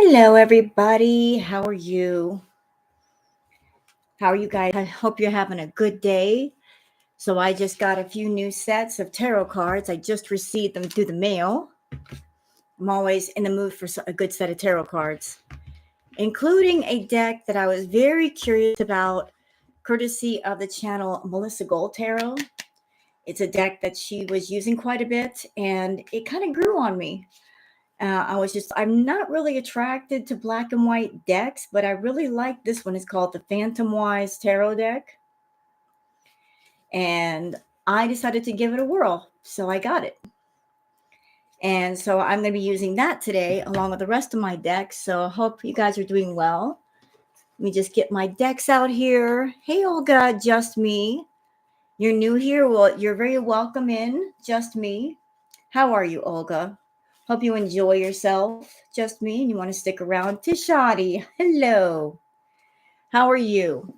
Hello, everybody. How are you? How are you guys? I hope you're having a good day. So, I just got a few new sets of tarot cards. I just received them through the mail. I'm always in the mood for a good set of tarot cards, including a deck that I was very curious about, courtesy of the channel Melissa Gold Tarot. It's a deck that she was using quite a bit, and it kind of grew on me. I'm not really attracted to black and white decks, but I really like this one. It's called the Phantom Wise Tarot deck. And I decided to give it a whirl. So I got it. And so I'm going to be using that today along with the rest of my decks. So I hope you guys are doing well. Let me just get my decks out here. Hey, Olga, just me. You're new here. Well, you're very welcome in. Just me. How are you, Olga? Hope you enjoy yourself. Just me, and you want to stick around. Tishadi, hello. How are you?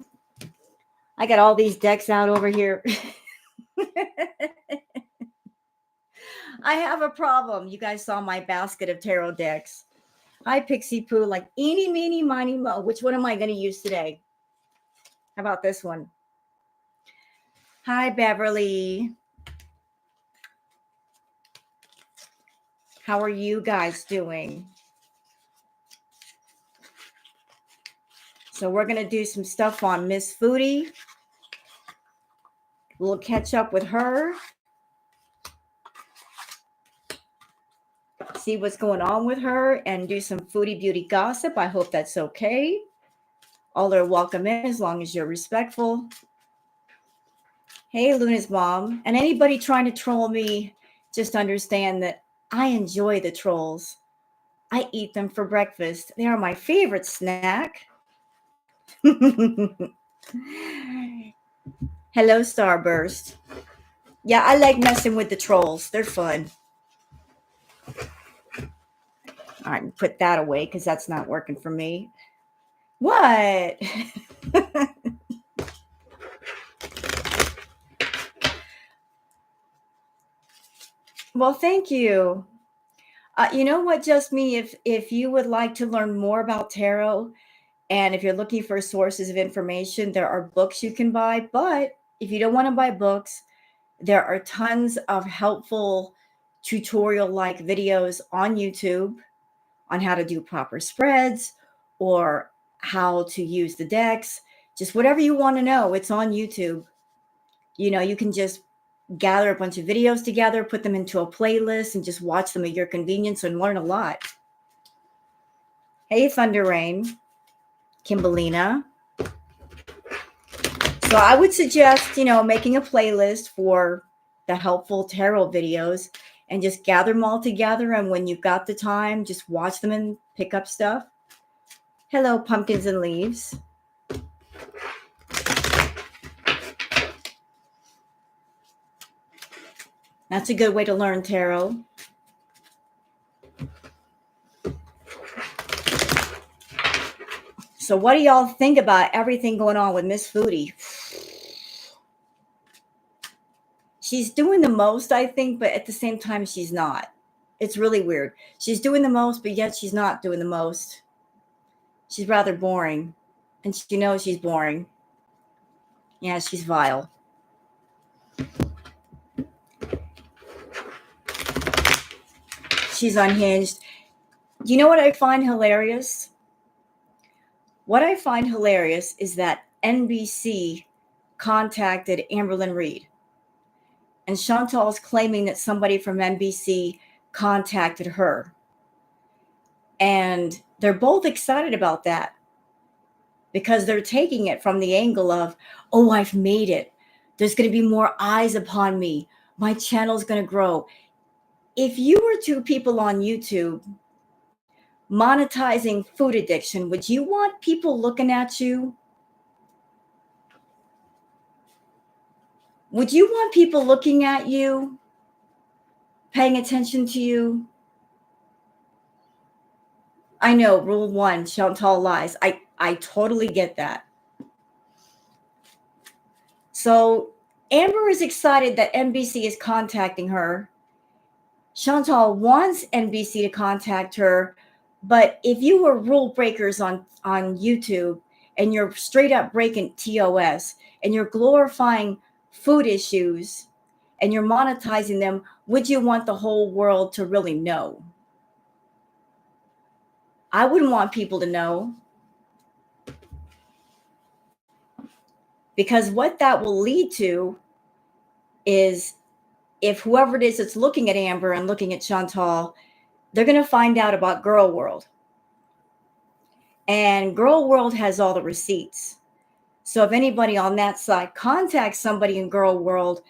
I got all these decks out over here. I have a problem. You guys saw my basket of tarot decks. Hi, Pixie Poo. Like eeny, meeny, miny, mo. Which one am I going to use today? How about this one? Hi, Beverly. How are you guys doing? So we're going to do some stuff on Miss Foodie. We'll catch up with her. See what's going on with her and do some Foodie Beauty gossip. I hope that's okay. All are welcome in as long as you're respectful. Hey, Luna's mom. And anybody trying to troll me, just understand that I enjoy the trolls. I eat them for breakfast. They are my favorite snack. Hello, Starburst. Yeah, I like messing with the trolls. They're fun. All right, put that away because that's not working for me. What? Well, thank you. You know what, just me, if you would like to learn more about tarot and if you're looking for sources of information, there are books you can buy. But if you don't want to buy books, there are tons of helpful tutorial-like videos on YouTube on how to do proper spreads or how to use the decks. Just whatever you want to know, it's on YouTube. You know, you can just gather a bunch of videos together, put them into a playlist, and just watch them at your convenience and learn a lot. Hey, Thunder Rain, Kimberlina. So I would suggest, making a playlist for the helpful tarot videos and just gather them all together. And when you've got the time, just watch them and pick up stuff. Hello, Pumpkins and Leaves. That's a good way to learn tarot. So what do y'all think about everything going on with Miss Foodie? She's doing the most, I think, but at the same time, she's not. It's really weird. She's doing the most, but yet she's not doing the most. She's rather boring. And she knows she's boring. Yeah, she's vile. She's unhinged. You know what I find hilarious? What I find hilarious is that NBC contacted Amberlynn Reid. And Chantal's claiming that somebody from NBC contacted her. And they're both excited about that because they're taking it from the angle of, oh, I've made it. There's going to be more eyes upon me. My channel's going to grow. If you were two people on YouTube monetizing food addiction, would you want people looking at you? Would you want people looking at you, paying attention to you? I know, rule 1, Chantal lies. I totally get that. So Amber is excited that NBC is contacting her. Chantal wants NBC to contact her, But if you were rule breakers on YouTube and you're straight up breaking TOS and you're glorifying food issues and you're monetizing them, would you want the whole world to really know? I wouldn't want people to know, because what that will lead to is, if whoever it is that's looking at Amber and looking at Chantal, they're going to find out about Girl World. And Girl World has all the receipts. So if anybody on that side contacts somebody in Girl World,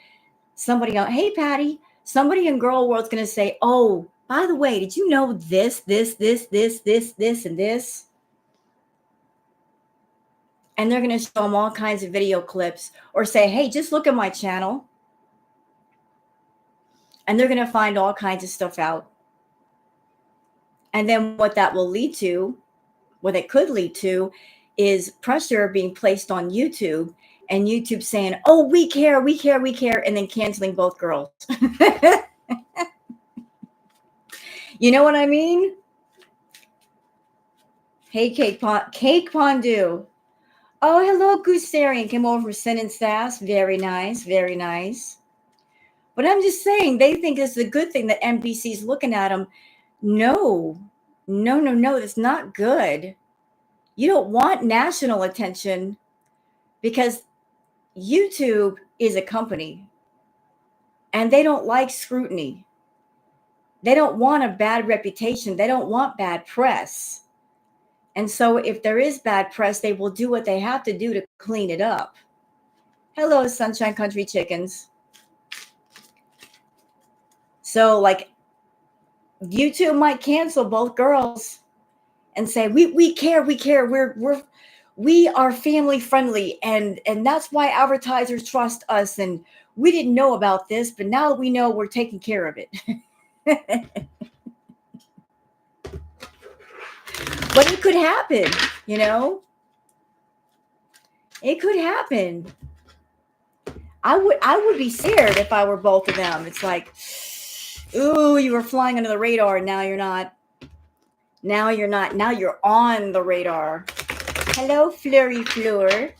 hey, Patty, somebody in Girl World's going to say, oh, by the way, did you know this, and this? And they're going to show them all kinds of video clips or say, hey, just look at my channel. And they're going to find all kinds of stuff out. And then what that will lead to, what it could lead to, is pressure being placed on YouTube, and YouTube saying, oh, we care, and then canceling both girls. You know what I mean? Hey, Cake Pondu. Oh, hello, Gooserian. Came over from Sin and Sass. Very nice, very nice. But I'm just saying, they think it's a good thing that NBC's looking at them. No, that's not good. You don't want national attention, because YouTube is a company and they don't like scrutiny. They don't want a bad reputation. They don't want bad press. And so if there is bad press, they will do what they have to do to clean it up. Hello, Sunshine Country Chickens. So like, YouTube might cancel both girls and say, we care. We are family friendly, and that's why advertisers trust us. And we didn't know about this, but now that we know, we're taking care of it. But it could happen, you know? It could happen. I would be scared if I were both of them. It's like, ooh, you were flying under the radar, and now you're not. Now you're not. Now you're on the radar. Hello, Flurry Fleur.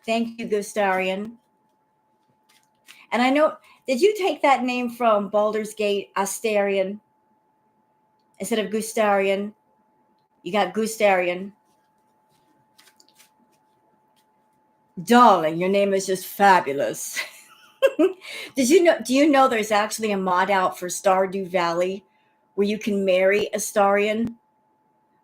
Thank you, Gustarian. And I know, did you take that name from Baldur's Gate, Astarion, instead of Gustarian? You got Gustarian. Darling, your name is just fabulous. Do you know there's actually a mod out for Stardew Valley where you can marry Astarion?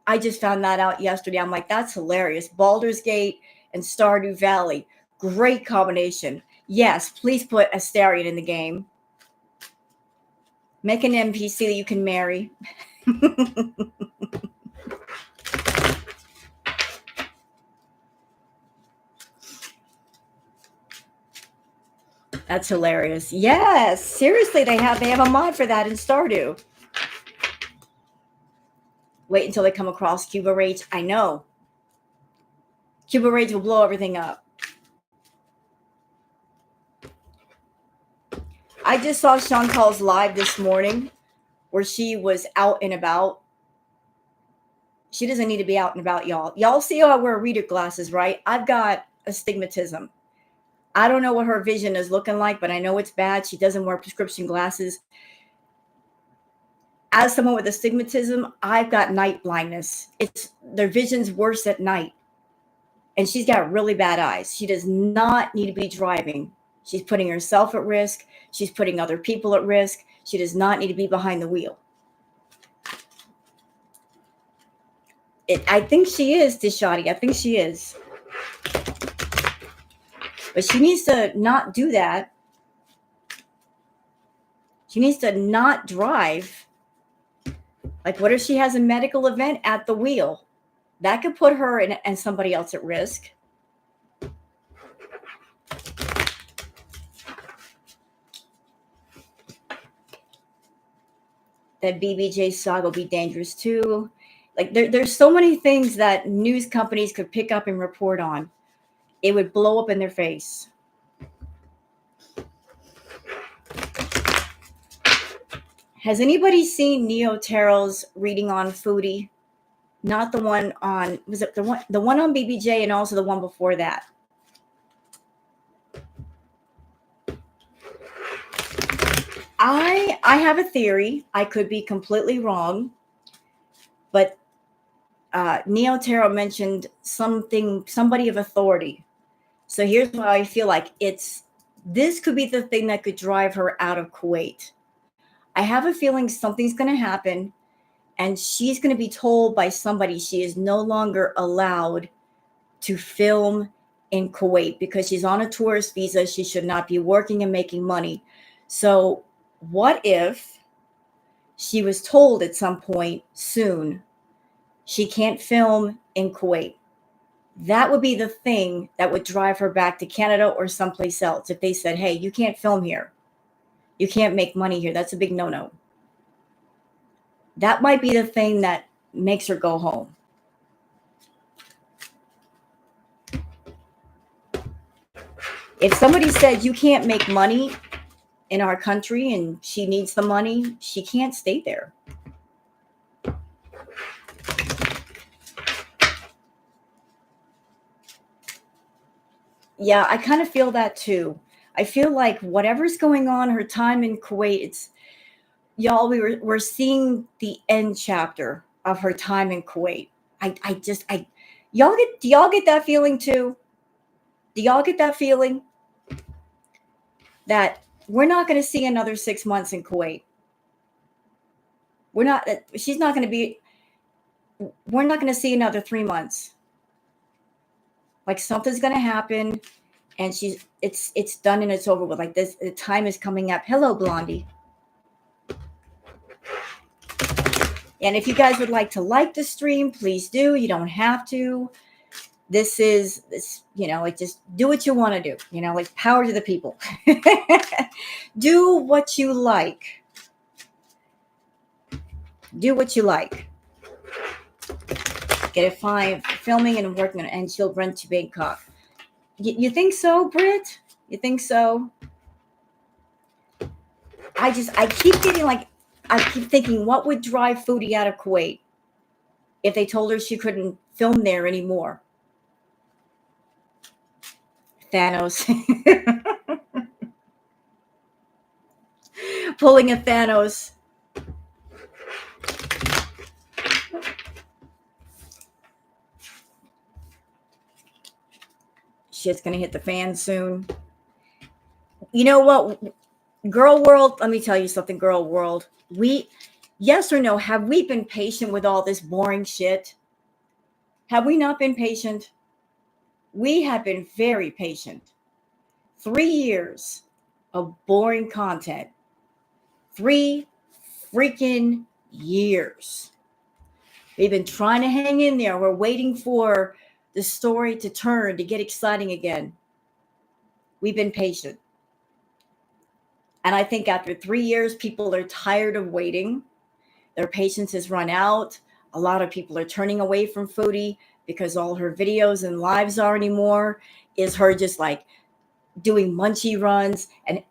I just found that out yesterday. I'm like, that's hilarious. Baldur's Gate and Stardew Valley. Great combination. Yes, please put Astarion in the game. Make an NPC that you can marry. That's hilarious. Yes, seriously, they have a mod for that in Stardew. Wait until they come across Cuba Rage. I know. Cuba Rage will blow everything up. I just saw Chantal's live this morning where she was out and about. She doesn't need to be out and about, y'all. Y'all see how I wear reader glasses, right? I've got astigmatism. I don't know what her vision is looking like, but I know it's bad. She doesn't wear prescription glasses. As someone with astigmatism, I've got night blindness. Their vision's worse at night. And she's got really bad eyes. She does not need to be driving. She's putting herself at risk. She's putting other people at risk. She does not need to be behind the wheel. I think she is, Dishati. I think she is. But she needs to not do that. She needs to not drive. Like, what if she has a medical event at the wheel? That could put her and somebody else at risk. That BBJ saga will be dangerous too. Like, there's so many things that news companies could pick up and report on. It would blow up in their face. Has anybody seen Neo Tarot's reading on Foodie? Not the one on, was it the one on BBJ and also the one before that? I have a theory. I could be completely wrong, but Neo Tarot mentioned somebody of authority. So here's what I feel like this could be the thing that could drive her out of Kuwait. I have a feeling something's going to happen, and she's going to be told by somebody she is no longer allowed to film in Kuwait because she's on a tourist visa. She should not be working and making money. So what if she was told at some point soon she can't film in Kuwait? That would be the thing that would drive her back to Canada or someplace else. If they said, hey, you can't film here, you can't make money here, that's a big no-no. That might be the thing that makes her go home. If somebody said you can't make money in our country and she needs the money, she can't stay there. Yeah, I kind of feel that too. I feel like whatever's going on, her time in Kuwait, it's y'all, we're seeing the end chapter of her time in Kuwait. Y'all do y'all get that feeling too? Do y'all get that feeling that we're not going to see another 6 months in Kuwait? We're not going to see another 3 months. Like something's going to happen and it's done and it's over with. Like this, the time is coming up. Hello, Blondie. And if you guys would like to like the stream, please do. You don't have to. This, like just do what you want to do. Like power to the people. Do what you like. Do what you like. Get it fine, filming and working on it, and she'll run to Bangkok. You think so, Britt? You think so? I keep getting I keep thinking, what would drive Foodie out of Kuwait if they told her she couldn't film there anymore? Thanos. Pulling a Thanos. Shit's gonna hit the fan soon. You know what? Girl world, let me tell you something, girl world. Yes or no, have we been patient with all this boring shit? Have we not been patient? We have been very patient. 3 years of boring content. 3 freaking years. We've been trying to hang in there. We're waiting for the story to turn, to get exciting again. We've been patient. And I think after 3 years, people are tired of waiting. Their patience has run out. A lot of people are turning away from Foodie because all her videos and lives are anymore is her just like doing munchie runs. And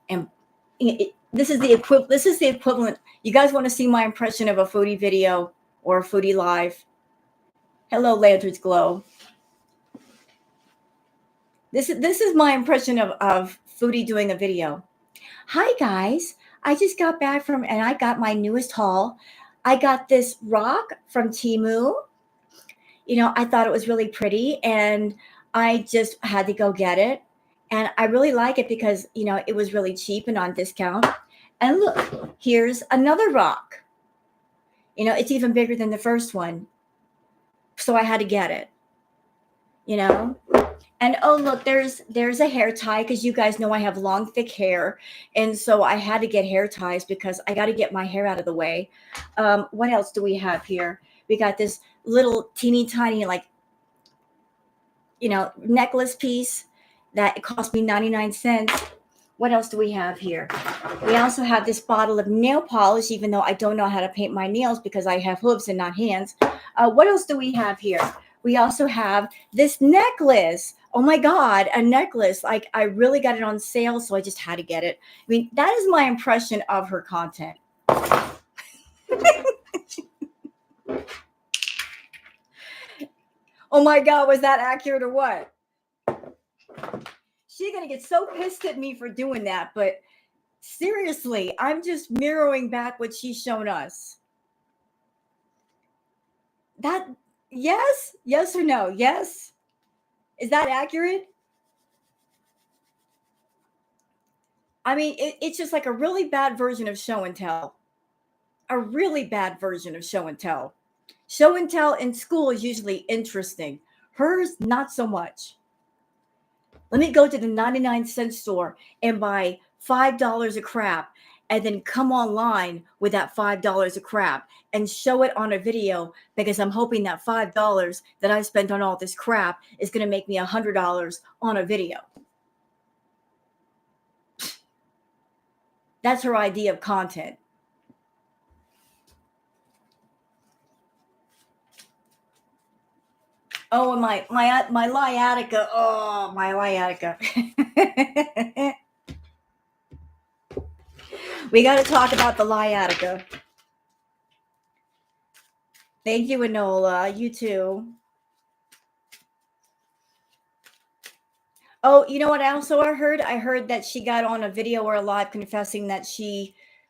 this is the equivalent. You guys want to see my impression of a Foodie video or a Foodie live? Hello, Lanterns Glow. This is my impression of Foodie doing a video. Hi guys, I just got back and I got my newest haul. I got this rock from Temu. I thought it was really pretty and I just had to go get it. And I really like it because, it was really cheap and on discount. And look, here's another rock. It's even bigger than the first one. So I had to get it, And oh, look, there's a hair tie because you guys know I have long, thick hair. And so I had to get hair ties because I got to get my hair out of the way. What else do we have here? We got this little teeny tiny, necklace piece that it cost me 99 cents. What else do we have here? We also have this bottle of nail polish, even though I don't know how to paint my nails because I have hooves and not hands. What else do we have here? We also have this necklace. Oh my God, a necklace. Like I really got it on sale, so I just had to get it. I mean, that is my impression of her content. Oh my God, was that accurate or what? She's going to get so pissed at me for doing that. But seriously, I'm just mirroring back what she's shown us. That, yes? Yes or no? Yes? Is that accurate? I mean, it's just like a really bad version of show and tell. A really bad version of show and tell. Show and tell in school is usually interesting. Hers, not so much. Let me go to the 99-cent store and buy $5 of crap and then come online with that $5 of crap and show it on a video because I'm hoping that $5 that I spent on all this crap is going to make me $100 on a video. That's her idea of content. Oh, and my sciatica. Oh, my sciatica. We got to talk about the sciatica. Thank you, Enola. You too. Oh, you know what? I heard. I heard that she got on a video or a live confessing that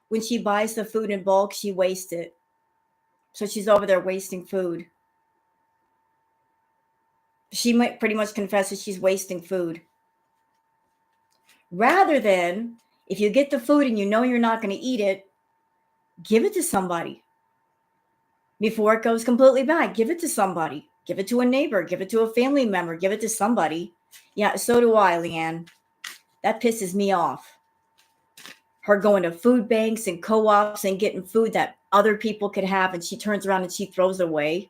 when she buys the food in bulk, she wastes it. So she's over there wasting food. She might pretty much confess that she's wasting food. Rather than, if you get the food and you know you're not going to eat it, give it to somebody. Before it goes completely bad, give it to somebody. Give it to a neighbor. Give it to a family member. Give it to somebody. Yeah, so do I, Leanne. That pisses me off. Her going to food banks and co-ops and getting food that other people could have, and she turns around and she throws it away.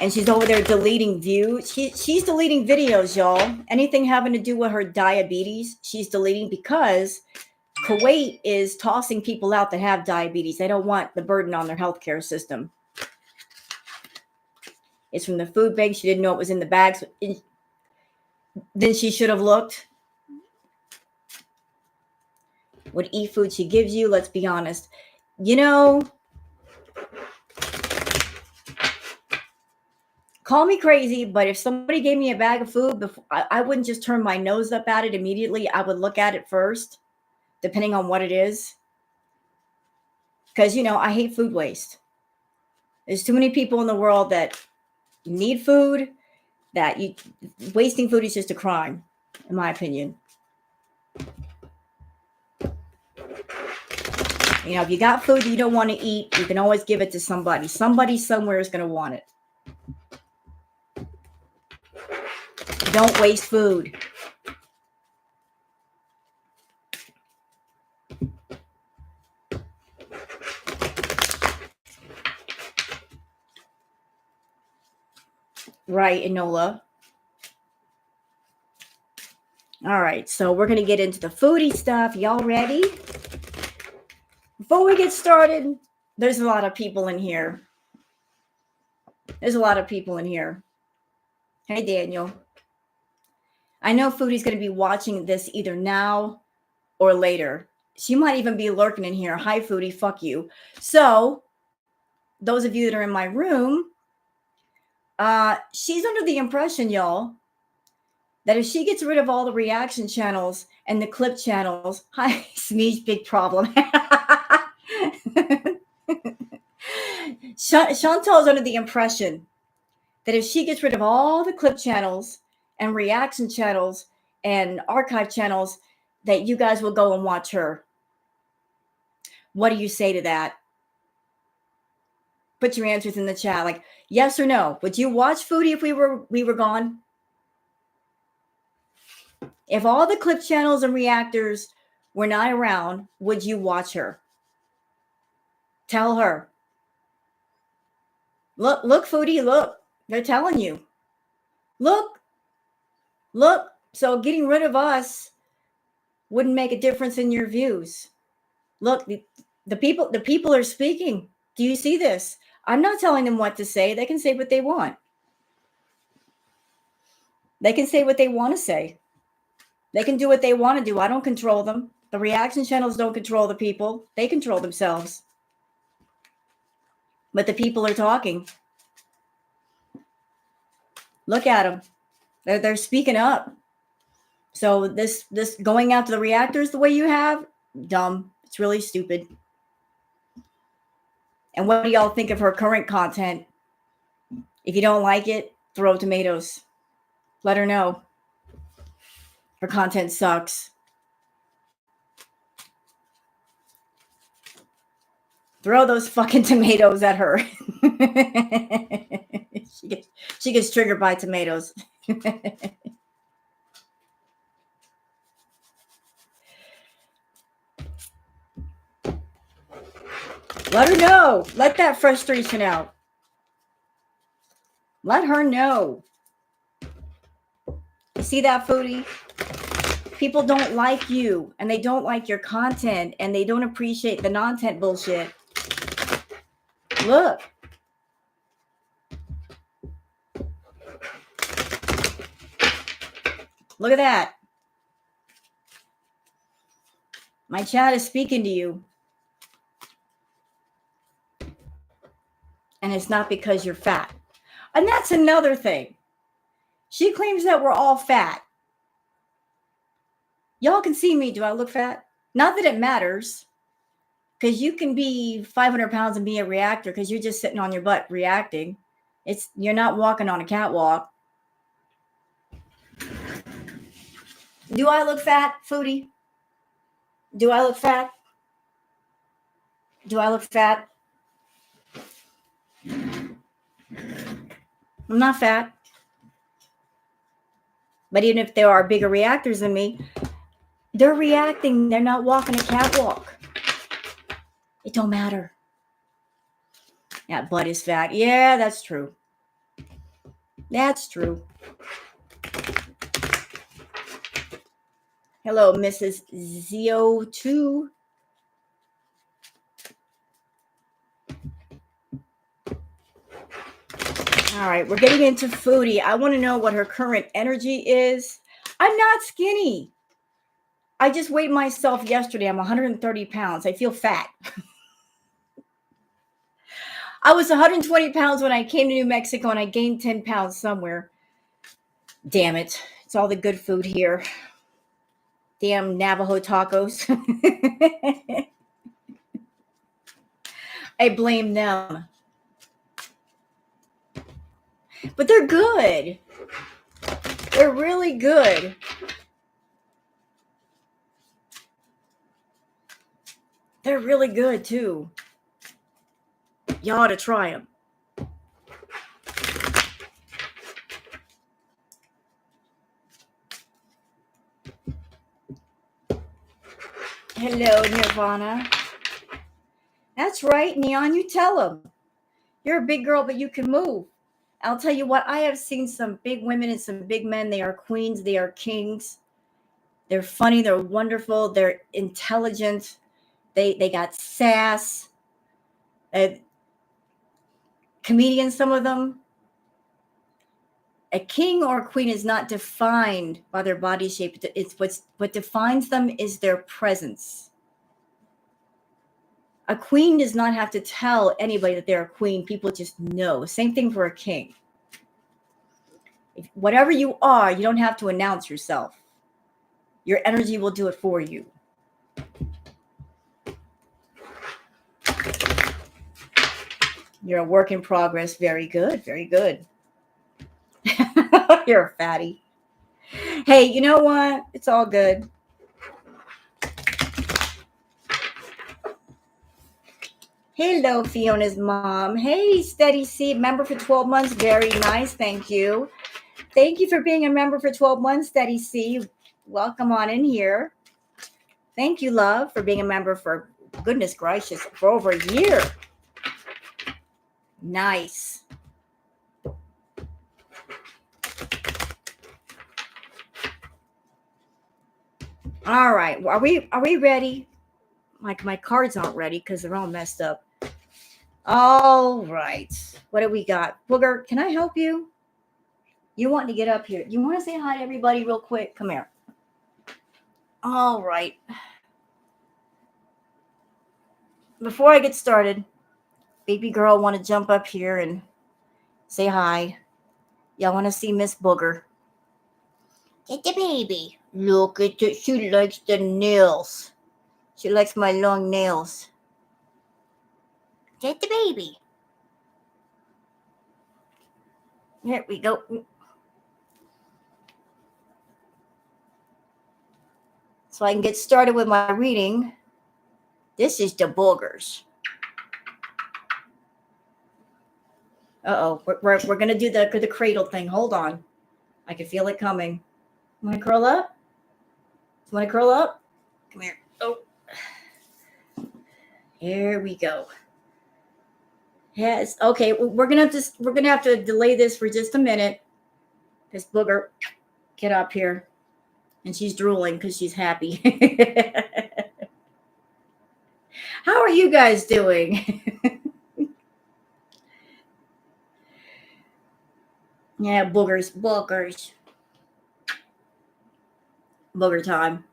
And she's over there deleting views. She's deleting videos, y'all. Anything having to do with her diabetes, she's deleting because Kuwait is tossing people out that have diabetes. They don't want the burden on their healthcare system. It's from the food bank. She didn't know it was in the bags. Then she should have looked. Would eat food she gives you. Let's be honest. You know, call me crazy, but if somebody gave me a bag of food, I wouldn't just turn my nose up at it immediately. I would look at it first, depending on what it is. Because, you know, I hate food waste. There's too many people in the world that need food, wasting food is just a crime, in my opinion. You know, if you got food you don't want to eat, you can always give it to somebody. Somebody somewhere is going to want it. Don't waste food. Right, Enola. All right, so we're going to get into the foodie stuff. Y'all ready? Before we get started, there's a lot of people in here. There's a lot of people in here. Hey, Daniel. I know Foodie's going to be watching this either now or later. She might even be lurking in here. Hi, Foodie. Fuck you. So, those of you that are in my room, she's under the impression, y'all, that if she gets rid of all the reaction channels and the clip channels, hi, Smee's big problem. Chantal's under the impression that if she gets rid of all the clip channels and reaction channels and archive channels, that you guys will go and watch her. What do you say to that? Put your answers in the chat, like yes or no. Would you watch Foodie if we were gone? If all the clip channels and reactors were not around, would you watch her? Tell her. Look, Foodie, look. They're telling you. Look. So getting rid of us wouldn't make a difference in your views. Look, the people are speaking. Do you see this? I'm not telling them what to say. They can say what they want. They can say what they want to say. They can do what they want to do. I don't control them. The reaction channels don't control the people. They control themselves. But the people are talking. Look at them. They're speaking up. So this going out to the reactors the way you have, dumb. It's really stupid. And what do y'all think of her current content? If you don't like it, throw tomatoes. Let her know. Her content sucks. Throw those fucking tomatoes at her. she gets triggered by tomatoes. Let her know. Let that frustration out. Let her know. You see that, Foodie? People don't like you, and they don't like your content, and they don't appreciate the non-tent bullshit. Look. Look at that. My chat is speaking to you. And it's not because you're fat. And that's another thing. She claims that we're all fat. Y'all can see me. Do I look fat? Not that it matters. Because you can be 500 pounds and be a reactor because you're just sitting on your butt reacting. You're not walking on a catwalk. Do I look fat, Foodie? Do I look fat? Do I look fat? I'm not fat. But even if there are bigger reactors than me, they're reacting. They're not walking a catwalk. It don't matter. That butt is fat. Yeah, that's true. That's true. Hello, Mrs. Zio2. All right, we're getting into Foodie. I want to know what her current energy is. I'm not skinny. I just weighed myself yesterday. I'm 130 pounds. I feel fat. I was 120 pounds when I came to New Mexico, and I gained 10 pounds somewhere. Damn it. It's all the good food here. Damn Navajo tacos. I blame them. But they're good. They're really good. They're really good, too. Y'all ought to try them. Hello, Nirvana. That's right, Neon. You tell them. You're a big girl, but you can move. I'll tell you what, I have seen some big women and some big men. They are queens. They are kings. They're funny. They're wonderful. They're intelligent. They got sass. Comedians, some of them. A king or a queen is not defined by their body shape. It's what defines them is their presence. A queen does not have to tell anybody that they're a queen. People just know. Same thing for a king. Whatever you are, you don't have to announce yourself. Your energy will do it for you. You're a work in progress. Very good. Very good. You're a fatty. Hey, you know what? It's all good. Hello, Fiona's mom. Hey, Steady C, member for 12 months. Very nice. Thank you. Thank you for being a member for 12 months, Steady C. Welcome on in here. Thank you, love, for being a member for, goodness gracious, for over a year. Nice. All right. Are we ready? My cards aren't ready because they're all messed up. All right. What do we got? Booger, can I help you? You want to get up here. You want to say hi to everybody real quick? Come here. All right. Before I get started, Baby girl want to jump up here and say hi. Y'all want to see Miss Booger? Get the baby. Look at it. She likes the nails. She likes my long nails. Get the baby. Here we go. So I can get started with my reading. This is the boogers. Uh-oh. We're going to do the cradle thing. Hold on. I can feel it coming. Want to curl up? Want to curl up? Come here. Oh. Here we go. Yes. Okay. We're gonna have to delay this for just a minute. This booger, get up here, and she's drooling because she's happy. How are you guys doing? Yeah, boogers. Booger time.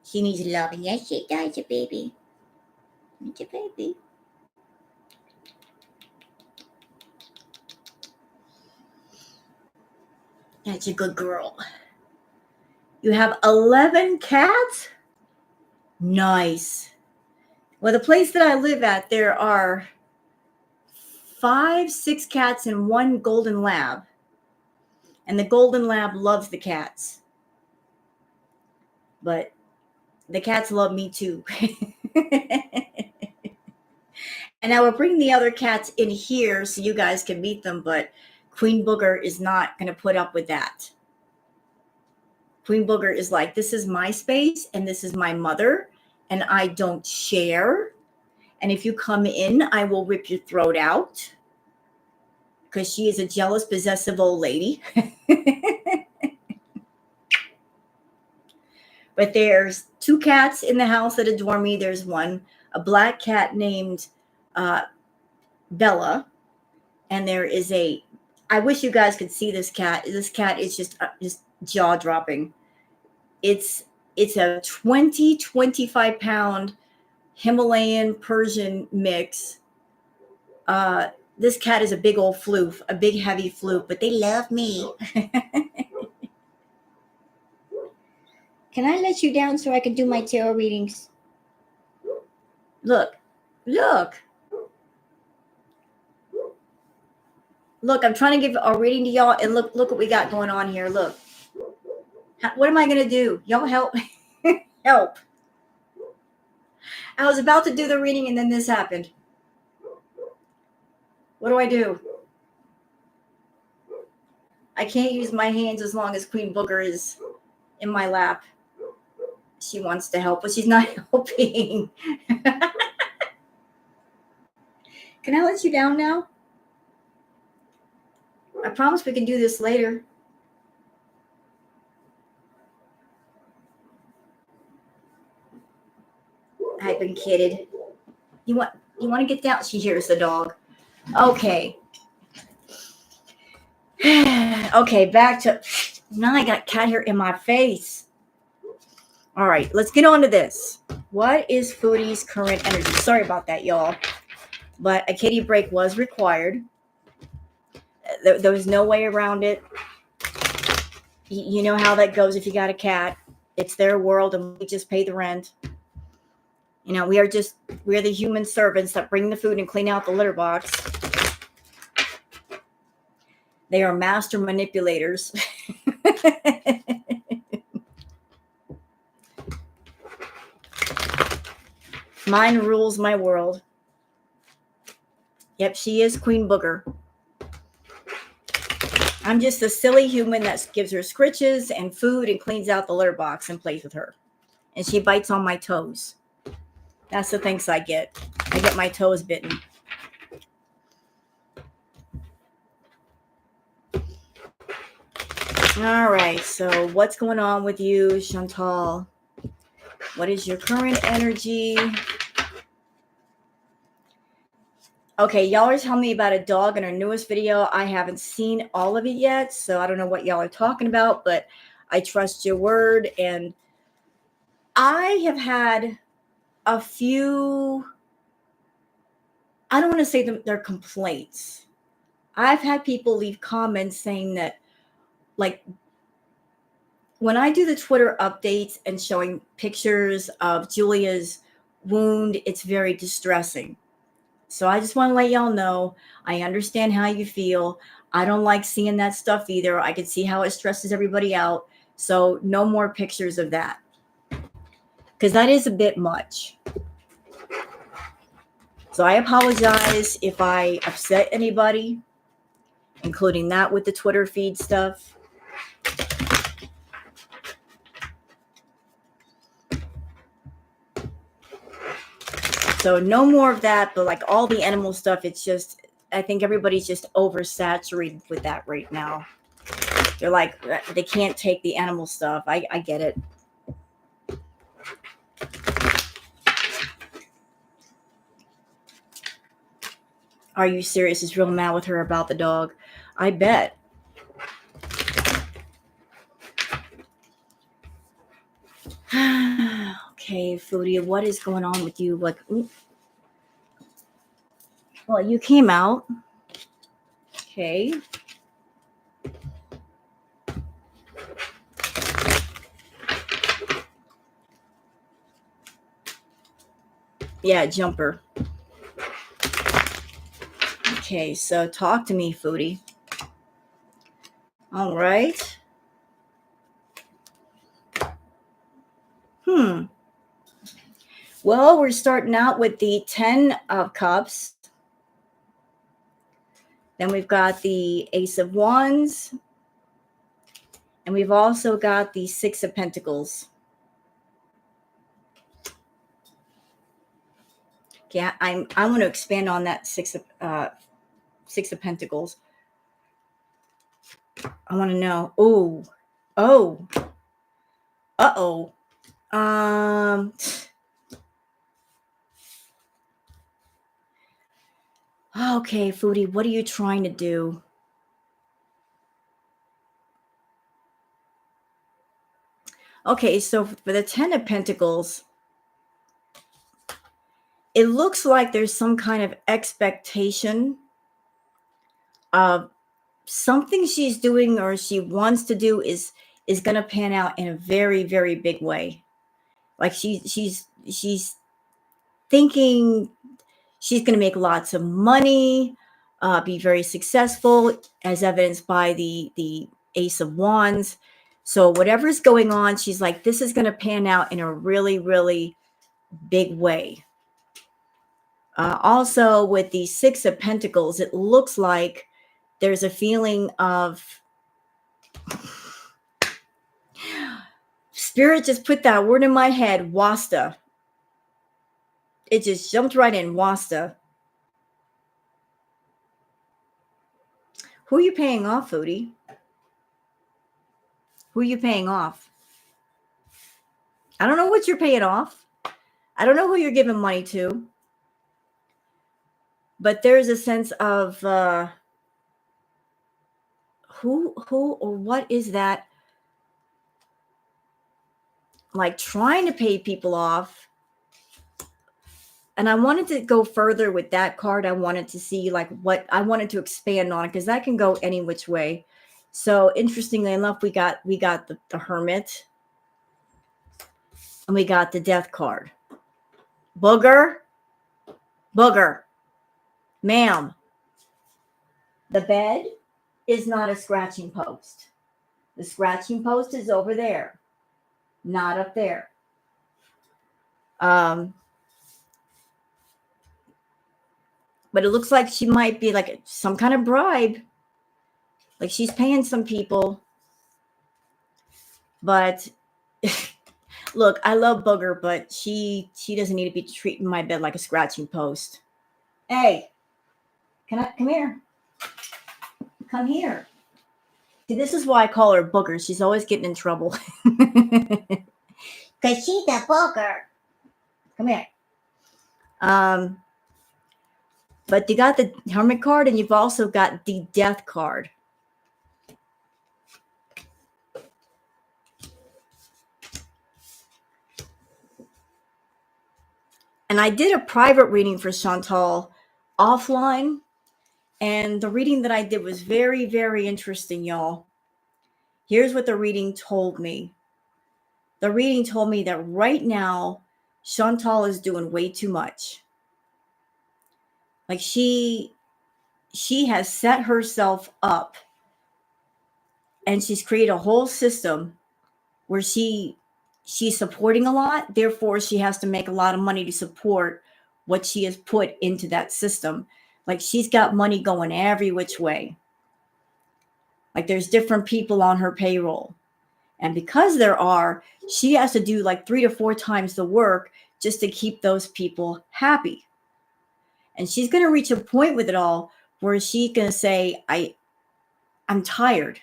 She needs loving. Yes, she does, a baby. It's a baby. That's a good girl. You have 11 cats? Nice. Well, the place that I live at, there are 5, 6 cats and 1 golden lab. And the golden lab loves the cats. But the cats love me too. And I will bring the other cats in here so you guys can meet them, but Queen Booger is not going to put up with that. Queen Booger is like, this is my space and this is my mother and I don't share. And if you come in, I will rip your throat out because she is a jealous, possessive old lady. But there's 2 cats in the house that adore me. There's a black cat named Bella. And there is I wish you guys could see this cat. This cat is just jaw dropping. It's a 25 pound Himalayan Persian mix. This cat is a big old floof, a big heavy floof, but they love me. Can I let you down so I can do my tarot readings? Look. Look, I'm trying to give a reading to y'all, and look what we got going on here. Look. What am I going to do? Y'all help. Help. I was about to do the reading, and then this happened. What do I do? I can't use my hands as long as Queen Booger is in my lap. She wants to help, but she's not helping. Can I let you down now? I promise we can do this later. I've been kidded. You want to get down? She hears the dog. Okay. Okay, back to now. I got cat hair in my face. All right, let's get on to this. What is Foodie's current energy? Sorry about that, y'all. But a kitty break was required. There was no way around it. You know how that goes if you got a cat. It's their world and we just pay the rent. You know, we're the human servants that bring the food and clean out the litter box. They are master manipulators. Mine rules my world. Yep, she is Queen Booger. I'm just a silly human that gives her scritches and food and cleans out the litter box and plays with her. And she bites on my toes. That's the things I get. I get my toes bitten. All right, so what's going on with you, Chantal? What is your current energy? Okay, y'all are telling me about a dog in our newest video. I haven't seen all of it yet, so I don't know what y'all are talking about, but I trust your word. And I have had a few I don't want to say they're complaints. I've had people leave comments saying that, like, when I do the Twitter updates and showing pictures of Julia's wound, it's very distressing. So I just want to let y'all know, I understand how you feel. I don't like seeing that stuff either. I can see how it stresses everybody out. So no more pictures of that, because that is a bit much. So I apologize if I upset anybody, including that with the Twitter feed stuff. So no more of that, but like all the animal stuff, it's just, I think everybody's just oversaturated with that right now. They're like, they can't take the animal stuff. I get it. Are you serious? Is real mad with her about the dog. I bet. Okay, Foodie, what is going on with you? Like, well, you came out. Okay. Yeah, jumper. Okay, so talk to me, Foodie. All right. Well, we're starting out with the 10 of Cups. Then we've got the Ace of Wands. And we've also got the 6 of Pentacles. Okay, I want to expand on that 6 of Pentacles. I want to know. Oh. Uh-oh. Okay, Foodie, what are you trying to do? Okay, so for the 10 of Pentacles, it looks like there's some kind of expectation of something she's doing or she wants to do is going to pan out in a very, very big way. Like she's thinking she's going to make lots of money, be very successful, as evidenced by the Ace of Wands. So whatever's going on, she's like, this is going to pan out in a really, really big way. Also, with the 6 of Pentacles, it looks like there's a feeling of Spirit just put that word in my head, wasta. It just jumped right in, wasta. Who are you paying off, Foodie? Who are you paying off? I don't know what you're paying off. I don't know who you're giving money to. But there's a sense of who or what is that? Like trying to pay people off. And I wanted to go further with that card. I wanted to see like what I wanted to expand on, because that can go any which way. So interestingly enough, we got the Hermit, and we got the Death card. Booger, ma'am. The bed is not a scratching post. The scratching post is over there, not up there. But it looks like she might be like some kind of bribe. Like she's paying some people. But look, I love Booger, but she doesn't need to be treating my bed like a scratching post. Hey, come here. Come here. See, this is why I call her Booger. She's always getting in trouble. Because she's a booger. Come here. But you got the Hermit card, and you've also got the Death card. And I did a private reading for Chantal offline. And the reading that I did was very, very interesting, y'all. Here's what the reading told me. The reading told me that right now, Chantal is doing way too much. Like she has set herself up and she's created a whole system where she's supporting a lot. Therefore, she has to make a lot of money to support what she has put into that system. Like she's got money going every which way. Like there's different people on her payroll. And because there are, she has to do like 3 to 4 times the work just to keep those people happy. And she's going to reach a point with it all where she's going to say, I'm tired.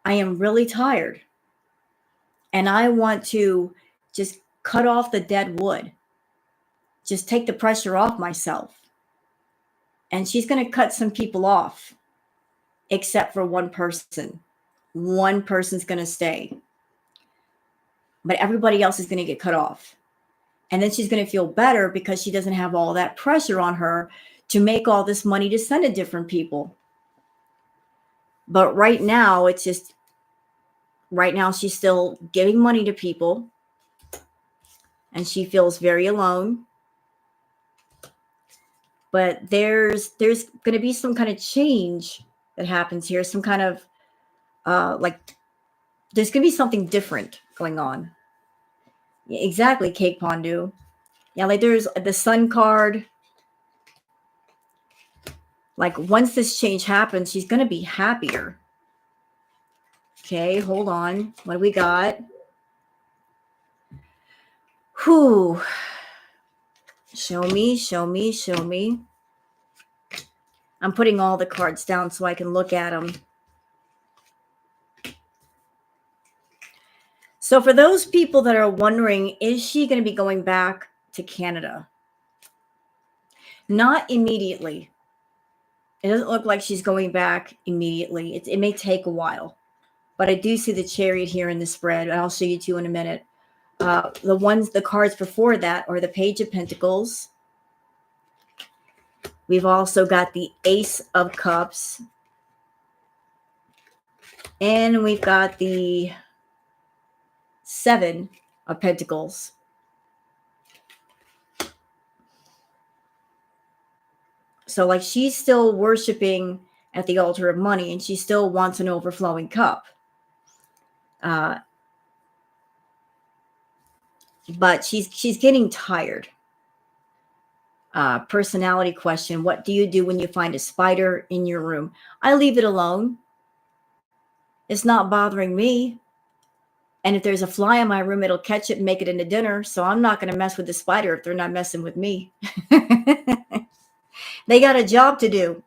I am really tired. And I want to just cut off the dead wood. Just take the pressure off myself. And she's going to cut some people off, except for one person. One person's going to stay. But everybody else is going to get cut off. And then she's going to feel better because she doesn't have all that pressure on her to make all this money to send to different people. But right now, she's still giving money to people. And she feels very alone. But there's going to be some kind of change that happens here. Some kind of, there's going to be something different going on. Exactly, Cake Pondu. Yeah, like there's the Sun card. Like once this change happens, she's going to be happier. Okay, hold on. What do we got? Whew. Show me, show me, show me. I'm putting all the cards down so I can look at them. So for those people that are wondering, is she going to be going back to Canada? Not immediately. It doesn't look like she's going back immediately. It may take a while. But I do see the Chariot here in the spread. And I'll show you two in a minute. The cards before that are the Page of Pentacles. We've also got the Ace of Cups. And we've got the Seven of Pentacles. So like she's still worshiping at the altar of money and she still wants an overflowing cup. But she's getting tired. Personality question. What do you do when you find a spider in your room? I leave it alone. It's not bothering me. And if there's a fly in my room, it'll catch it and make it into dinner. So I'm not going to mess with the spider if they're not messing with me. They got a job to do.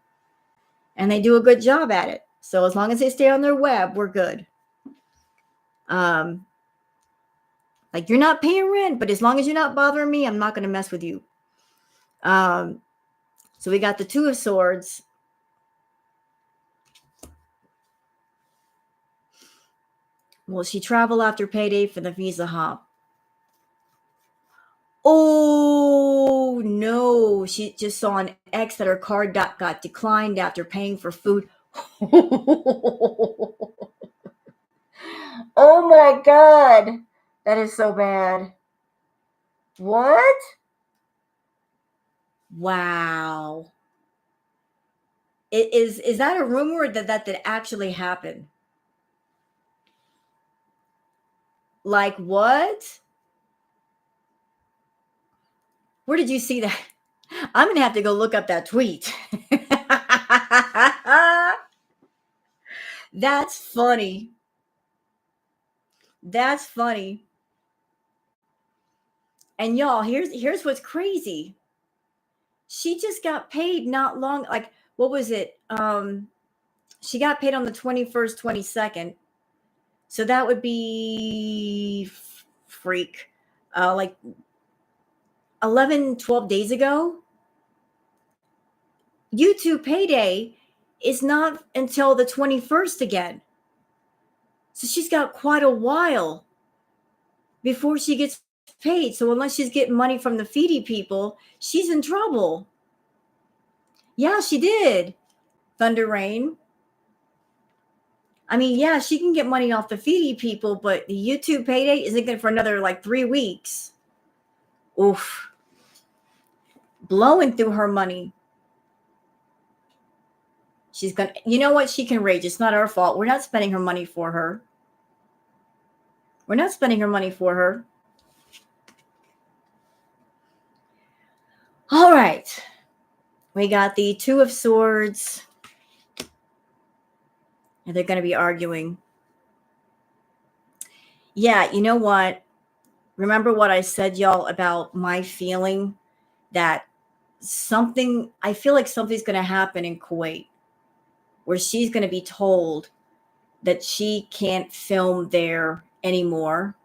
And they do a good job at it. So as long as they stay on their web, we're good. Like you're not paying rent, but as long as you're not bothering me, I'm not going to mess with you. So we got the Two of Swords. Will she travel after payday for the visa hop? Oh, no. She just saw an X that her card got declined after paying for food. Oh, my God. That is so bad. What? Wow. Is that a rumor that actually happened? Like what? Where did you see that? I'm going to have to go look up that tweet. That's funny. That's funny. And y'all, here's what's crazy. She just got paid not long, like, what was it? She got paid on the 21st, 22nd. So that would be like 11, 12 days ago. YouTube payday is not until the 21st again. So she's got quite a while before she gets paid. So unless she's getting money from the Foodie people, she's in trouble. Yeah, she did. Thunder Rain. I mean, yeah, she can get money off the Foodie people, but the YouTube payday isn't good for another like 3 weeks. Oof. Blowing through her money. She's gonna, you know what? She can rage. It's not our fault. We're not spending her money for her. We're not spending her money for her. All right. We got the Two of Swords. And they're going to be arguing. Yeah, you know what? Remember what I said, y'all, about my feeling that I feel like something's going to happen in Kuwait where she's going to be told that she can't film there anymore.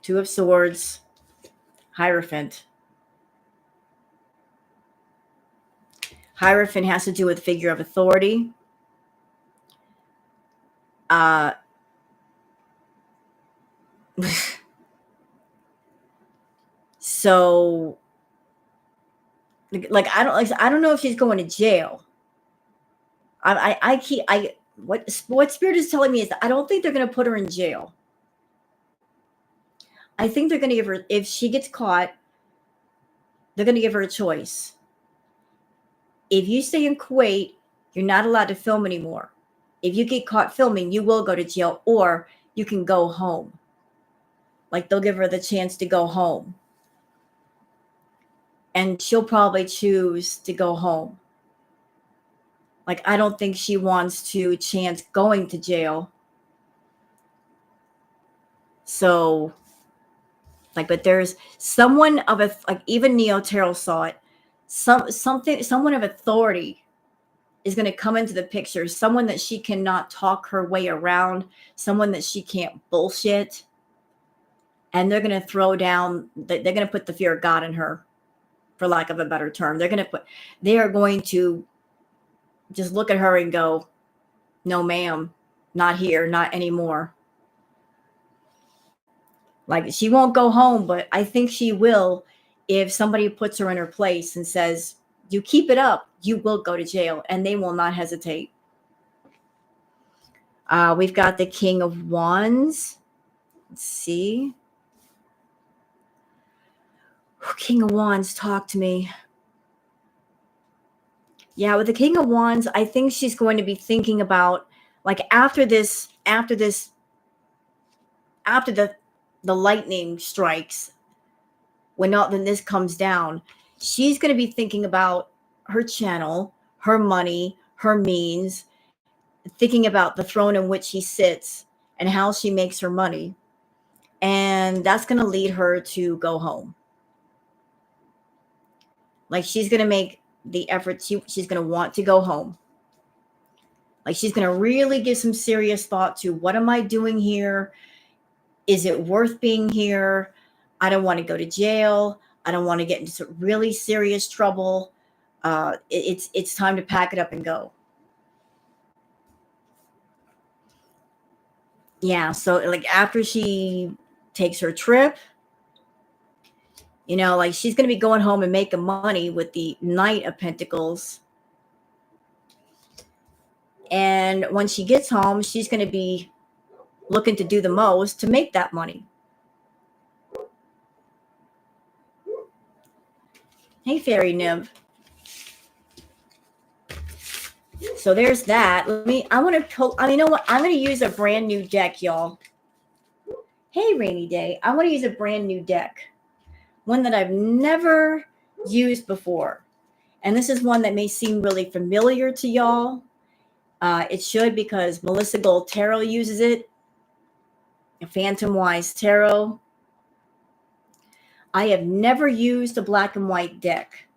Two of Swords, Hierophant. Hierophant has to do with figure of authority. So, like, I don't know if she's going to jail. What Spirit is telling me is that I don't think they're going to put her in jail. I think they're going to give her, if she gets caught, they're going to give her a choice. If you stay in Kuwait, you're not allowed to film anymore. If you get caught filming, you will go to jail, or you can go home. Like, they'll give her the chance to go home. And she'll probably choose to go home. Like, I don't think she wants to chance going to jail. So, like, but there's someone of a, like, even Neo Tarot saw it. Someone of authority is going to come into the picture. Someone that she cannot talk her way around. Someone that she can't bullshit. And they're going to throw down, they're going to put the fear of God in her, for lack of a better term. They are going to just look at her and go, no, ma'am, not here, not anymore. Like, she won't go home, but I think she will if somebody puts her in her place and says, you keep it up, you will go to jail, and they will not hesitate. We've got the King of Wands. Let's see. King of Wands, talk to me. Yeah, with the King of Wands, I think she's going to be thinking about, like, after the lightning strikes, when this comes down, she's going to be thinking about her channel, her money, her means, thinking about the throne in which she sits and how she makes her money. And that's going to lead her to go home. Like, she's going to make the effort. She's going to want to go home. Like, she's going to really give some serious thought to, what am I doing here? Is it worth being here? I don't want to go to jail. I don't want to get into really serious trouble. It's time to pack it up and go. Yeah, so, like, after she takes her trip, like, she's going to be going home and making money with the Knight of Pentacles. And when she gets home, she's going to be looking to do the most to make that money. Hey, Fairy Nymph. So there's that. I want to pull, you know what? I'm going to use a brand new deck, y'all. Hey, Rainy Day. I want to use a brand new deck. One that I've never used before. And this is one that may seem really familiar to y'all. It should, because Melissa Gold Tarot uses it. Phantom Wise Tarot. I have never used a black and white deck.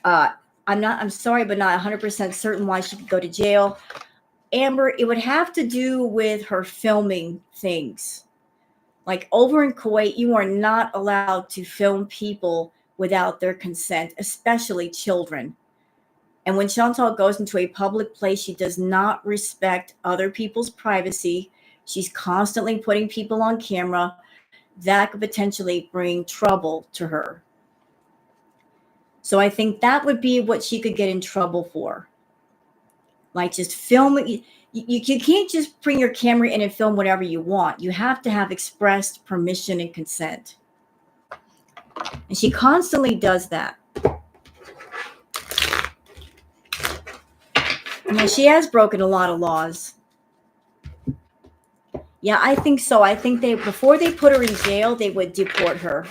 I'm sorry, but not 100% certain why she could go to jail. Amber, it would have to do with her filming things. Like, over in Kuwait, you are not allowed to film people without their consent, especially children. And when Chantal goes into a public place, she does not respect other people's privacy. She's constantly putting people on camera. that could potentially bring trouble to her. So I think that would be what she could get in trouble for. Like just film it. You can't just bring your camera in and film whatever you want. You have to have expressed permission and consent. And she constantly does that. Yeah, she has broken a lot of laws. Yeah, I think so. I think before they put her in jail, they would deport her.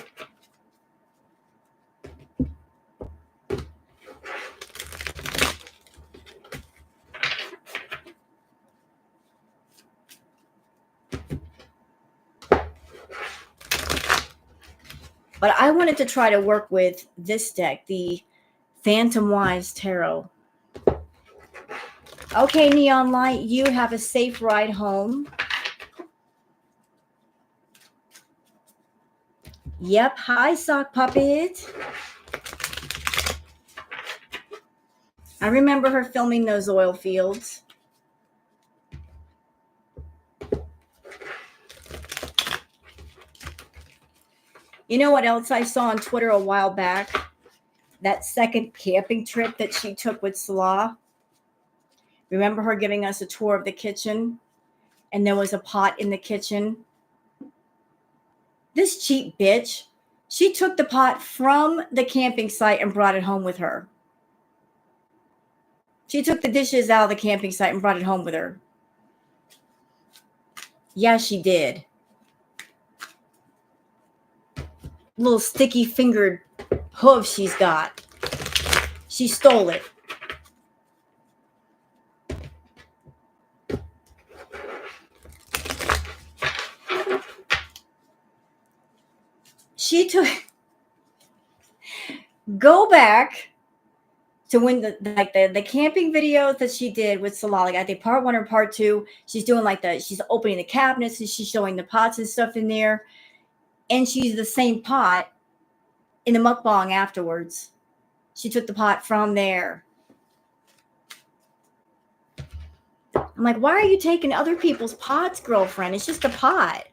But I wanted to try to work with this deck, the Phantom Wise Tarot. Okay, Neon Light, you have a safe ride home. Yep. Hi, Sock Puppet. I remember her filming those oil fields. You know what else I saw on Twitter a while back? That second camping trip that she took with Salah. Remember her giving us a tour of the kitchen? And there was a pot in the kitchen. This cheap bitch, she took the pot from the camping site and brought it home with her. She took the dishes out of the camping site and brought it home with her. Yeah, she did. Little sticky fingered hooves she's got. She stole it. She took. Go back to when the camping videos that she did with Salah, like I think part 1 or part 2, she's doing she's opening the cabinets and she's showing the pots and stuff in there, and she's the same pot in the mukbang afterwards. She took the pot from there. I'm like, why are you taking other people's pots, girlfriend? It's just a pot.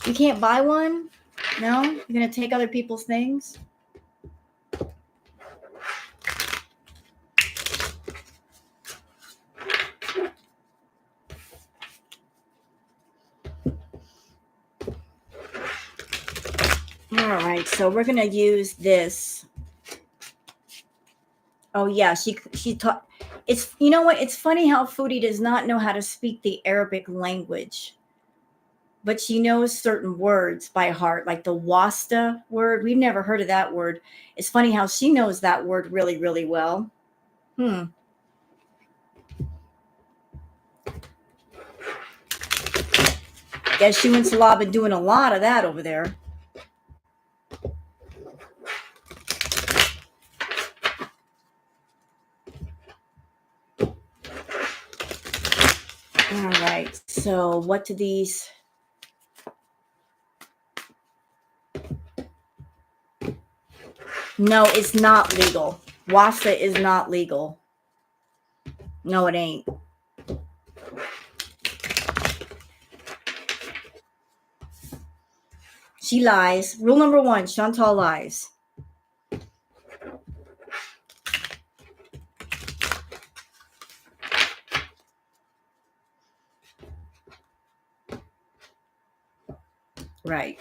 You can't buy one? No? You're gonna take other people's things? All right, so we're gonna use this. Oh yeah, she taught. It's, you know what? It's funny how Foodie does not know how to speak the Arabic language, but she knows certain words by heart, like the wasta word. We've never heard of that word. It's funny how she knows that word really, really well. Guess she and Salah been doing a lot of that over there. All right, so what do these... No, it's not legal. Wasta is not legal. No, it ain't. She lies. Rule number 1, Chantal lies. Right.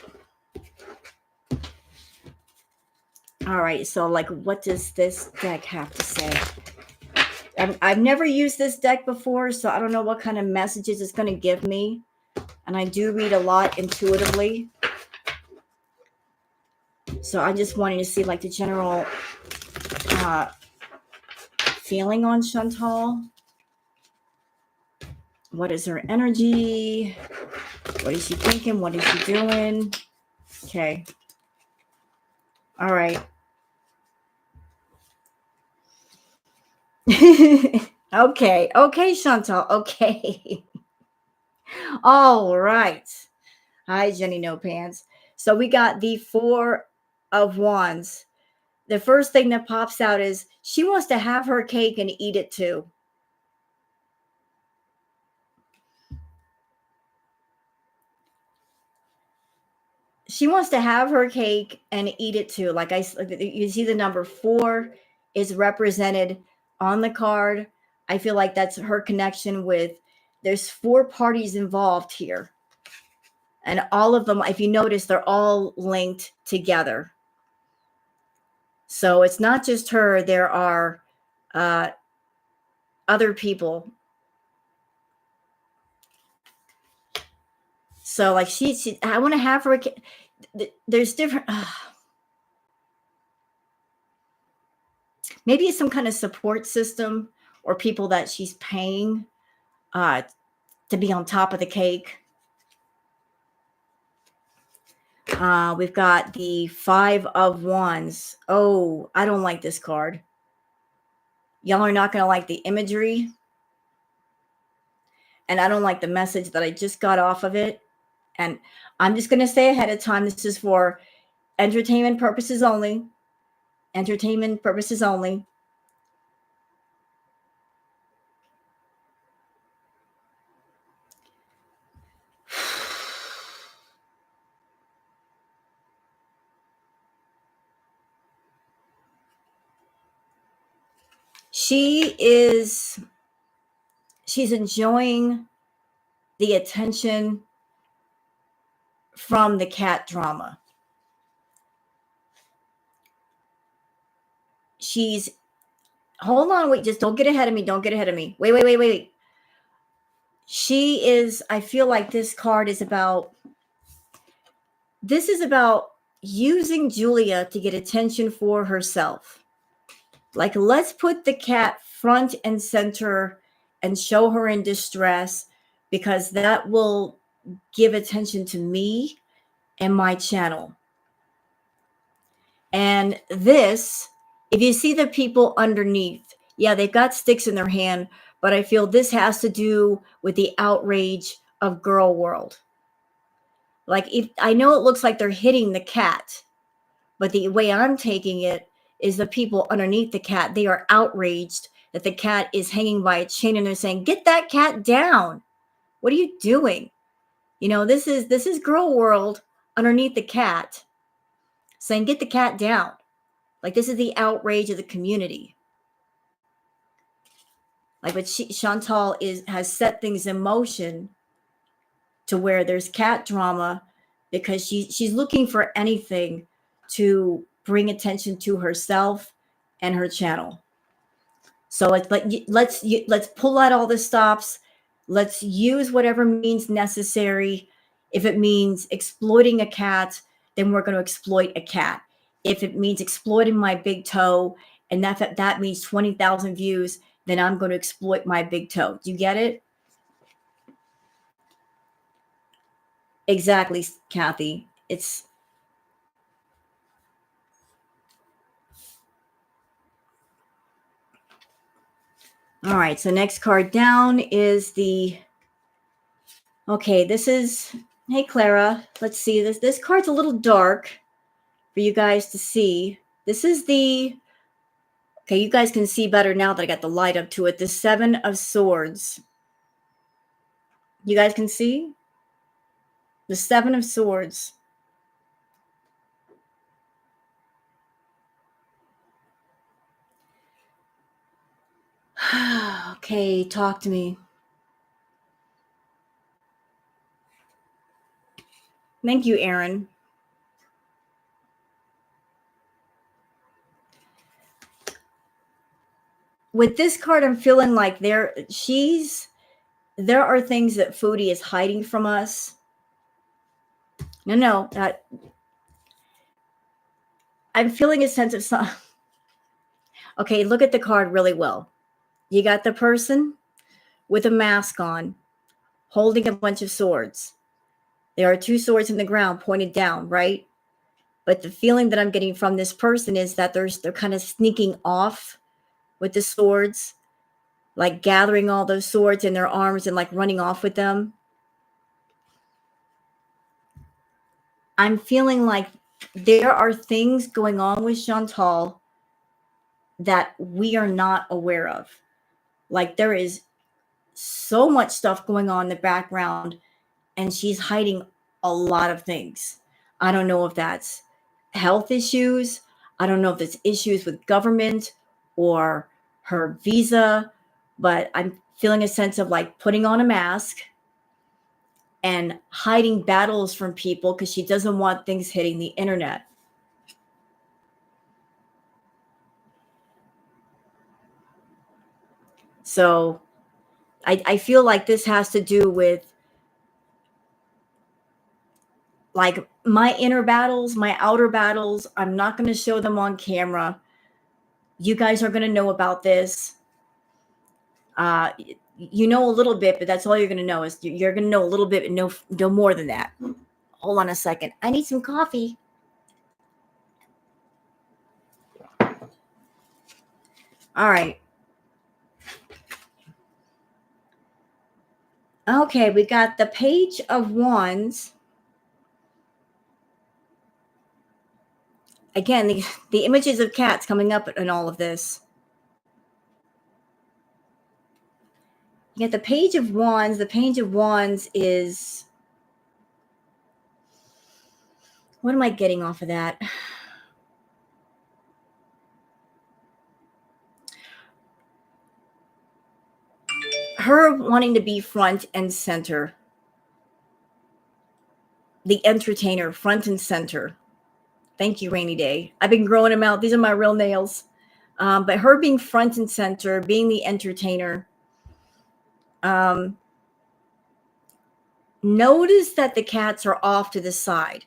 All right, so what does this deck have to say? I've never used this deck before, so I don't know what kind of messages it's going to give me. And I do read a lot intuitively. So I'm just wanting to see the general feeling on Chantal. What is her energy? What is she thinking? What is she doing? Okay. All right. Okay, Chantal. Okay. All right. Hi, Jenny No Pants. So we got the 4 of Wands. The first thing that pops out is she wants to have her cake and eat it too. she wants to have her cake and eat it too. Like you see the number 4 is represented on the card. I feel like that's her connection with, there's 4 parties involved here. And all of them, if you notice, they're all linked together. So it's not just her. There are other people. So like she I want to have her. There's different. Maybe it's some kind of support system or people that she's paying to be on top of the cake. We've got the 5 of Wands. Oh, I don't like this card. Y'all are not going to like the imagery. And I don't like the message that I just got off of it. And I'm just going to say ahead of time, this is for entertainment purposes only. Entertainment purposes only. She's enjoying the attention from the cat drama. Hold on, wait, just don't get ahead of me. Don't get ahead of me. Wait. I feel like this card is about using Julia to get attention for herself. Like, let's put the cat front and center and show her in distress, because that will give attention to me and my channel. And this, if you see the people underneath, yeah, they've got sticks in their hand, but I feel this has to do with the outrage of girl world. Like, if I know it looks like they're hitting the cat, but the way I'm taking it is the people underneath the cat, they are outraged that the cat is hanging by a chain, and they're saying, "Get that cat down. What are you doing?" You know, this is girl world underneath the cat saying, "Get the cat down." Like, this is the outrage of the community. Like, but Chantal has set things in motion to where there's cat drama, because she's looking for anything to bring attention to herself and her channel. So let's pull out all the stops. Let's use whatever means necessary. If it means exploiting a cat, then we're going to exploit a cat. If it means exploiting my big toe, and that means 20,000 views, then I'm going to exploit my big toe. Do you get it? Exactly, Kathy. It's all right. So next card down is this is, hey, Clara, let's see this. This card's a little dark for you guys to see. This is okay, you guys can see better now that I got the light up to it. The 7 of Swords. You guys can see? The 7 of Swords. Okay, talk to me. Thank you, Aaron. With this card, I'm feeling like there are things that Foodie is hiding from us. No. I'm feeling a sense of some. Okay, look at the card really well. You got the person with a mask on, holding a bunch of swords. There are 2 swords in the ground pointed down, right? But the feeling that I'm getting from this person is that they're kind of sneaking off with the swords, like gathering all those swords in their arms and like running off with them. I'm feeling like there are things going on with Chantal that we are not aware of. Like, there is so much stuff going on in the background, and she's hiding a lot of things. I don't know if that's health issues. I don't know if it's issues with government or her visa, but I'm feeling a sense of like putting on a mask and hiding battles from people because she doesn't want things hitting the internet. So I feel like this has to do with like my inner battles, my outer battles. I'm not going to show them on camera. You guys are going to know about this. Uh, you know a little bit, but that's all you're going to know is you're going to know a little bit and no more than that. Hold on a second. I need some coffee. All right. Okay, we got the Page of Wands. Again, the images of cats coming up in all of this. You get the Page of Wands. The Page of Wands is, what am I getting off of that? Her wanting to be front and center. The entertainer, front and center. Thank you, Rainy Day. I've been growing them out. These are my real nails. But her being front and center, being the entertainer. Notice that the cats are off to the side.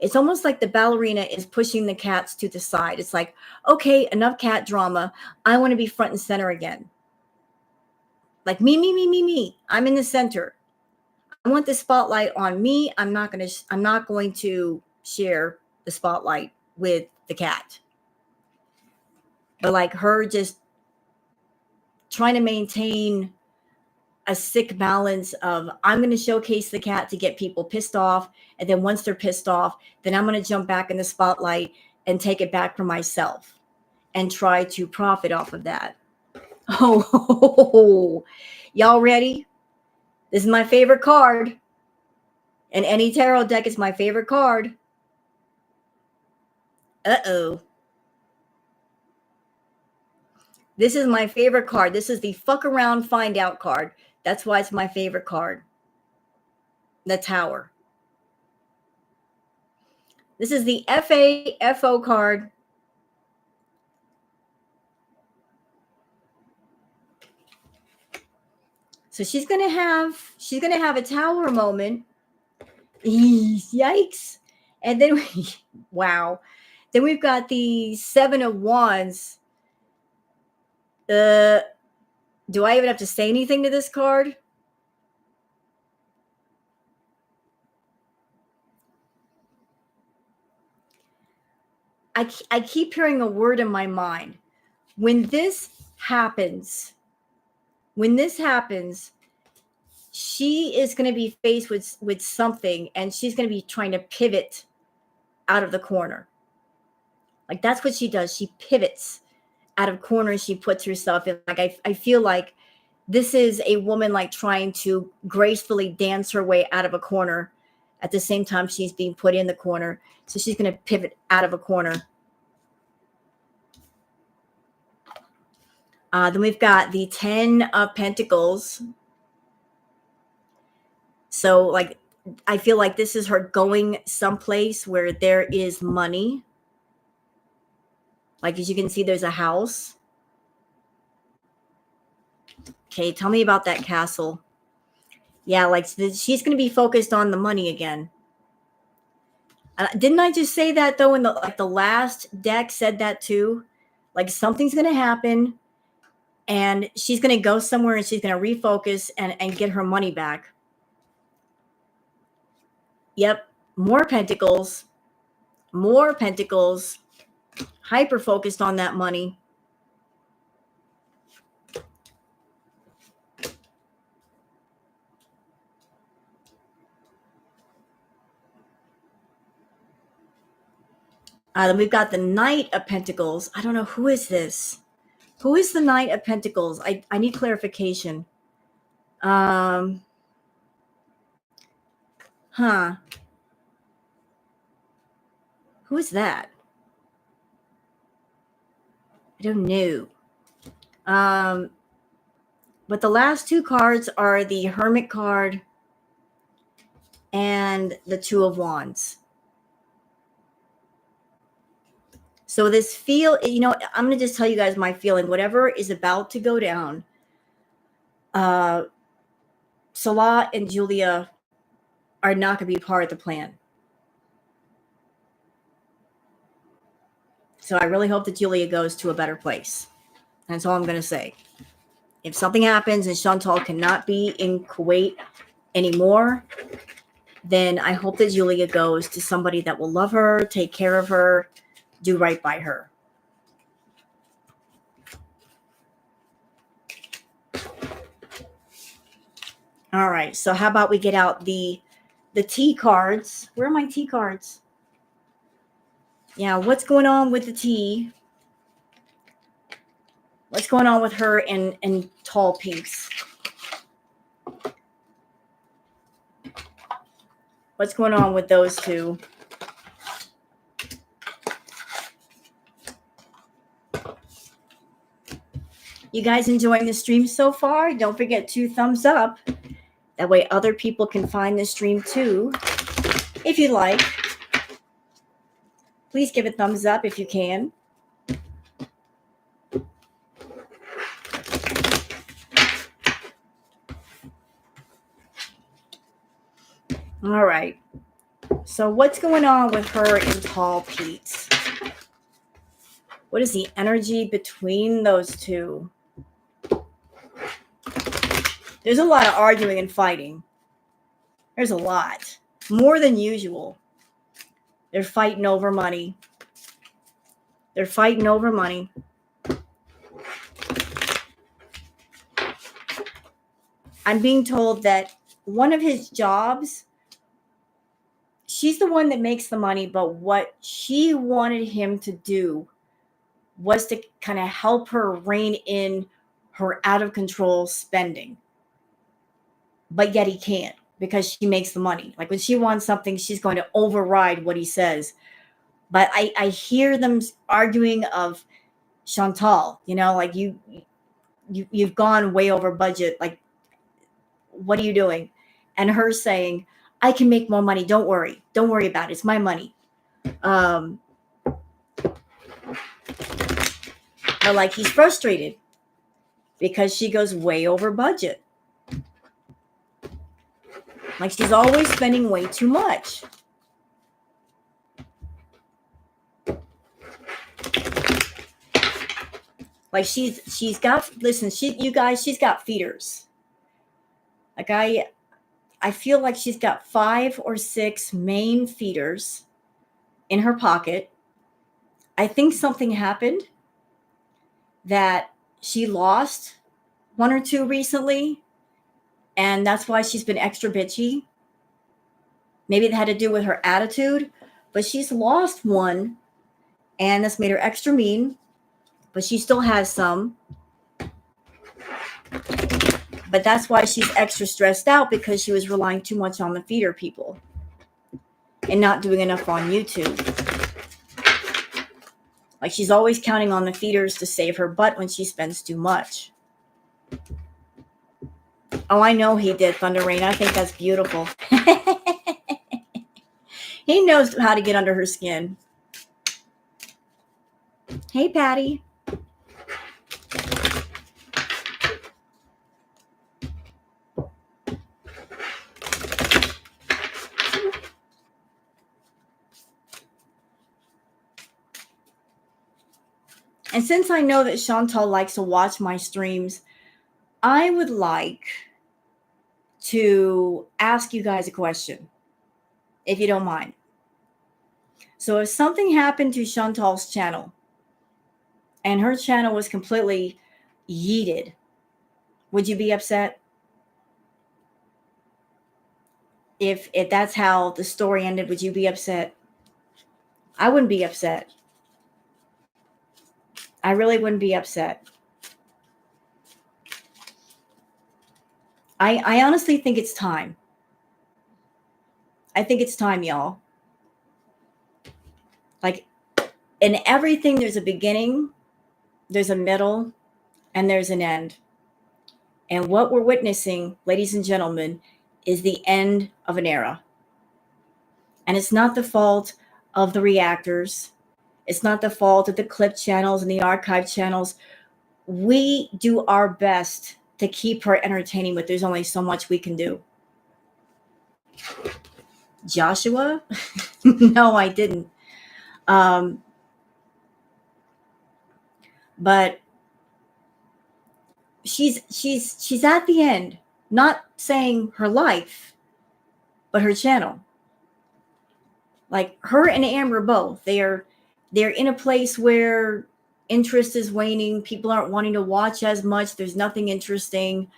It's almost like the ballerina is pushing the cats to the side. It's like, okay, enough cat drama. I want to be front and center again. Like me. I'm in the center. I want the spotlight on me. I'm not going to share the spotlight with the cat. But like her just trying to maintain a sick balance of I'm going to showcase the cat to get people pissed off. And then once they're pissed off, then I'm going to jump back in the spotlight and take it back for myself and try to profit off of that. Oh, y'all ready? This is my favorite card. And any tarot deck is my favorite card. Uh-oh. This is my favorite card. This is the fuck around, find out card. That's why it's my favorite card. The Tower. This is the FAFO card. So she's gonna have a tower moment. Yikes. And then wow. Then we've got the Seven of Wands. Do I even have to say anything to this card? I keep hearing a word in my mind. When this happens, she is going to be faced with something, and she's going to be trying to pivot out of the corner. Like that's what she does. She pivots out of corners. She puts herself in. Like I feel like this is a woman like trying to gracefully dance her way out of a corner. At the same time, she's being put in the corner. So she's going to pivot out of a corner. Then we've got the 10 of Pentacles. So like, I feel like this is her going someplace where there is money. Like, as you can see, there's a house. Okay, tell me about that castle. Yeah, like she's going to be focused on the money again. Didn't I just say that though? In the last deck said that too. Like something's going to happen, and she's going to go somewhere, and she's going to refocus and get her money back. Yep, more pentacles, hyper focused on that money. Then we've got the Knight of Pentacles. I don't know, who is this? Who is the Knight of Pentacles? I need clarification. Huh. Who's that? I don't know. But the last two cards are the Hermit card and the Two of Wands. So this I'm going to just tell you guys my feeling. Whatever is about to go down, Salah and Julia are not going to be part of the plan. So I really hope that Julia goes to a better place. That's all I'm going to say. If something happens and Chantal cannot be in Kuwait anymore, then I hope that Julia goes to somebody that will love her, take care of her, do right by her. All right. So how about we get out the tea cards? Where are my tea cards? Yeah, what's going on with the tea? What's going on with her and tall pinks? What's going on with those two? You guys enjoying the stream so far? Don't forget to thumbs up. That way other people can find the stream too. If you like, please give a thumbs up if you can. All right. So what's going on with her and Tall Pete? What is the energy between those two? There's a lot of arguing and fighting. There's a lot. More than usual. They're fighting over money. They're fighting over money. I'm being told that one of his jobs, she's the one that makes the money, but what she wanted him to do was to kind of help her rein in her out of control spending. But yet he can't because she makes the money. Like when she wants something, she's going to override what he says. But I hear them arguing of Chantal, like you've gone way over budget. Like, what are you doing? And her saying, I can make more money. Don't worry. Don't worry about it. It's my money. But like he's frustrated because she goes way over budget. Like she's always spending way too much. Like she's got, listen, she's got feeders. Like I feel like she's got 5 or 6 main feeders in her pocket. I think something happened that she lost 1 or 2 recently, and that's why she's been extra bitchy. Maybe it had to do with her attitude, but she's lost 1, and that's made her extra mean, but she still has some. But that's why she's extra stressed out, because she was relying too much on the feeder people and not doing enough on YouTube. Like she's always counting on the feeders to save her butt when she spends too much. Oh, I know he did, Thunder Rain. I think that's beautiful. He knows how to get under her skin. Hey, Patty. And since I know that Chantal likes to watch my streams, I would like to ask you guys a question, if you don't mind. So if something happened to Chantal's channel and her channel was completely yeeted, would you be upset? If that's how the story ended, would you be upset? I wouldn't be upset. I really wouldn't be upset. I honestly think it's time. I think it's time, y'all. Like in everything, there's a beginning, there's a middle, and there's an end. And what we're witnessing, ladies and gentlemen, is the end of an era. And it's not the fault of the reactors. It's not the fault of the clip channels and the archive channels. We do our best to keep her entertaining, but there's only so much we can do. Joshua? No, I didn't. But she's at the end, not saying her life, but her channel. Like her and Amber both, they're in a place where interest is waning. People aren't wanting to watch as much. There's nothing interesting.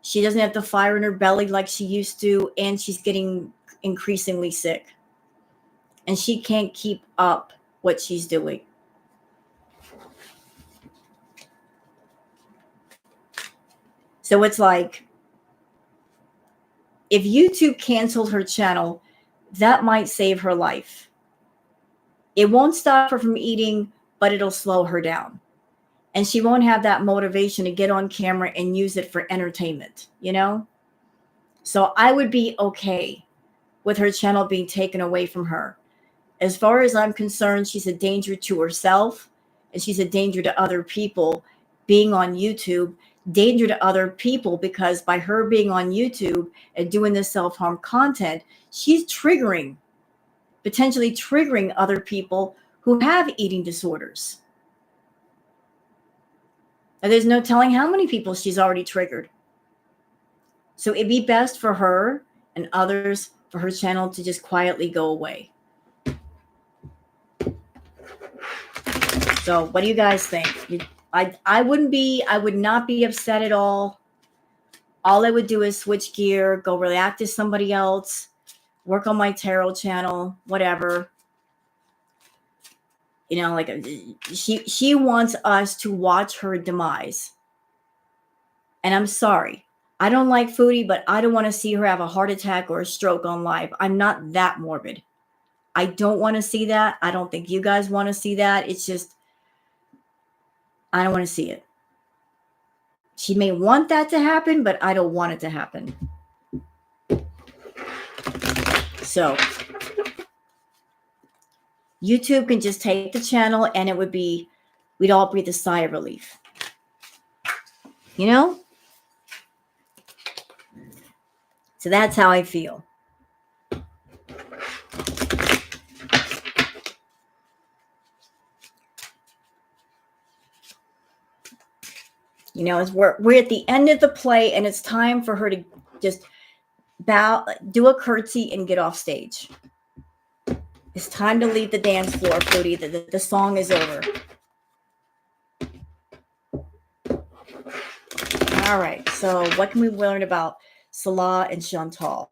She doesn't have the fire in her belly like she used to, and she's getting increasingly sick. And she can't keep up what she's doing. So it's like, if YouTube canceled her channel, that might save her life. It won't stop her from eating, but it'll slow her down. And she won't have that motivation to get on camera and use it for entertainment, you know? So I would be okay with her channel being taken away from her. As far as I'm concerned, she's a danger to herself, and she's a danger to other people being on YouTube, danger to other people, because by her being on YouTube and doing this self-harm content, she's potentially triggering other people who have eating disorders. And there's no telling how many people she's already triggered. So it'd be best for her and others for her channel to just quietly go away. So what do you guys think? I would not be upset at all. All I would do is switch gear, go react to somebody else, work on my tarot channel, whatever. You know, like she wants us to watch her demise. And I'm sorry. I don't like Foodie, but I don't want to see her have a heart attack or a stroke on live. I'm not that morbid. I don't want to see that. I don't think you guys want to see that. It's just, I don't want to see it. She may want that to happen, but I don't want it to happen. So YouTube can just take the channel and it would be, we'd all breathe a sigh of relief. You know? So that's how I feel. You know, we're at the end of the play, and it's time for her to just bow, do a curtsy, and get off stage. It's time to leave the dance floor, Foodie. The song is over. All right. So what can we learn about Salah and Chantal?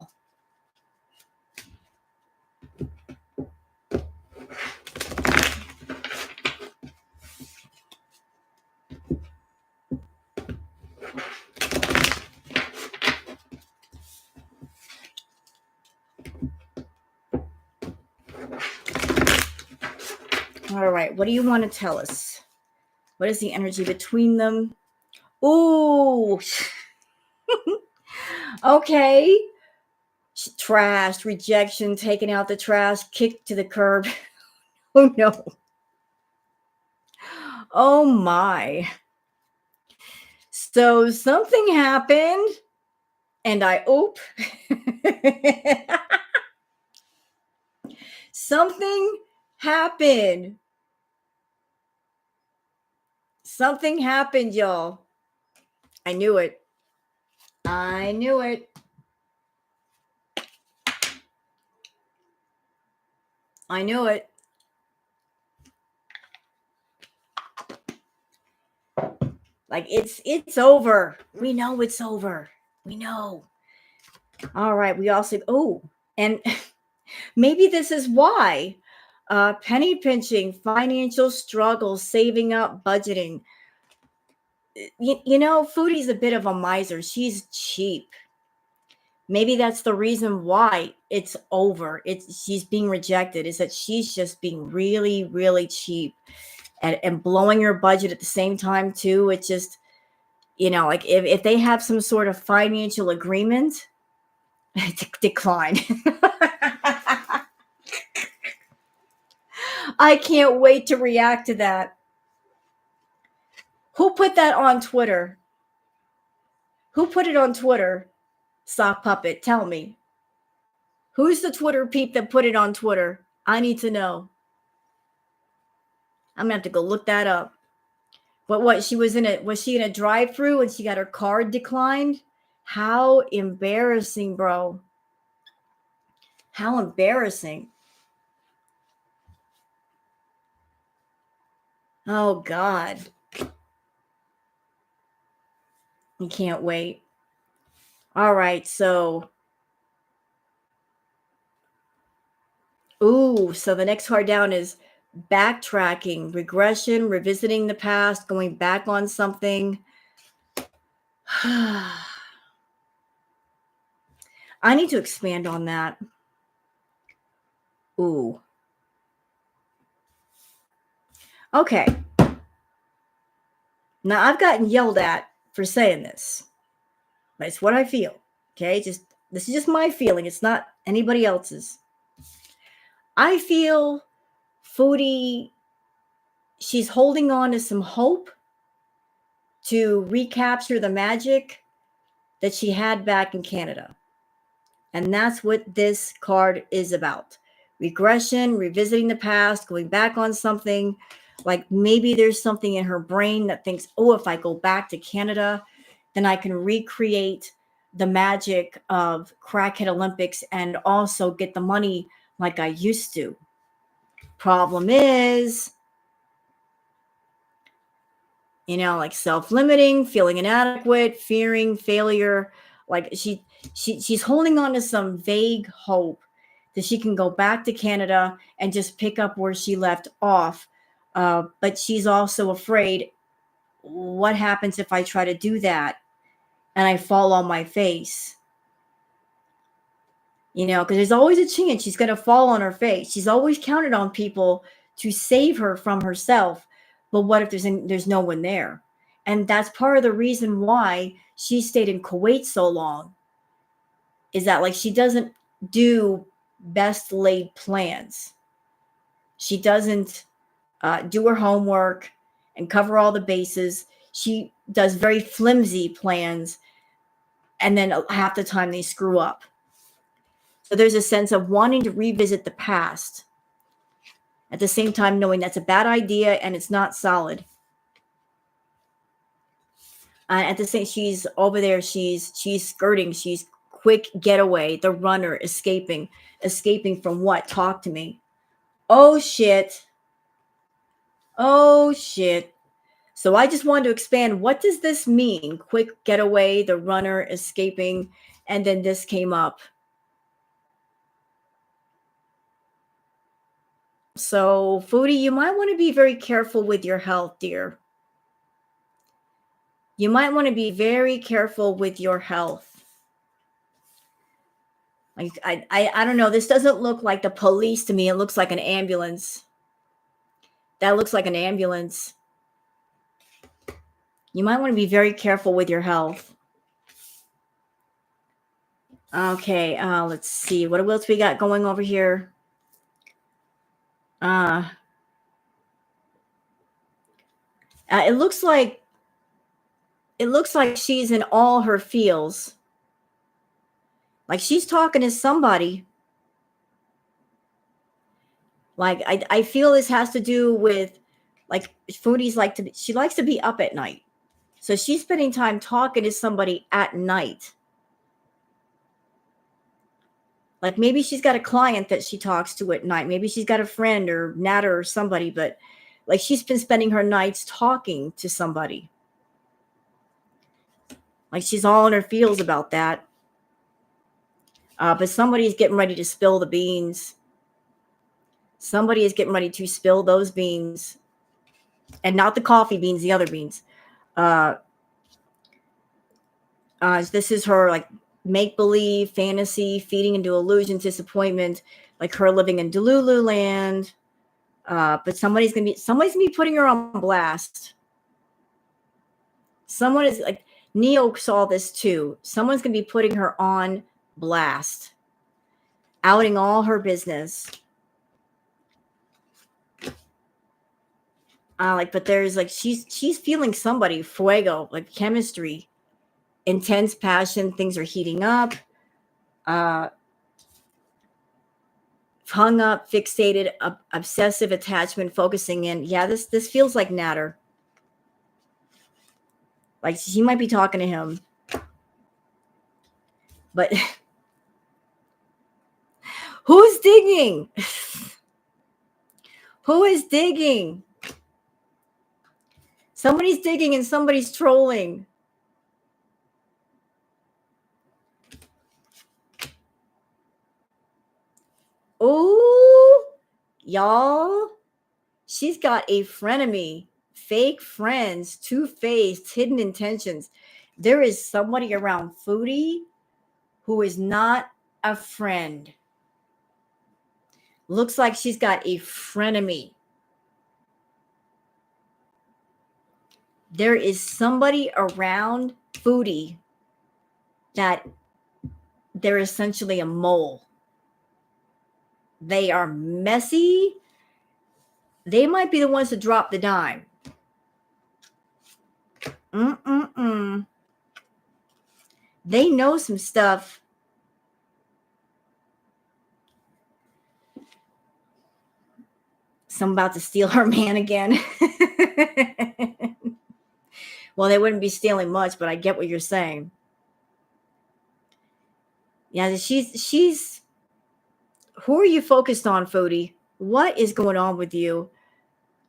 All right. What do you want to tell us? What is the energy between them? Ooh. Okay. Trash, rejection, taking out the trash, kicked to the curb. Oh, no. Oh, my. So something happened, and something happened. Something happened, y'all. I knew it. I knew it. I knew it. Like it's over. We know it's over. We know. All right. We also, and maybe this is why. Penny pinching, financial struggles, saving up, budgeting. You know, Foodie's a bit of a miser. She's cheap. Maybe that's the reason why it's over. She's being rejected, is that she's just being really, really cheap and blowing your budget at the same time too. It's just, like if they have some sort of financial agreement, decline. I can't wait to react to that. Who put that on Twitter? Who put it on Twitter? Sock puppet, tell me. Who's the Twitter peep that put it on Twitter? I need to know. I'm gonna have to go look that up. But what, was she in a drive-through and she got her card declined? How embarrassing, bro. How embarrassing. Oh God. I can't wait. All right, so so the next card down is backtracking, regression, revisiting the past, going back on something. I need to expand on that. Ooh. Okay. Now I've gotten yelled at for saying this, but it's what I feel. Okay, this is just my feeling. It's not anybody else's. I feel Foodie, she's holding on to some hope to recapture the magic that she had back in Canada. And that's what this card is about. Regression, revisiting the past, going back on something. Like maybe there's something in her brain that thinks, oh, if I go back to Canada, then I can recreate the magic of Crackhead Olympics and also get the money like I used to. Problem is, like self-limiting, feeling inadequate, fearing failure. Like she's holding on to some vague hope that she can go back to Canada and just pick up where she left off. But she's also afraid, what happens if I try to do that and I fall on my face? Because there's always a chance she's going to fall on her face. She's always counted on people to save her from herself. But what if there's no one there? And that's part of the reason why she stayed in Kuwait so long, is that like she doesn't do best laid plans. She doesn't do her homework and cover all the bases. She does very flimsy plans, and then half the time they screw up. So there's a sense of wanting to revisit the past, at the same time knowing that's a bad idea and it's not solid. At the same, she's over there. She's skirting. She's quick getaway. The runner, escaping from what? Talk to me. Oh shit. Oh shit. So I just wanted to expand. What does this mean? Quick getaway, the runner, escaping, and then this came up. So, Foodie, you might want to be very careful with your health, dear. You might want to be very careful with your health. Like I don't know. This doesn't look like the police to me. It looks like an ambulance. That looks like an ambulance. You might want to be very careful with your health. Okay, let's see. What else we got going over here? It looks like she's in all her feels. Like she's talking to somebody. Like I feel this has to do with, like, Foodie's she likes to be up at night. So she's spending time talking to somebody at night. Like maybe she's got a client that she talks to at night. Maybe she's got a friend or Natter or somebody, but like she's been spending her nights talking to somebody. Like she's all in her feels about that. But somebody's getting ready to spill the beans. Somebody is getting ready to spill those beans. And not the coffee beans, the other beans. This is her, like, make-believe, fantasy, feeding into illusions, disappointment, like her living in Delulu land. But somebody's gonna be putting her on blast. Someone is like, Neo saw this too. Someone's gonna be putting her on blast, outing all her business. But there's like she's feeling somebody, fuego, like chemistry, intense passion. Things are heating up. Hung up, fixated, obsessive attachment, focusing in. Yeah, this feels like Natter. Like she might be talking to him, but who's digging? Who is digging? Somebody's digging and somebody's trolling. Oh, y'all, she's got a frenemy, fake friends, two-faced, hidden intentions. There is somebody around Foodie who is not a friend. Looks like she's got a frenemy. There is somebody around Foodie that they're essentially a mole. They are messy. They might be the ones to drop the dime. They know some stuff. Some about to steal her man again. Well, they wouldn't be stealing much, but I get what you're saying. Yeah, she's. Who are you focused on, Foodie? What is going on with you?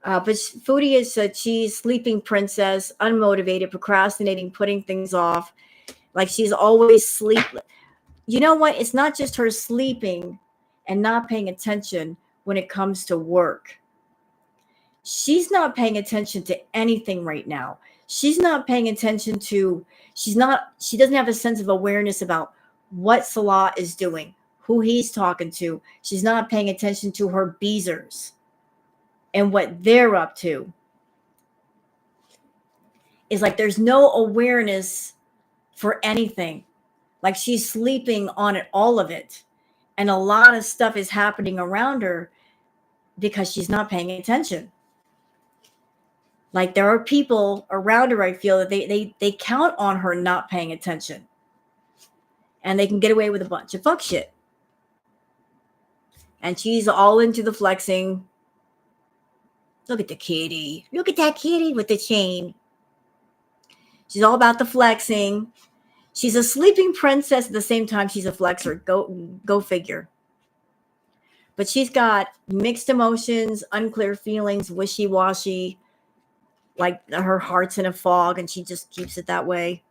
But Foodie is a cheese, sleeping princess, unmotivated, procrastinating, putting things off. Like she's always sleep. You know what? It's not just her sleeping and not paying attention when it comes to work. She's not paying attention to anything right now. She's not paying attention to, she doesn't have a sense of awareness about what Salah is doing, who he's talking to. She's not paying attention to her beezers and what they're up to. It's like there's no awareness for anything. Like she's sleeping on it, all of it. And a lot of stuff is happening around her because she's not paying attention. Like there are people around her, I feel that they count on her not paying attention. And they can get away with a bunch of fuck shit. And she's all into the flexing. Look at the kitty. Look at that kitty with the chain. She's all about the flexing. She's a sleeping princess at the same time she's a flexer. Go figure. But she's got mixed emotions, unclear feelings, wishy-washy. Like her heart's in a fog and she just keeps it that way.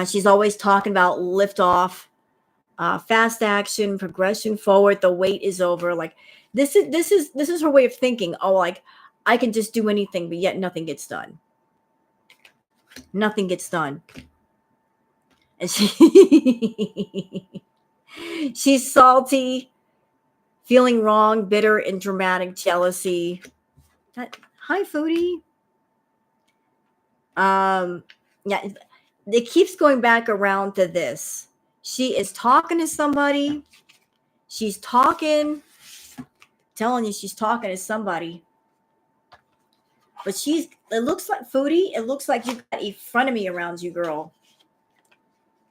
She's always talking about lift off, fast action, progression forward. The wait is over. Like this is her way of thinking. Oh, like I can just do anything, but yet nothing gets done. Nothing gets done. And she's salty, feeling wrong, bitter, and dramatic jealousy. Hi, Foodie. Yeah, it keeps going back around to this. She is talking to somebody. She's talking, telling you she's talking to somebody. But it looks like Foodie, it looks like you got a frenemy around you, girl.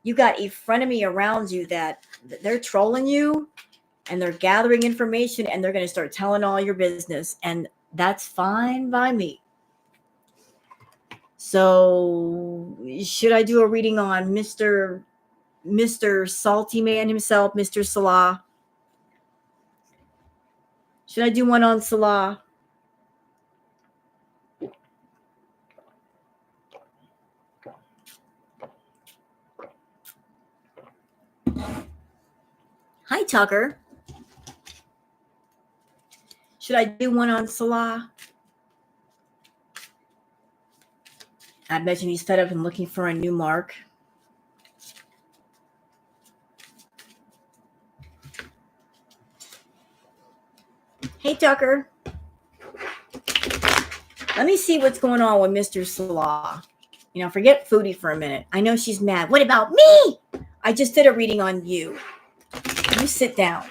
You got a frenemy around you that they're trolling you and they're gathering information and they're going to start telling all your business. And that's fine by me. So should I do a reading on Mr. Salty Man himself, Mr. Salah? Should I do one on Salah? Hi, Tucker. Should I do one on Salah? I imagine he's fed up and looking for a new mark. Hey, Tucker. Let me see what's going on with Mr. Salah. You know, forget Foodie for a minute. I know she's mad. What about me? I just did a reading on you. You sit down.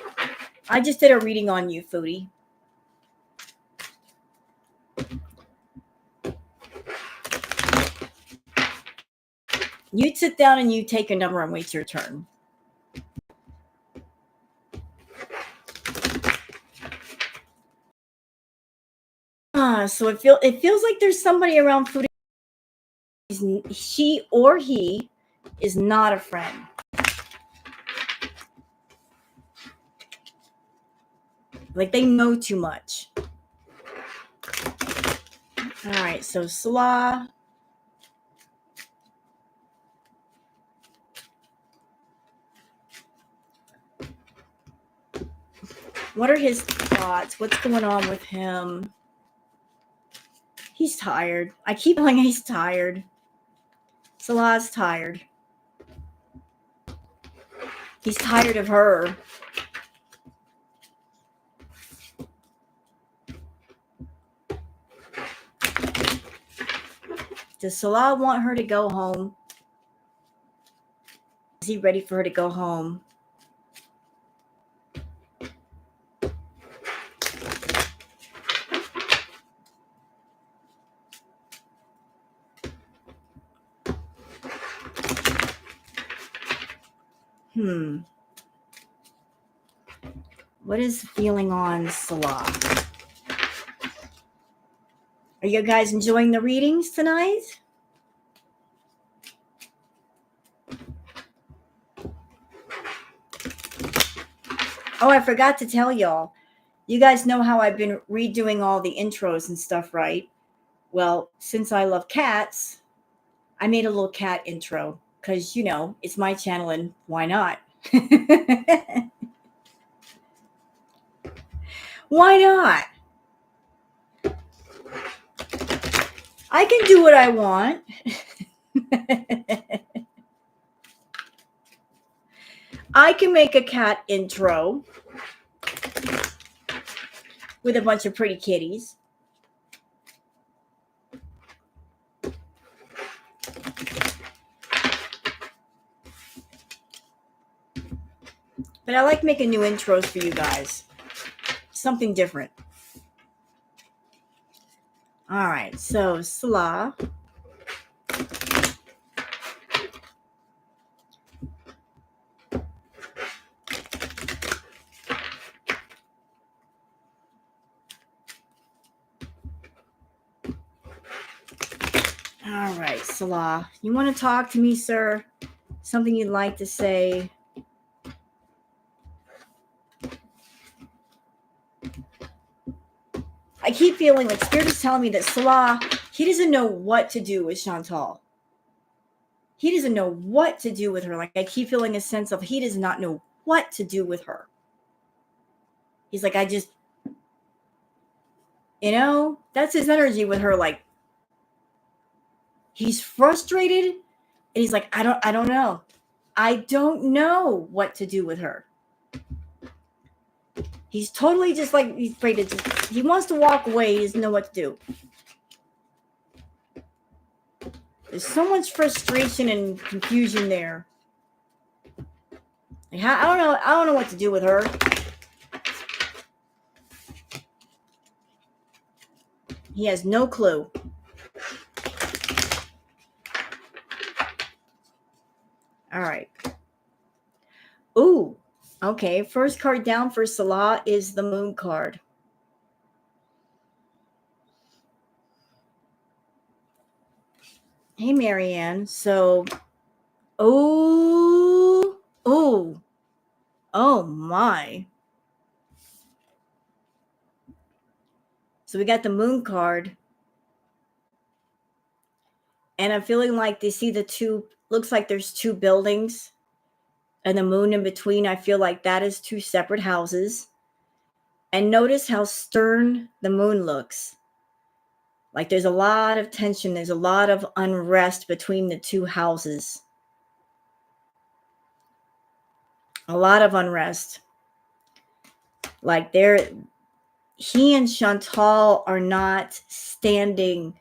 I just did a reading on you, Foodie. You sit down and you take a number and wait your turn. So it feels like there's somebody around Foodie. She or he is not a friend. Like they know too much. All right, so Salah. What are his thoughts? What's going on with him? He's tired. I keep feeling he's tired. Salah's tired. He's tired of her. Does Salah want her to go home? Is he ready for her to go home? What is the feeling on Salah? Are you guys enjoying the readings tonight? Oh, I forgot to tell y'all. You guys know how I've been redoing all the intros and stuff, right? Well, since I love cats, I made a little cat intro because, you know, it's my channel and why not? Why not? I can do what I want. I can make a cat intro with a bunch of pretty kitties. But I like making new intros for you guys. Something different. All right, so Salah. All right, Salah. You want to talk to me, sir? Something you'd like to say? I keep feeling like Spirit is telling me that Salah, he doesn't know what to do with Chantal. He doesn't know what to do with her. Like I keep feeling a sense of he does not know what to do with her. He's like, I just, you know, that's his energy with her. Like he's frustrated and he's like, I don't know. I don't know what to do with her. He's totally just like, he's afraid to just, he wants to walk away. He doesn't know what to do. There's so much frustration and confusion there. Like, I don't know what to do with her. He has no clue. All right. Ooh. Okay. First card down for Salah is the Moon card. Hey, Marianne. So, oh my. So we got the Moon card. And I'm feeling like they see the two, looks like there's two buildings and the moon in between. I feel like that is two separate houses. And notice how stern the moon looks. Like there's a lot of tension. There's a lot of unrest between the two houses. A lot of unrest. Like he and Chantal are not standing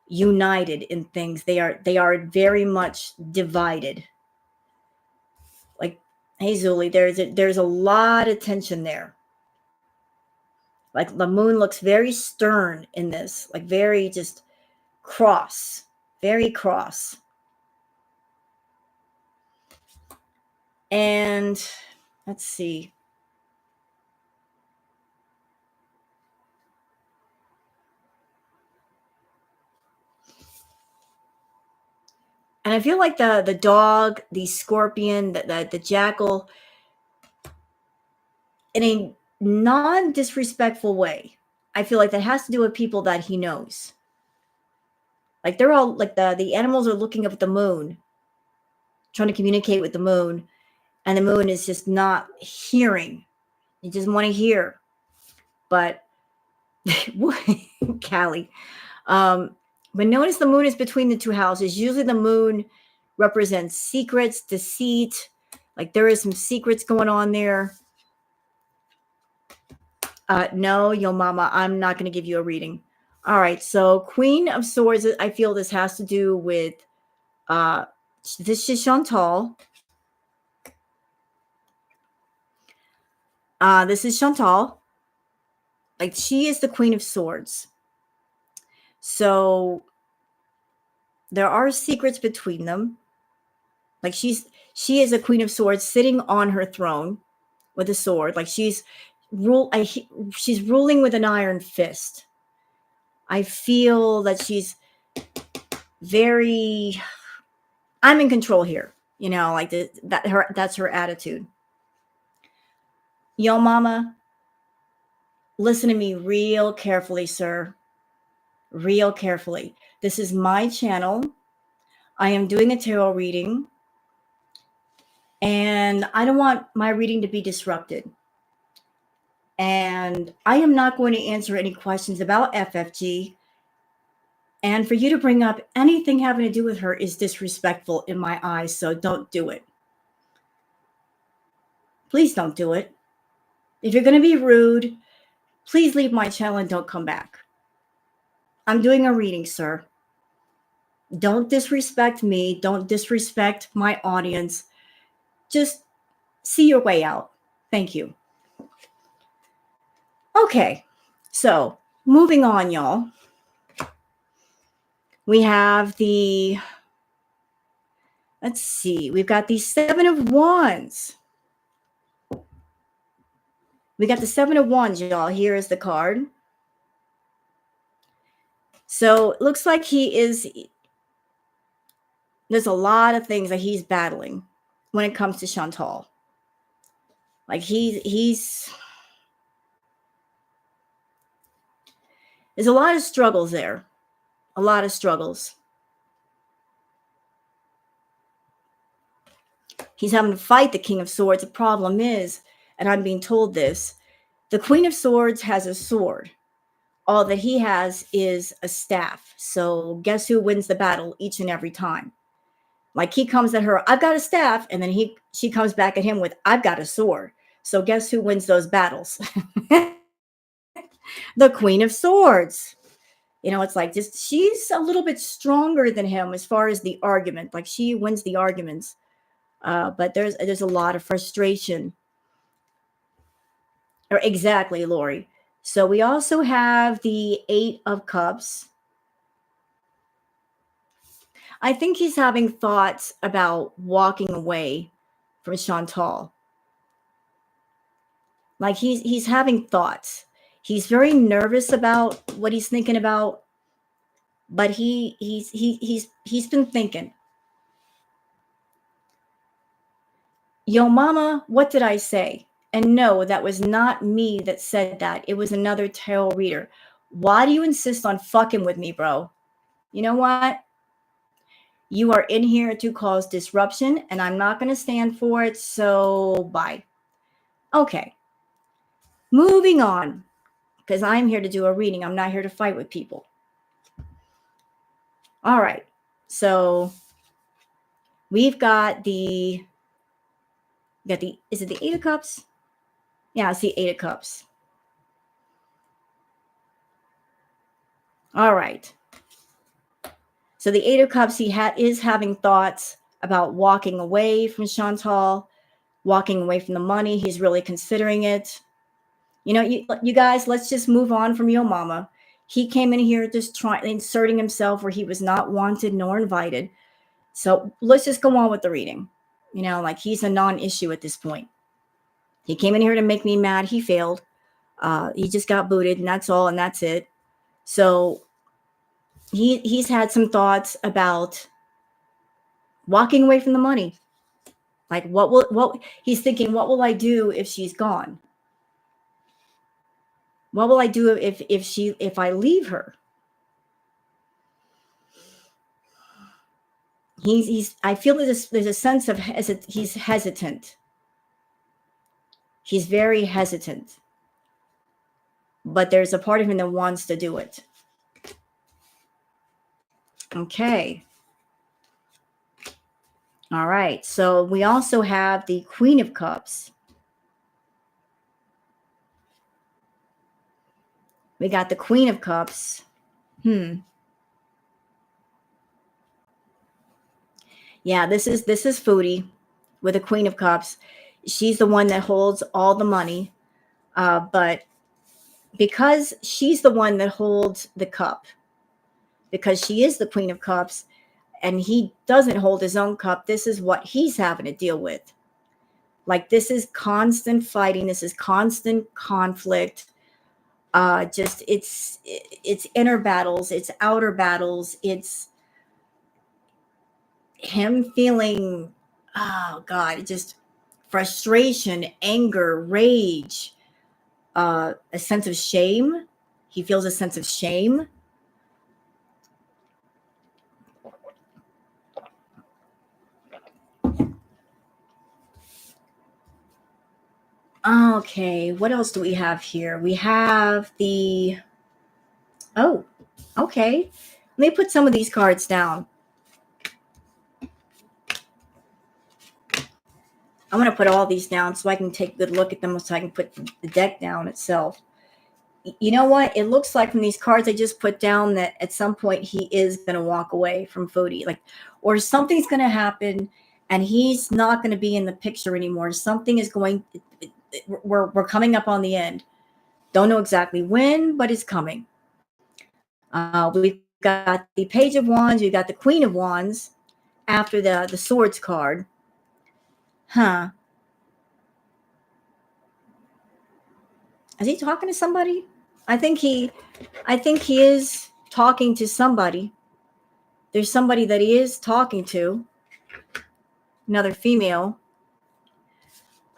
united in things. They are very much divided. Like, hey Zuli, there's a lot of tension there. Like the moon looks very stern in this, like very just cross, very cross. And let's see. And I feel like the dog, the scorpion, the jackal, in a non-disrespectful way, I feel like that has to do with people that he knows. Like they're all like the animals are looking up at the moon, trying to communicate with the moon, and the moon is just not hearing. You just want to hear. But Callie. But notice the moon is between the two houses. Usually the moon represents secrets, deceit. Like there is some secrets going on there. No, yo mama, I'm not going to give you a reading. All right. So Queen of Swords, I feel this has to do with this is Chantal. This is Chantal. Like she is the Queen of Swords. So there are secrets between them. Like she is a Queen of Swords sitting on her throne with a sword. Like she's ruling with an iron fist. I feel that she's very, I'm in control here. You know, like that's her attitude. Yo mama, listen to me real carefully, sir. Real carefully. This is my channel. I am doing a tarot reading. And I don't want my reading to be disrupted. And I am not going to answer any questions about FFG. And for you to bring up anything having to do with her is disrespectful in my eyes. So don't do it. Please don't do it. If you're going to be rude, please leave my channel and don't come back. I'm doing a reading, sir. Don't disrespect me. Don't disrespect my audience. Just see your way out. Thank you. Okay, so moving on, y'all. We have let's see, we've got the Seven of Wands. We got the Seven of Wands, y'all. Here is the card. So it looks like there's a lot of things that he's battling when it comes to Chantal. Like there's a lot of struggles there. A lot of struggles. He's having to fight the King of Swords. The problem is, and I'm being told this, the Queen of Swords has a sword. All that he has is a staff. So guess who wins the battle each and every time? Like he comes at her, I've got a staff, and then she comes back at him with, I've got a sword. So guess who wins those battles? The Queen of Swords. You know, it's like just she's a little bit stronger than him as far as the argument. Like she wins the arguments. But there's a lot of frustration. Or exactly, Lori. So we also have the Eight of Cups. I think he's having thoughts about walking away from Chantal. Like he's having thoughts. He's very nervous about what he's thinking about, but he's been thinking. Yo mama, what did I say? And no, that was not me that said that. It was another tarot reader. Why do you insist on fucking with me, bro? You know what? You are in here to cause disruption, and I'm not going to stand for it, so bye. Okay. Moving on, because I'm here to do a reading. I'm not here to fight with people. All right. So we've got is it the Eight of Cups? Yeah, it's the Eight of Cups. All right. So the Eight of Cups, he is having thoughts about walking away from Chantal, walking away from the money. He's really considering it. You know, you guys, let's just move on from your mama. He came in here just trying, inserting himself where he was not wanted nor invited. So let's just go on with the reading. You know, like he's a non-issue at this point. He came in here to make me mad. He failed. He just got booted, and that's all, and that's it. So he's had some thoughts about walking away from the money. Like what he's thinking, what will I do if she's gone? What will I do if I leave her? I feel there's a sense of he's hesitant. He's very hesitant. But there's a part of him that wants to do it. Okay. All right. So we also have the Queen of Cups. We got the Queen of Cups. Yeah, this is Foodie with the Queen of Cups. She's the one that holds all the money. But because she's the one that holds the cup, because she is the Queen of Cups, and he doesn't hold his own cup, this is what he's having to deal with. Like, this is constant fighting. This is constant conflict. Just it's inner battles. It's outer battles. It's him feeling, oh God, just frustration, anger, rage, a sense of shame. He feels a sense of shame. Okay, what else do we have here? We have the, oh, okay. Let me put some of these cards down. I'm going to put all these down so I can take a good look at them, so I can put the deck down itself. You know what? It looks like from these cards I just put down that at some point he is going to walk away from Foodie. Like, or something's going to happen and he's not going to be in the picture anymore. Something is going, we're coming up on the end. Don't know exactly when, but it's coming. We've got the Page of Wands. We've got the Queen of Wands after the Swords card. Huh. Is he talking to somebody? I think he is talking to somebody. There's somebody that he is talking to. Another female.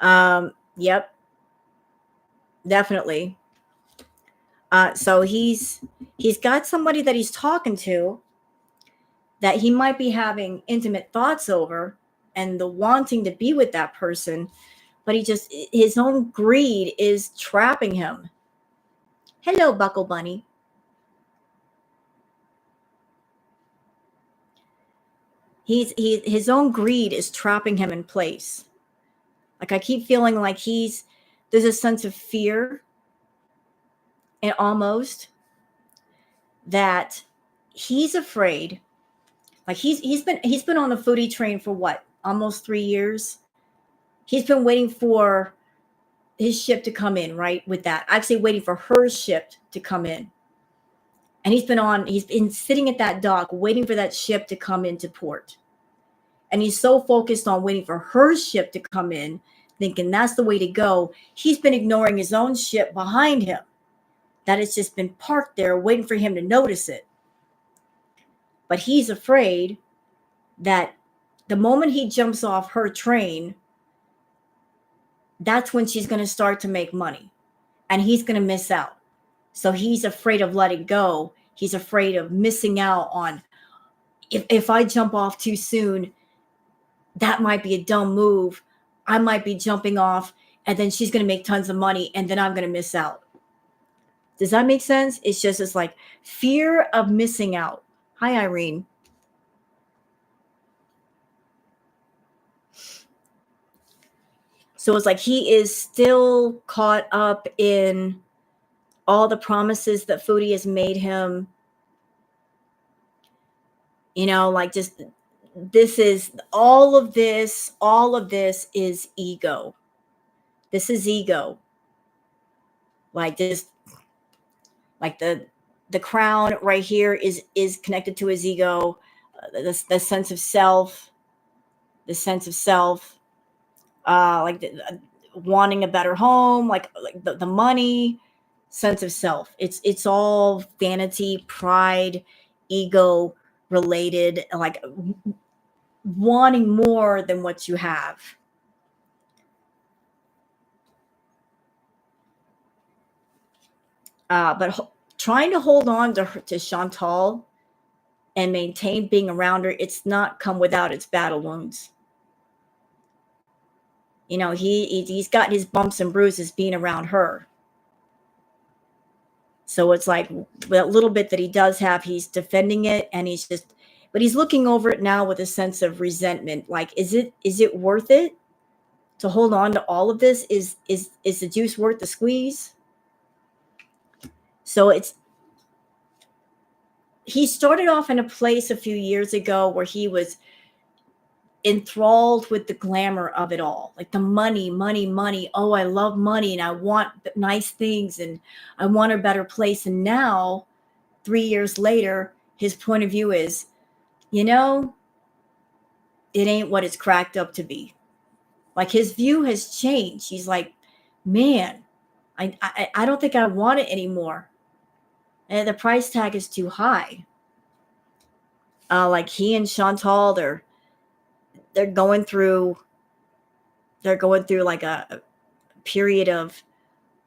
Yep. Definitely. So he's got somebody that he's talking to that he might be having intimate thoughts over, and the wanting to be with that person, but his own greed is trapping him. Hello, Buckle Bunny. His own greed is trapping him in place. Like, I keep feeling like there's a sense of fear, and almost that he's afraid. Like, he's been on the Foodie train for what? Almost 3 years. He's been waiting for his ship to come in, right? With that, actually waiting for her ship to come in. And he's been sitting at that dock waiting for that ship to come into port. And he's so focused on waiting for her ship to come in, thinking that's the way to go. He's been ignoring his own ship behind him, that it's just been parked there waiting for him to notice it. But he's afraid that the moment he jumps off her train, that's when she's going to start to make money and he's going to miss out. So he's afraid of letting go. He's afraid of missing out on, if I jump off too soon, that might be a dumb move. I might be jumping off and then she's going to make tons of money and then I'm going to miss out. Does that make sense? It's like fear of missing out. Hi, Irene. So it's like he is still caught up in all the promises that Foodie has made him, Like just this is all of this is ego. This is ego. Like this, like the crown right here is connected to his ego, the sense of self, the sense of self, like wanting a better home, like the money, sense of self. It's all vanity, pride, ego related, like wanting more than what you have. But trying to hold on to Chantal and maintain being around her, it's not come without its battle wounds. He's got his bumps and bruises being around her. So it's like that little bit that he does have, he's defending it, and but he's looking over it now with a sense of resentment. Like, is it worth it to hold on to all of this? Is the juice worth the squeeze? So he started off in a place a few years ago where he was enthralled with the glamour of it all, like the money, money, money. Oh, I love money and I want nice things and I want a better place. And now, 3 years later, his point of view is, it ain't what it's cracked up to be. Like his view has changed. He's like, man, I don't think I want it anymore. And the price tag is too high. Like he and Chantal, they're going through like a period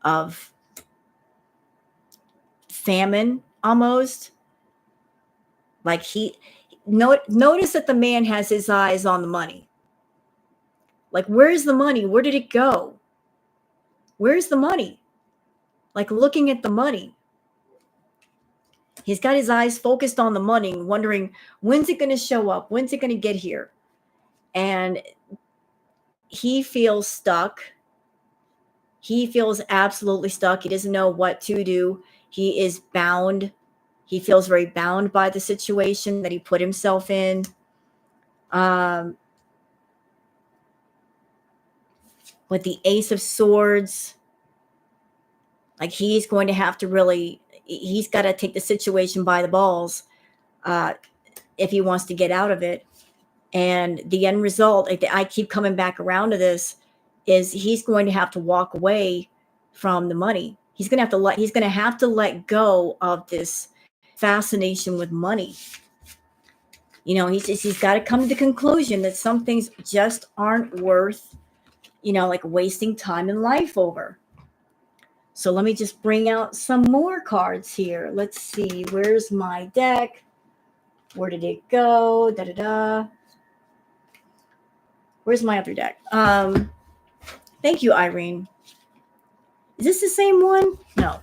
of famine almost. Like notice that the man has his eyes on the money. Like, where's the money? Where did it go? Where's the money? Like looking at the money. He's got his eyes focused on the money, wondering, when's it going to show up? When's it going to get here? And he feels stuck. He feels absolutely stuck. He doesn't know what to do. He is bound. He feels very bound by the situation that he put himself in. With the Ace of Swords, like he's going to have to he's got to take the situation by the balls if he wants to get out of it. And the end result, I keep coming back around to this, is he's going to have to walk away from the money. He's going to have to let go of this fascination with money. He's got to come to the conclusion that some things just aren't worth, like wasting time in life over. So let me just bring out some more cards here. Let's see. Where's my deck? Where did it go? Where's my other deck? Thank you, Irene. Is this the same one? No.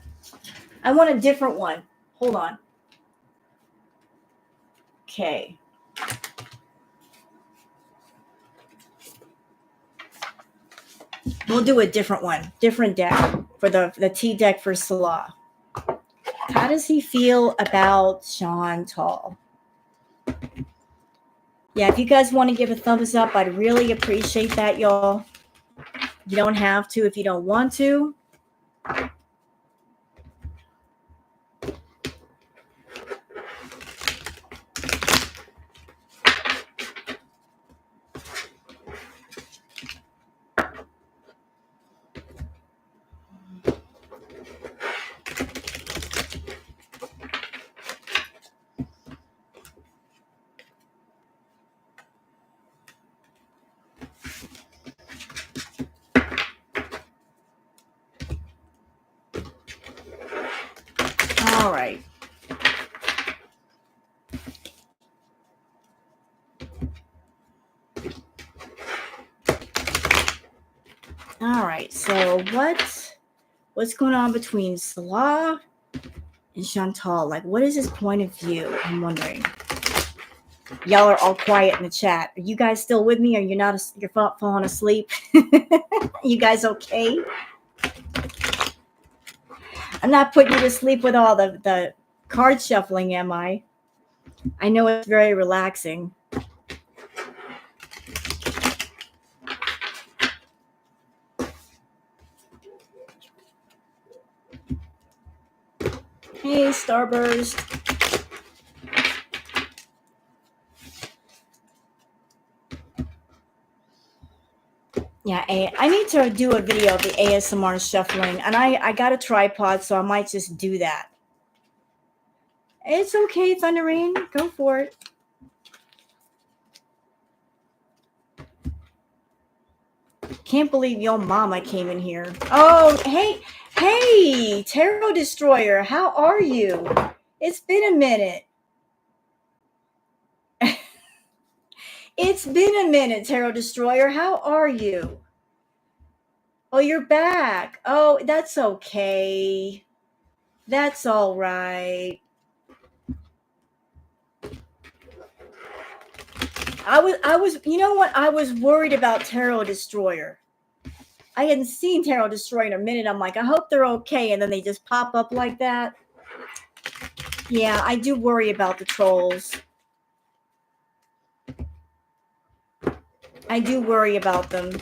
I want a different one. Hold on. Okay. We'll do a different one. Different deck for the T deck for Salah. How does he feel about Chantal? Yeah, if you guys want to give a thumbs up, I'd really appreciate that, y'all. You don't have to if you don't want to. All right. All right. So what's going on between Salah and Chantal? Like, what is his point of view? I'm wondering. Y'all are all quiet in the chat. Are you guys still with me? Or you're falling asleep? You guys okay? I'm not putting you to sleep with all the card shuffling, am I? I know it's very relaxing. Hey, Starburst. Yeah, I need to do a video of the ASMR shuffling, and I got a tripod, so I might just do that. It's okay, Thunder Rain. Go for it. Can't believe your mama came in here. Oh, hey, Tarot Destroyer. How are you? It's been a minute. It's been a minute, Tarot Destroyer. How are you? Oh, you're back. Oh, that's okay. That's all right. You know what? I was worried about Tarot Destroyer. I hadn't seen Tarot Destroyer in a minute. I'm like, I hope they're okay. And then they just pop up like that. Yeah, I do worry about the trolls. I do worry about them.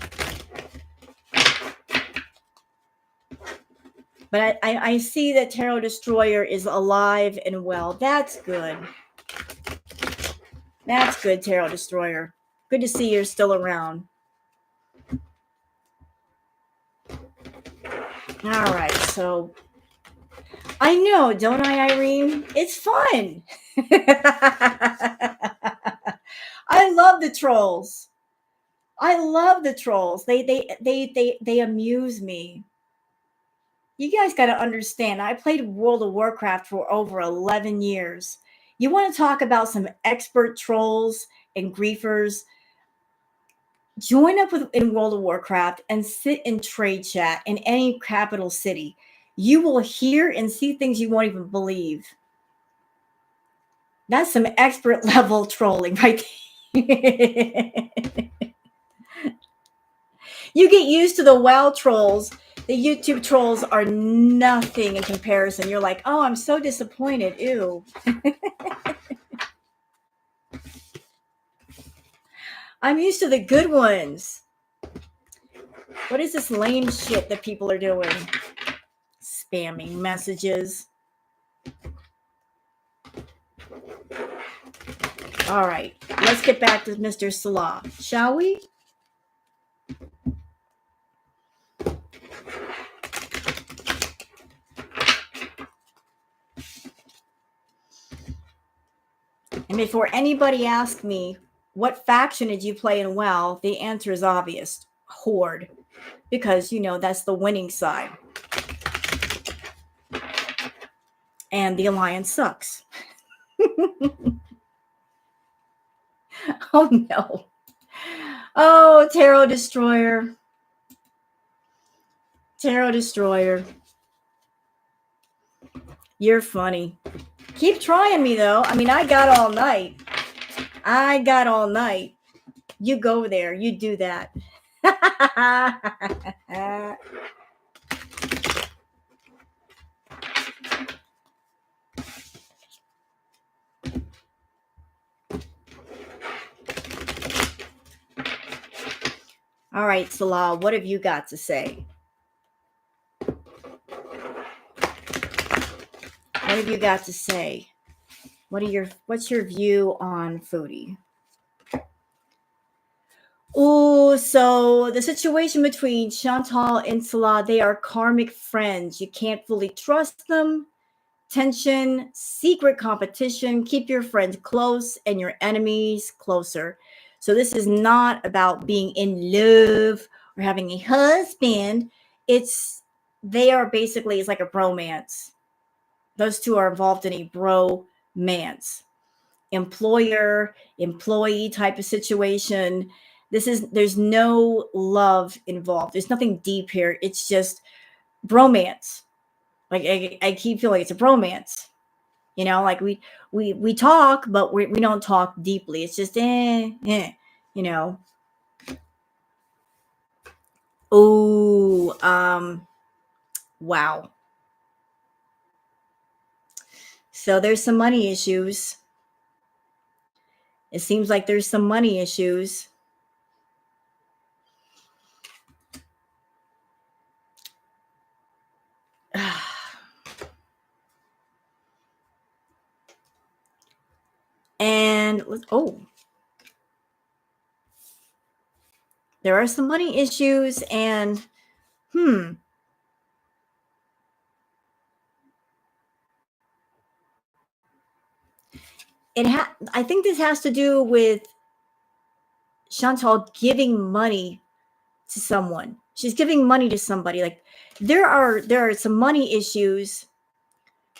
But I see that Tarot Destroyer is alive and well. That's good. That's good, Tarot Destroyer. Good to see you're still around. All right, so I know, don't I, Irene? It's fun. I love the trolls. I love the trolls. They amuse me. You guys got to understand. I played World of Warcraft for over 11 years. You want to talk about some expert trolls and griefers? Join up in World of Warcraft and sit in trade chat in any capital city. You will hear and see things you won't even believe. That's some expert level trolling right there. You get used to the WoW trolls. The YouTube trolls are nothing in comparison. You're like, oh, I'm so disappointed. Ew. I'm used to the good ones. What is this lame shit that people are doing? Spamming messages. All right, let's get back to Mr. Salah, shall we? And before anybody asks me, what faction did you play in WoW? The answer is obvious. Horde. Because, you know, that's the winning side. And the Alliance sucks. Oh, no. Oh, Tarot Destroyer. Tarot Destroyer. You're funny. Keep trying me, though. I mean, I got all night. I got all night. You go there. You do that. All right, Salah, what have you got to say? What have you got to say? What's your view on Foodie? Oh, so the situation between Chantal and Salah, they are karmic friends. You can't fully trust them. Tension, secret competition. Keep your friends close and your enemies closer. So this is not about being in love or having a husband. They are basically, it's like a bromance. Those two are involved in a bromance. Employer, employee type of situation. There's no love involved. There's nothing deep here. It's just bromance. Like I keep feeling it's a bromance. You know, like we talk, but we don't talk deeply. It's just you know. Oh, wow. So there's some money issues. It seems like there's some money issues. And oh, there are some money issues, and I think this has to do with Chantal giving money to someone. She's giving money to somebody. Like there are some money issues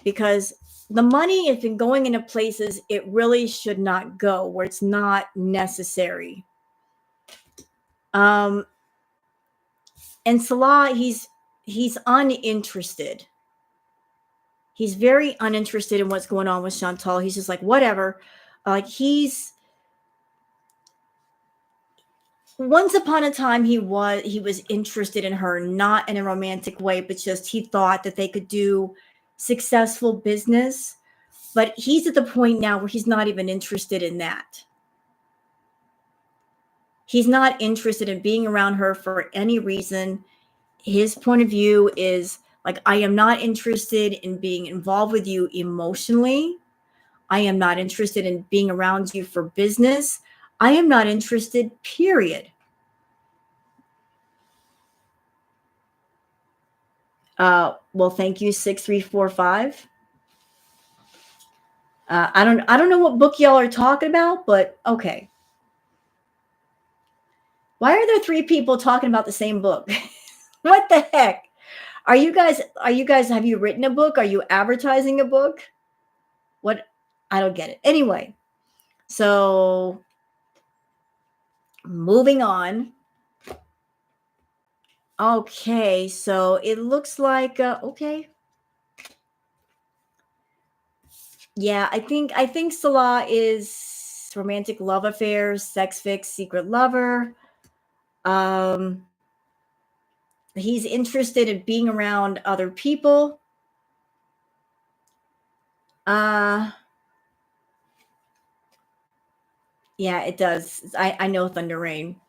because the money has been going into places it really should not go, where it's not necessary. And Salah, he's uninterested. He's very uninterested in what's going on with Chantal. He's just like, whatever. Like once upon a time he was interested in her, not in a romantic way, but just he thought that they could do successful business. But he's at the point now where he's not even interested in that. He's not interested in being around her for any reason. His point of view is like, I am not interested in being involved with you emotionally. I am not interested in being around you for business. I am not interested, period. Well, thank you, 6345. I don't know what book y'all are talking about, but okay. Why are there three people talking about the same book? What the heck? Are you guys, have you written a book? Are you advertising a book? What? I don't get it. Anyway, so moving on. Okay, so it looks like okay. Yeah, I think Salah is romantic love affairs, sex fix, secret lover. Um he's interested in being around other people. Uh yeah, it does. I know Thunder Rain.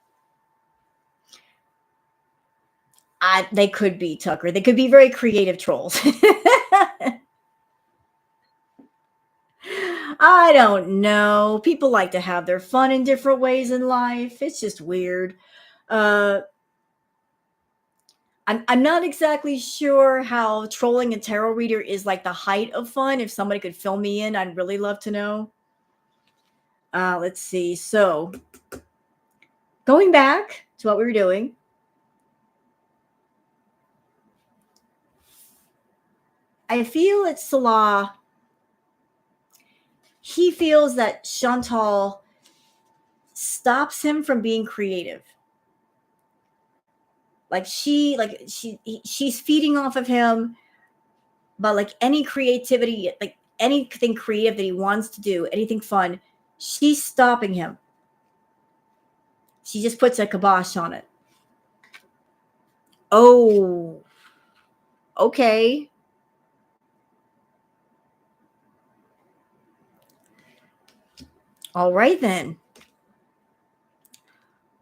They could be Tucker. They could be very creative trolls. I don't know. People like to have their fun in different ways in life. It's just weird. Uh, I'm not exactly sure how trolling a tarot reader is like the height of fun. If somebody could fill me in, I'd really love to know. Let's see. So, going back to what we were doing, I feel it's Salah. He feels that Chantal stops him from being creative. She's feeding off of him, but like any creativity, like anything creative that he wants to do, anything fun, she's stopping him. She just puts a kibosh on it. Oh, okay. All right then.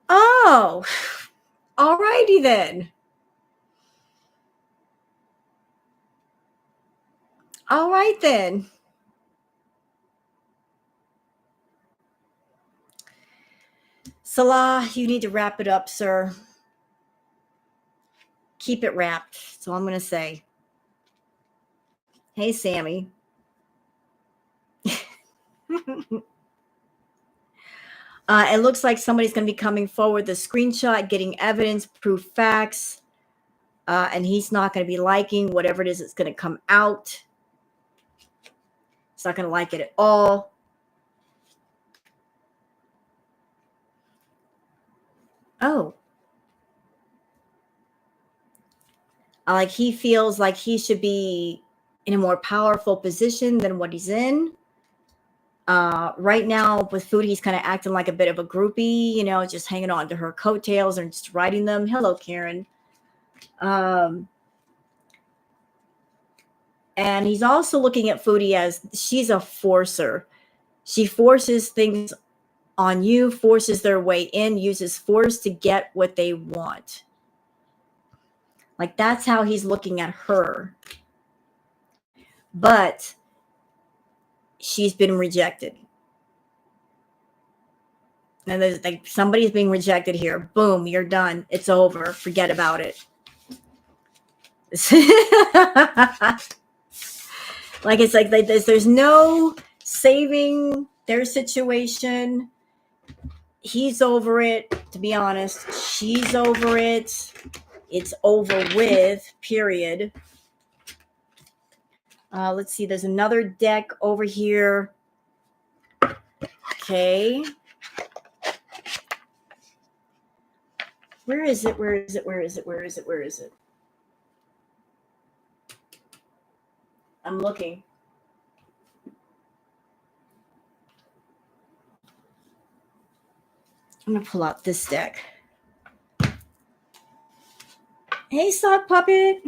Oh, all righty then. All right then. Salah, you need to wrap it up, sir. Keep it wrapped. That's all I'm going to say. Hey, Sammy. It looks like somebody's going to be coming forward, the screenshot, getting evidence, proof, facts, and he's not going to be liking whatever it is that's going to come out. He's not going to like it at all. Oh. Like he feels like he should be in a more powerful position than what he's in. Right now with Foodie, he's kind of acting like a bit of a groupie, just hanging on to her coattails and just riding them. Hello, Karen. And he's also looking at Foodie as she's a forcer. She forces things on you, forces their way in, uses force to get what they want. Like that's how he's looking at her. But she's been rejected. And there's like somebody's being rejected here. Boom, you're done. It's over. Forget about it. Like it's like there's no saving their situation. He's over it, to be honest. She's over it. It's over with, period. Let's see. There's another deck over here. Okay. Where is it? Where is it? Where is it? Where is it? Where is it? I'm looking. I'm going to pull out this deck. Hey, Sock Puppet.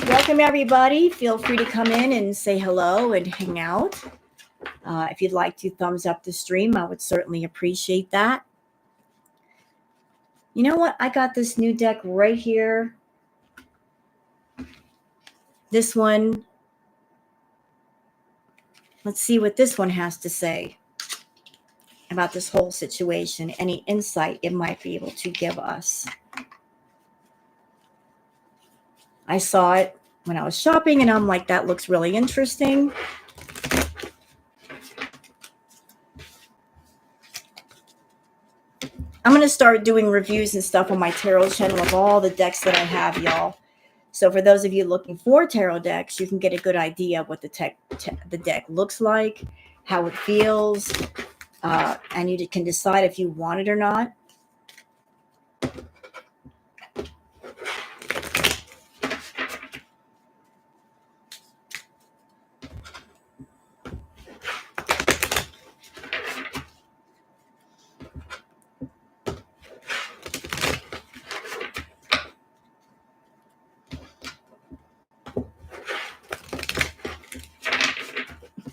Welcome, everybody. Feel free to come in and say hello and hang out. If you'd like to thumbs up the stream, I would certainly appreciate that. You know what? I got this new deck right here. This one. Let's see what this one has to say about this whole situation. Any insight it might be able to give us. I saw it when I was shopping, and I'm like, that looks really interesting. I'm going to start doing reviews and stuff on my tarot channel of all the decks that I have, y'all. So for those of you looking for tarot decks, you can get a good idea of what the deck looks like, how it feels, and you can decide if you want it or not.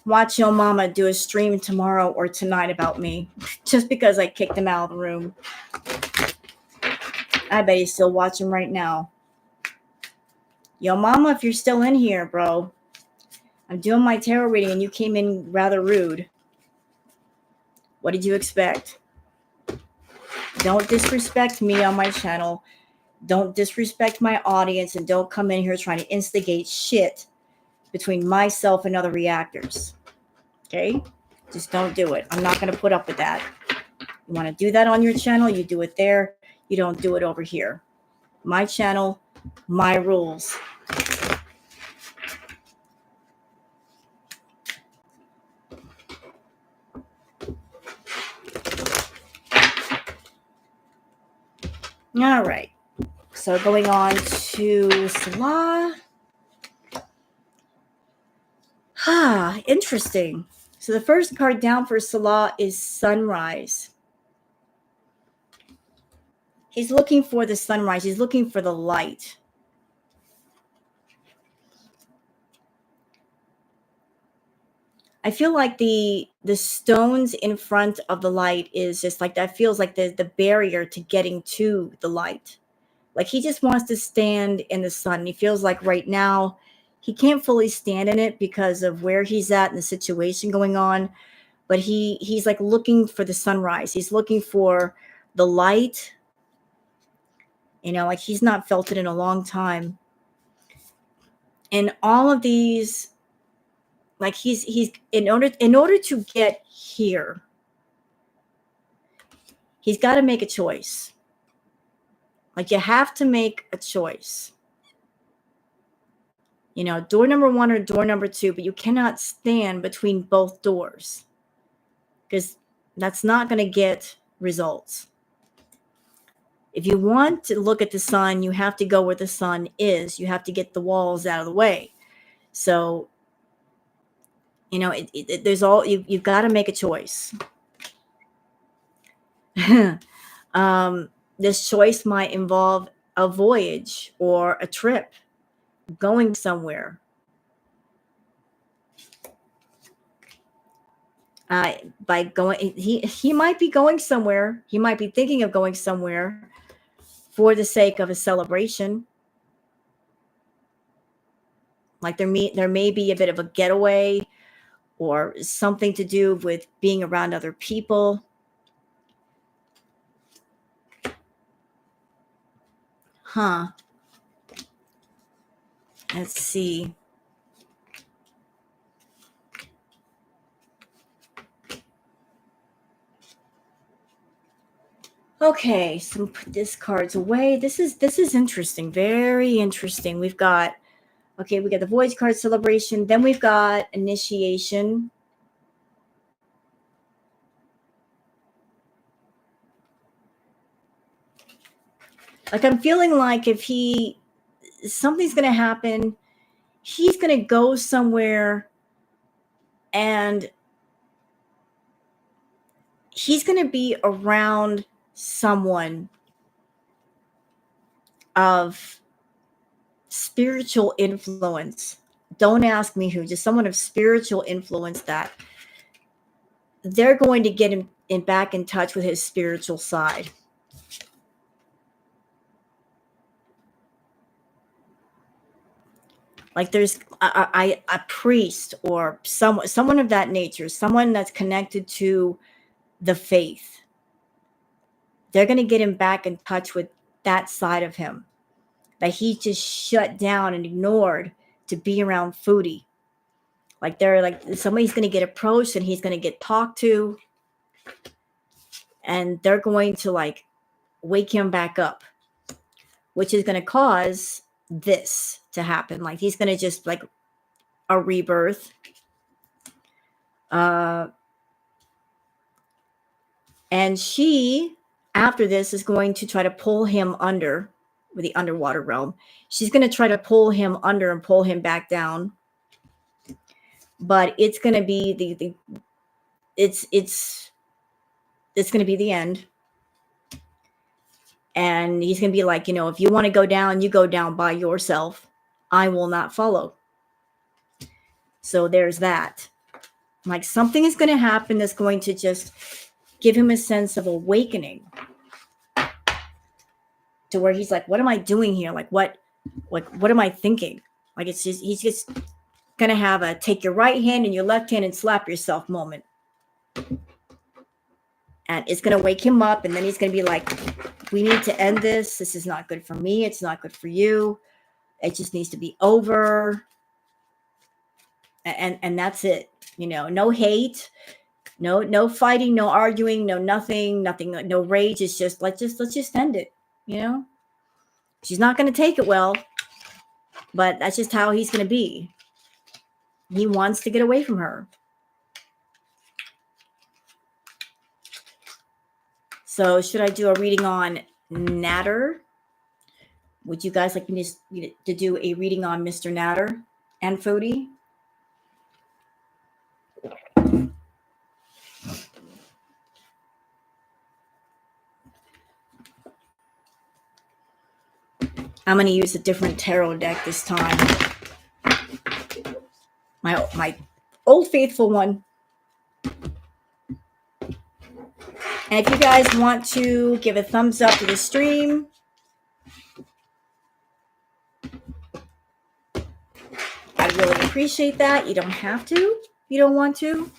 Watch your mama do a stream tomorrow or tonight about me just because I kicked him out of the room. I bet he's still watching right now. Yo, mama, if you're still in here, bro, I'm doing my tarot reading and you came in rather rude. What did you expect? Don't disrespect me on my channel. Don't disrespect my audience, and don't come in here trying to instigate shit between myself and other reactors. Okay? Just don't do it. I'm not going to put up with that. You want to do that on your channel, you do it there. You don't do it over here. My channel, my rules. All right. So going on to Salah. Interesting. So the first card down for Salah is Sunrise. He's looking for the sunrise. He's looking for the light. I feel like the stones in front of the light is just like that feels like the barrier to getting to the light. Like he just wants to stand in the sun. He feels like right now he can't fully stand in it because of where he's at and the situation going on. But he's like looking for the sunrise. He's looking for the light. You know, like he's not felt it in a long time. And all of these, like he's in order to get here, he's got to make a choice. Like you have to make a choice. You know, door number 1 or door number 2, but you cannot stand between both doors because that's not going to get results. If you want to look at the sun, you have to go where the sun is. You have to get the walls out of the way. So, you know, there's all you've got to make a choice. This choice might involve a voyage or a trip. going somewhere. By going, he might be going somewhere. He might be thinking of going somewhere for the sake of a celebration. Like there may be a bit of a getaway or something to do with being around other people. Huh. Let's see. Okay, so put this cards away. This is interesting. Very interesting. We got the voyage card celebration. Then we've got initiation. Like I'm feeling like if something's gonna happen, he's gonna go somewhere and he's gonna be around someone of spiritual influence. Don't ask me who, just someone of spiritual influence that they're going to get him back in touch with his spiritual side. Like there's a priest or someone of that nature, someone that's connected to the faith. They're going to get him back in touch with that side of him that he just shut down and ignored to be around Foodie. Like they're like somebody's going to get approached and he's going to get talked to, and they're going to like wake him back up, which is going to cause this to happen. Like he's going to just like a rebirth. And she, after this, is going to try to pull him under with the underwater realm. She's going to try to pull him under and pull him back down. But it's going to be it's going to be the end. And he's going to be like, if you want to go down, you go down by yourself. I will not follow. So there's that. Like something is going to happen that's going to just give him a sense of awakening to where he's like, what am I doing here? What am I thinking? Like he's just going to have a take your right hand and your left hand and slap yourself moment. And it's going to wake him up. And then he's going to be like, we need to end this. This is not good for me. It's not good for you. It just needs to be over. And that's it. No hate, no fighting, no arguing, no nothing, no rage. It's just let's just end it. She's not going to take it well, but that's just how he's going to be. He wants to get away from her. So should I do a reading on Natter? Would you guys like me to do a reading on Mr. Natter and Foodie? I'm going to use a different tarot deck this time. My old faithful one. And if you guys want to give a thumbs up to the stream, I'd really appreciate that. You don't have to. You don't want to.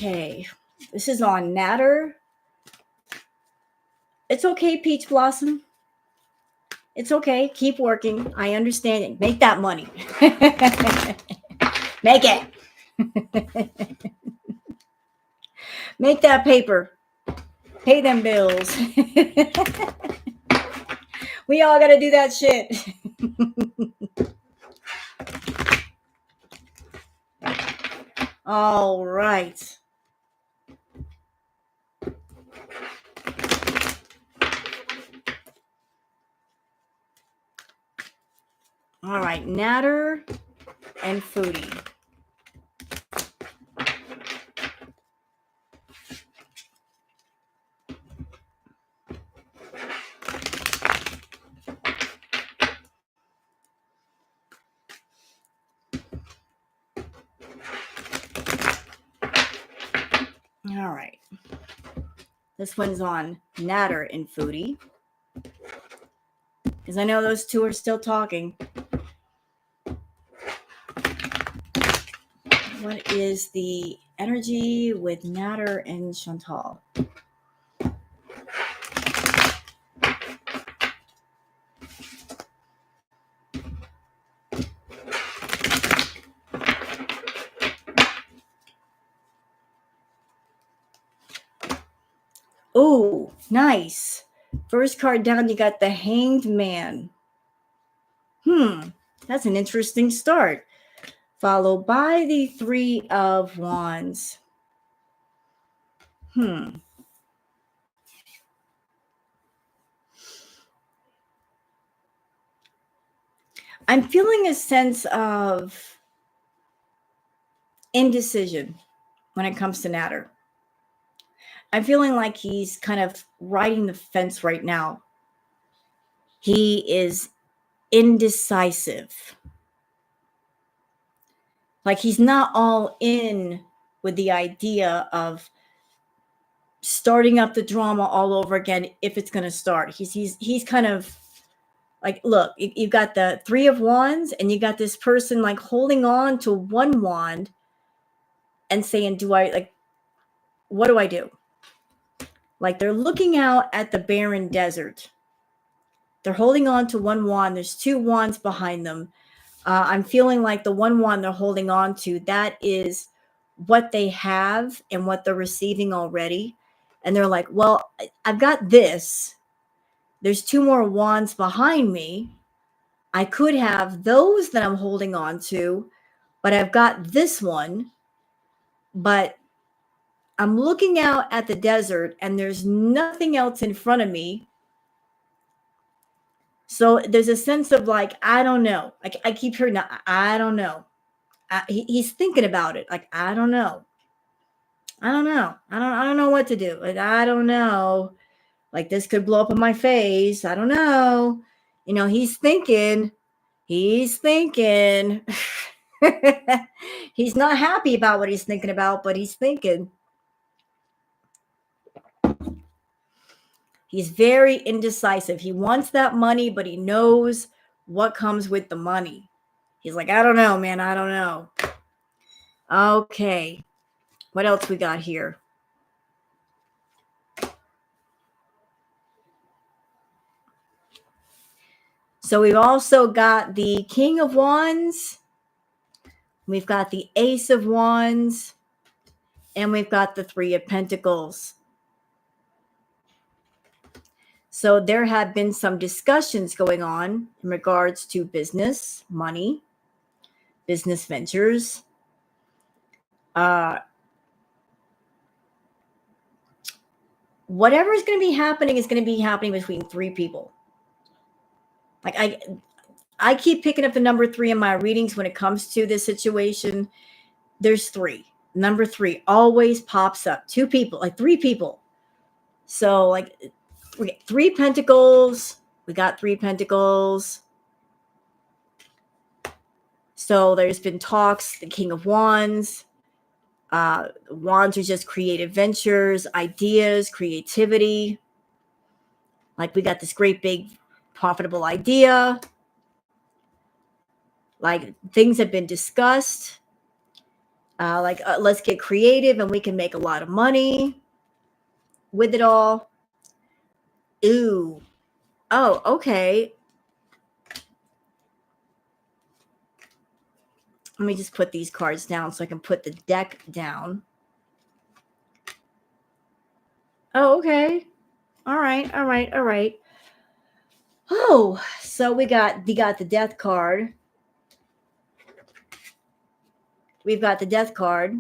Okay, this is on Natter. It's okay, Peach Blossom. It's okay. Keep working. I understand it. Make that money. Make it. Make that paper. Pay them bills. We all got to do that shit. All right. All right, Natter and Foodie. All right. This one's on Natter and Foodie. Because I know those two are still talking. What is the energy with Natter and Chantal? Oh, nice. First card down, you got the Hanged Man. That's an interesting start. Followed by the Three of Wands. I'm feeling a sense of indecision when it comes to Natter. I'm feeling like he's kind of riding the fence right now. He is indecisive. Like he's not all in with the idea of starting up the drama all over again if it's going to start. He's kind of like, look, you've got the Three of Wands and you got this person like holding on to one wand and saying, what do I do? Like they're looking out at the barren desert. They're holding on to one wand. There's two wands behind them. I'm feeling like the one wand they're holding on to, that is what they have and what they're receiving already. And they're like, well, I've got this. There's two more wands behind me. I could have those that I'm holding on to, but I've got this one. But I'm looking out at the desert and there's nothing else in front of me. So there's a sense of like, I don't know. Like I keep hearing that, I don't know. He's thinking about it. Like, I don't know. I don't know. I don't know what to do. Like, I don't know. Like this could blow up in my face. I don't know. He's thinking. He's thinking. He's not happy about what he's thinking about, but he's thinking. He's very indecisive. He wants that money, but he knows what comes with the money. He's like, I don't know, man. I don't know. Okay. What else we got here? So we've also got the King of Wands. We've got the Ace of Wands. And we've got the Three of Pentacles. So there have been some discussions going on in regards to business, money, business ventures. Whatever is going to be happening is going to be happening between three people. Like I keep picking up the number 3 in my readings when it comes to this situation. There's 3. Number 3 always pops up. 2 people, like 3 people. So like we get 3 pentacles. We got 3 pentacles. So there's been talks, the King of Wands. Wands are just creative ventures, ideas, creativity. Like we got this great big profitable idea. Like things have been discussed. Let's get creative and we can make a lot of money with it all. Ooh. Oh, okay. Let me just put these cards down so I can put the deck down. Oh, okay. All right. Oh, so we got the death card. We've got the death card.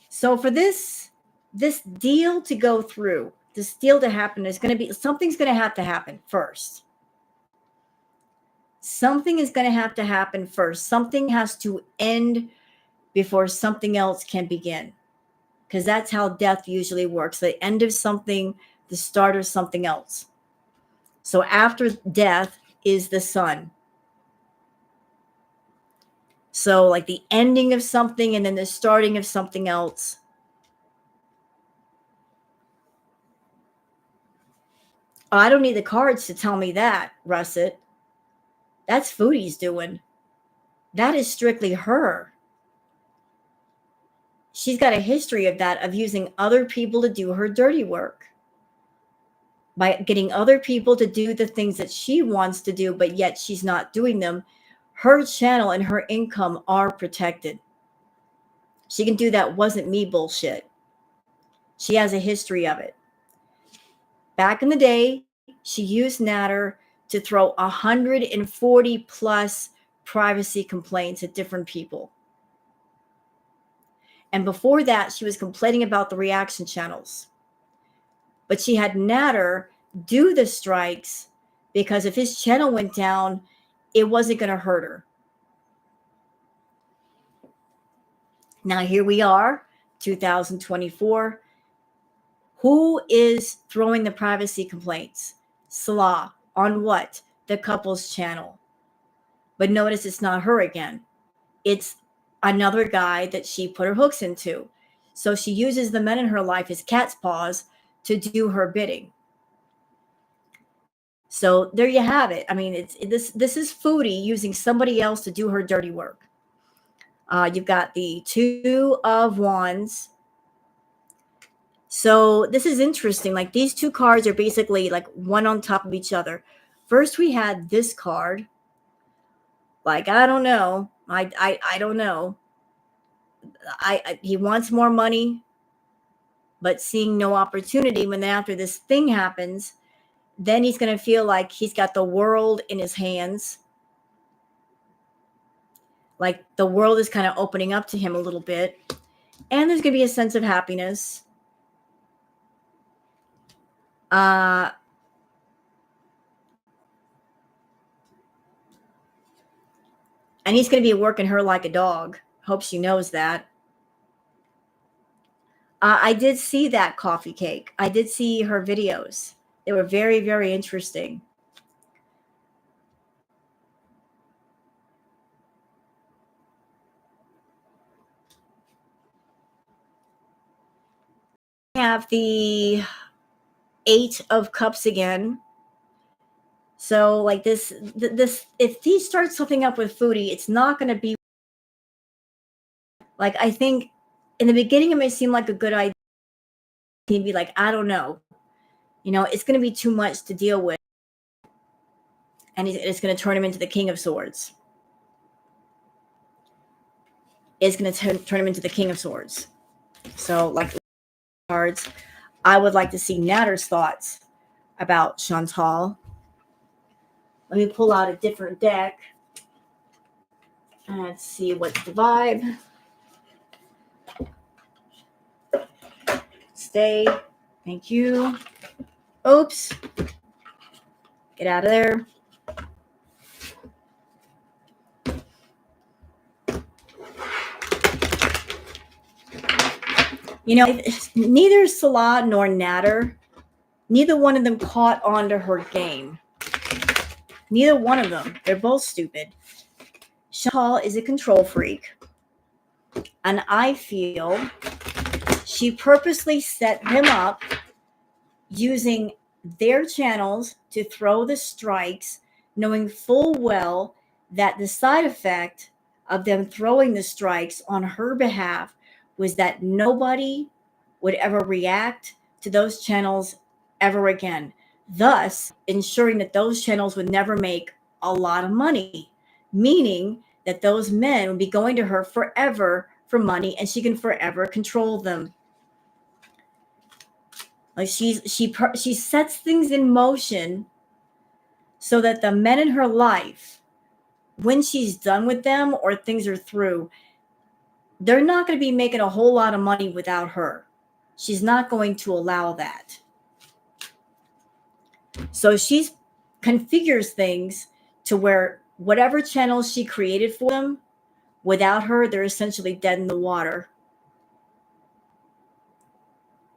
So for this deal to go through, this deal to happen, there's going to be something's going to have to happen first. Something is going to happen first. Something has to end before something else can begin. Because that's how death usually works. The end of something, the start of something else. So after death is the sun. So like the ending of something and then the starting of something else. Oh, I don't need the cards to tell me that, Russet. That's Foodie's doing. That is strictly her. She's got a history of that, of using other people to do her dirty work. By getting other people to do the things that she wants to do, but yet she's not doing them. Her channel and her income are protected. She can do that wasn't me bullshit. She has a history of it. Back in the day, she used Natter to throw 140 plus privacy complaints at different people. And before that, she was complaining about the reaction channels. But she had Natter do the strikes because if his channel went down, it wasn't going to hurt her. Now, here we are, 2024. Who is throwing the privacy complaints? Salah. On what? The couple's channel. But notice it's not her again. It's another guy that she put her hooks into. So she uses the men in her life as cat's paws to do her bidding. So there you have it. I mean, this is Foodie using somebody else to do her dirty work. You've got the Two of Wands. So this is interesting. Like these two cards are basically like one on top of each other. First, we had this card. Like, I don't know. I don't know. He wants more money, but seeing no opportunity. When after this thing happens, then he's going to feel like he's got the world in his hands. Like the world is kind of opening up to him a little bit. And there's going to be a sense of happiness. And he's going to be working her like a dog. Hope she knows that. I did see that coffee cake. I did see her videos. They were very, very interesting. We have the Eight of Cups again. So like this, if he starts something up with Foodie, it's not going to be like, I think in the beginning, it may seem like a good idea. He'd be like, I don't know. You know, it's going to be too much to deal with. And it's going to turn him into the King of Swords. It's going to turn him into the King of Swords. So like cards, I would like to see Natter's thoughts about Chantal. Let me pull out a different deck. And let's see what's the vibe. Stay. Thank you. Oops. Get out of there. You know, neither Salah nor Natter, neither one of them caught on to her game. Neither one of them. They're both stupid. Chantal is a control freak. And I feel she purposely set them up using their channels to throw the strikes, knowing full well that the side effect of them throwing the strikes on her behalf was that nobody would ever react to those channels ever again, thus ensuring that those channels would never make a lot of money, meaning that those men would be going to her forever for money and she can forever control them. Like she sets things in motion so that the men in her life, when she's done with them or things are through, they're not going to be making a whole lot of money without her. She's not going to allow that. So she configures things to where whatever channels she created for them, without her, they're essentially dead in the water.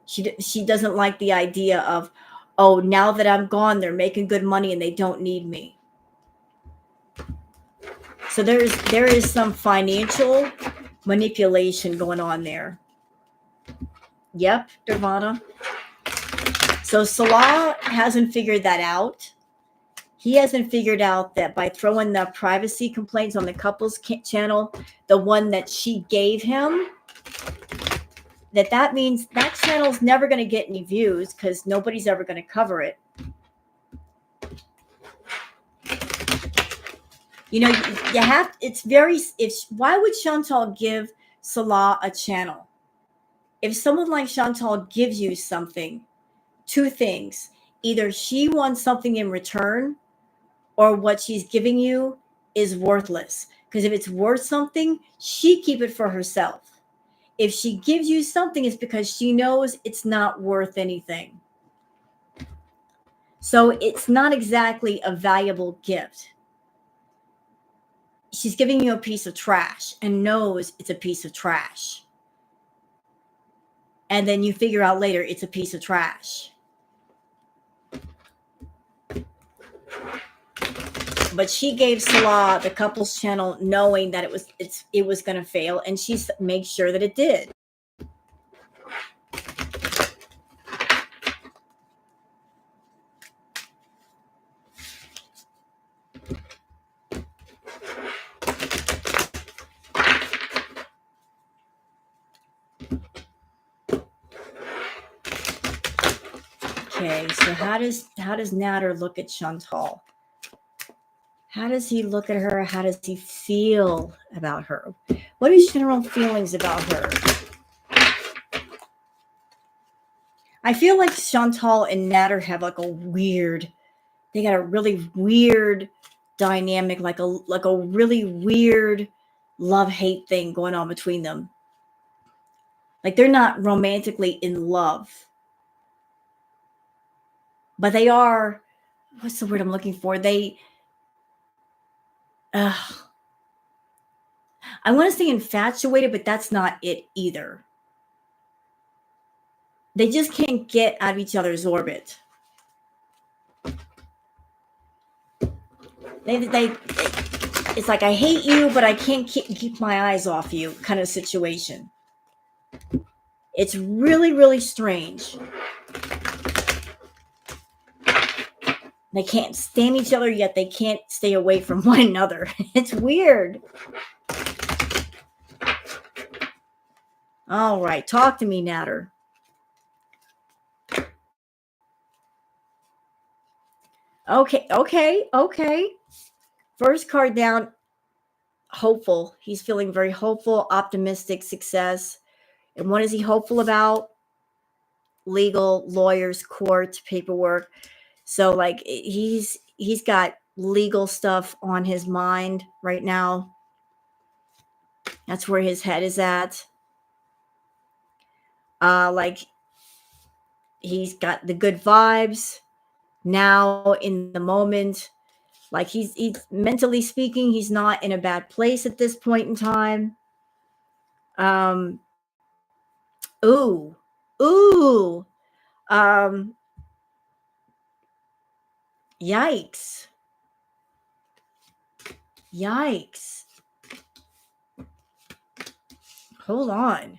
She doesn't like the idea of, oh, now that I'm gone, they're making good money and they don't need me. So there is some financial manipulation going on there. Yep, Nirvana. So Salah hasn't figured that out. He hasn't figured out that by throwing the privacy complaints on the couples channel, the one that she gave him, that means that channel's never going to get any views because nobody's ever going to cover it. You know, you have, why would Chantal give Salah a channel? If someone like Chantal gives you something, two things: either she wants something in return, or what she's giving you is worthless. Because if it's worth something, she keep it for herself. If she gives you something, it's because she knows it's not worth anything. So it's not exactly a valuable gift. She's giving you a piece of trash and knows it's a piece of trash. And then you figure out later it's a piece of trash. But she gave Salah the couples channel knowing that it was going to fail, and she made sure that it did. Okay, so how does Nader look at Chantal? How does he look at her? How does he feel about her? What are his general feelings about her? I feel like Chantal and Nader have like they got a really weird dynamic, like a really weird love-hate thing going on between them. Like they're not romantically in love, but they are, what's the word I'm looking for? I want to say infatuated, but that's not it either. They just can't get out of each other's orbit. It's like, I hate you, but I can't keep my eyes off you kind of situation. It's really, really strange. They can't stand each other, yet they can't stay away from one another. It's weird. All right, talk to me, Nader. Okay. First card down, hopeful. He's feeling very hopeful, optimistic, success. And what is he hopeful about? Legal, lawyers, court, paperwork. So like he's got legal stuff on his mind right now. That's where his head is at. Like he's got the good vibes now in the moment. Like he's mentally speaking, he's not in a bad place at this point in time. Ooh. Yikes. Hold on.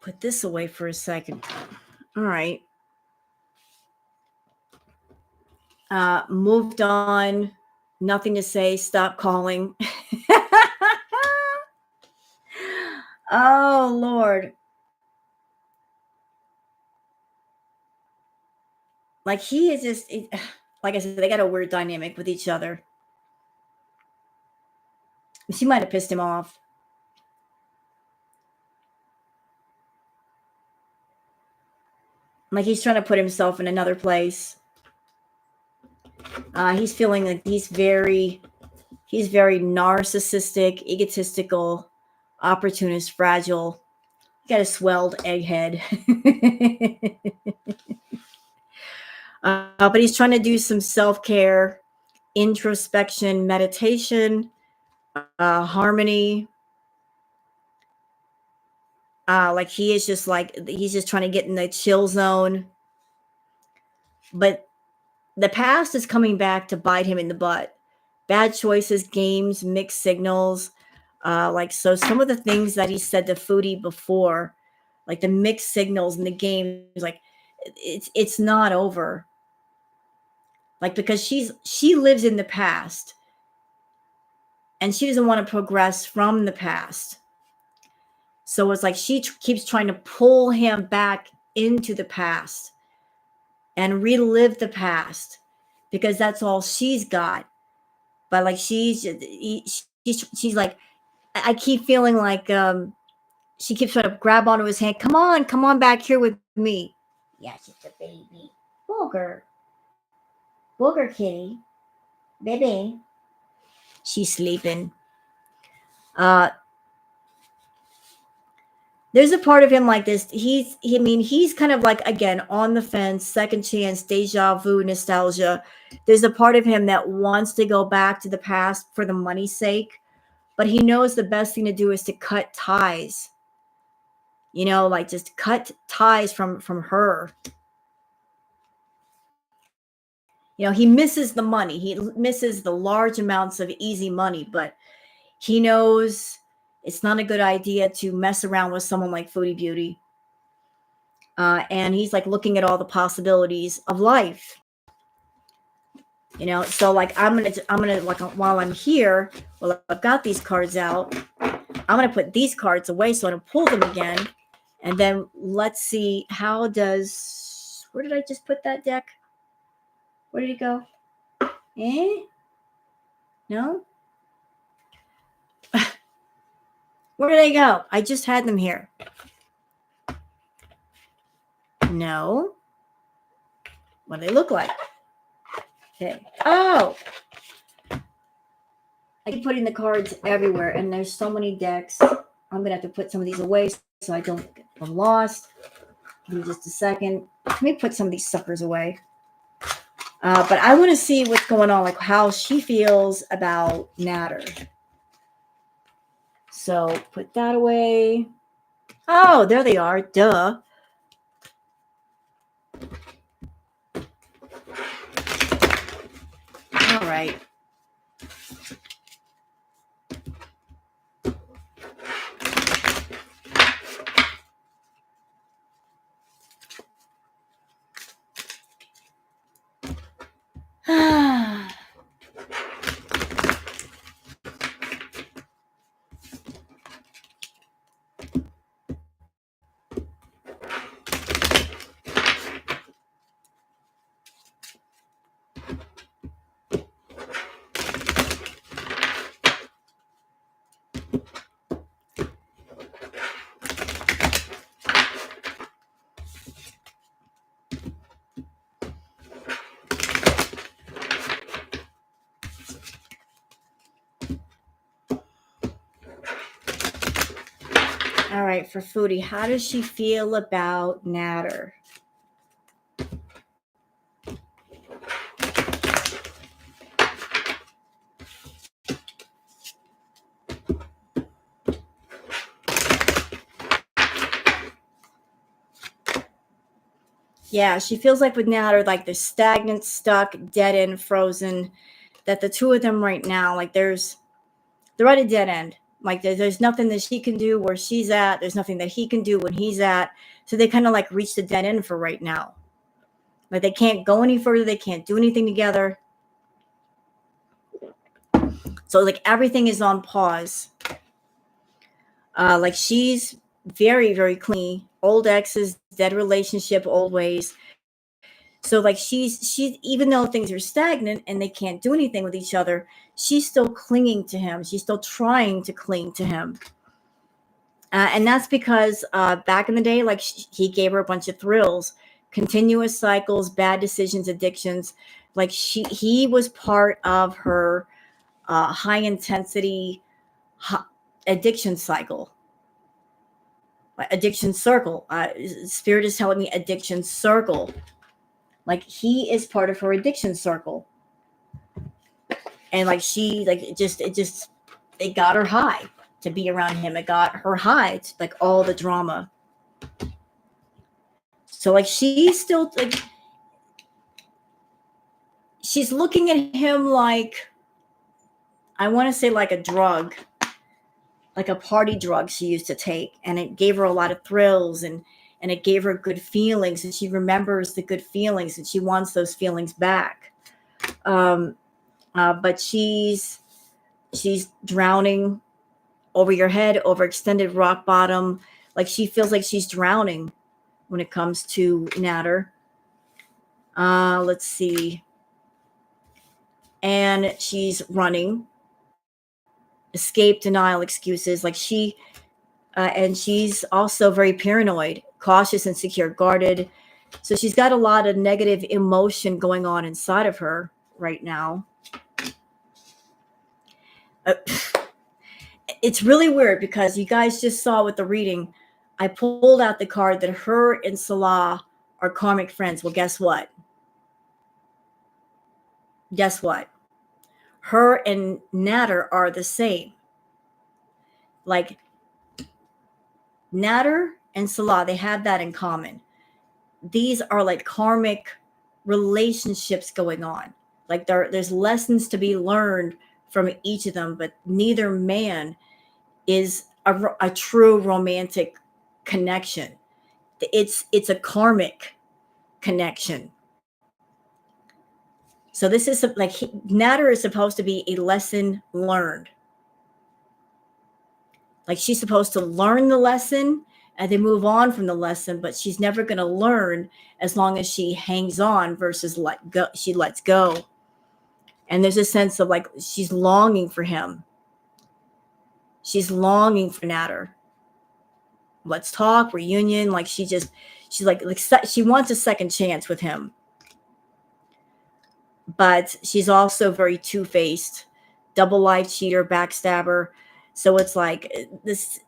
Put this away for a second. All right. Moved on. Nothing to say. Stop calling. Oh, Lord. Like he is just, like I said, they got a weird dynamic with each other. She might have pissed him off. Like he's trying to put himself in another place. He's feeling like he's very narcissistic, egotistical, opportunist, fragile. got a swelled egghead. But he's trying to do some self-care, introspection, meditation, harmony. Like he is just like, he's just trying to get in the chill zone. But the past is coming back to bite him in the butt. Bad choices, games, mixed signals. Like, so some of the things that he said to Foodie before, like the mixed signals and the games, like it's not over. Like, because she lives in the past and she doesn't want to progress from the past. So it's like she keeps trying to pull him back into the past and relive the past because that's all she's got. But like she's like, I keep feeling like she keeps trying to grab onto his hand. Come on back here with me. Yeah, she's a baby. Booger. Booger kitty. Baby. She's sleeping. Uh there's a part of him like this. He's kind of like, again, on the fence, second chance, deja vu, nostalgia. There's a part of him that wants to go back to the past for the money's sake, but he knows the best thing to do is to cut ties. Like just cut ties from her. He misses the money. He misses the large amounts of easy money, but he knows it's not a good idea to mess around with someone like Foodie Beauty. And he's like looking at all the possibilities of life. So like I'm gonna like, while I'm here, well, I've got these cards out, I'm gonna put these cards away, so I'm gonna pull them again, and then let's see where did I just put that deck? Where did it go? No. Where did they go? I just had them here. No. What do they look like? Okay. Oh, I keep putting the cards everywhere, and there's so many decks. I'm gonna have to put some of these away so I don't get them lost. Give me just a second. Let me put some of these suckers away. But I want to see what's going on, like how she feels about Natter. So put that away. Oh, there they are. Duh. All right. All right, for Foodie, how does she feel about Natter? Yeah, she feels like with Natter, like they're stagnant, stuck, dead end, frozen. That the two of them right now, like they're at a dead end. Like there's nothing that she can do where she's at. There's nothing that he can do when he's at. So they kind of like reached a dead end for right now. Like they can't go any further. They can't do anything together. So like everything is on pause. Like she's very, very clingy. Old exes, dead relationship, old ways. So like she's even though things are stagnant and they can't do anything with each other, she's still clinging to him. She's still trying to cling to him. And that's because back in the day, like he gave her a bunch of thrills, continuous cycles, bad decisions, addictions. Like he was part of her high intensity addiction cycle. Addiction circle. Spirit is telling me addiction circle. Like he is part of her addiction circle. And like she, like it got her high to be around him. It got her high to, like all the drama. So like she's still like, she's looking at him like, I want to say like a drug, like a party drug she used to take, and it gave her a lot of thrills, and it gave her good feelings, and she remembers the good feelings, and she wants those feelings back. But she's drowning over your head, over extended rock bottom. Like she feels like she's drowning when it comes to Natter. Let's see. And she's running. Escape, denial, excuses. Like and she's also very paranoid, cautious, insecure, guarded. So she's got a lot of negative emotion going on inside of her right now. It's really weird because you guys just saw with the reading, I pulled out the card that her and Salah are karmic friends. Well, guess what? Guess what? Her and Natter are the same. Like Natter and Salah, they have that in common. These are like karmic relationships going on. Like there's lessons to be learned from each of them, but neither man is a true romantic connection. It's a karmic connection. So this is like Natter is supposed to be a lesson learned. Like she's supposed to learn the lesson and then move on from the lesson, but she's never going to learn as long as she hangs on versus let go. She lets go. And there's a sense of like she's longing for him. She's longing for Natter. Let's talk, reunion. Like she's like she wants a second chance with him. But she's also very two-faced, double life cheater, backstabber. So it's like this,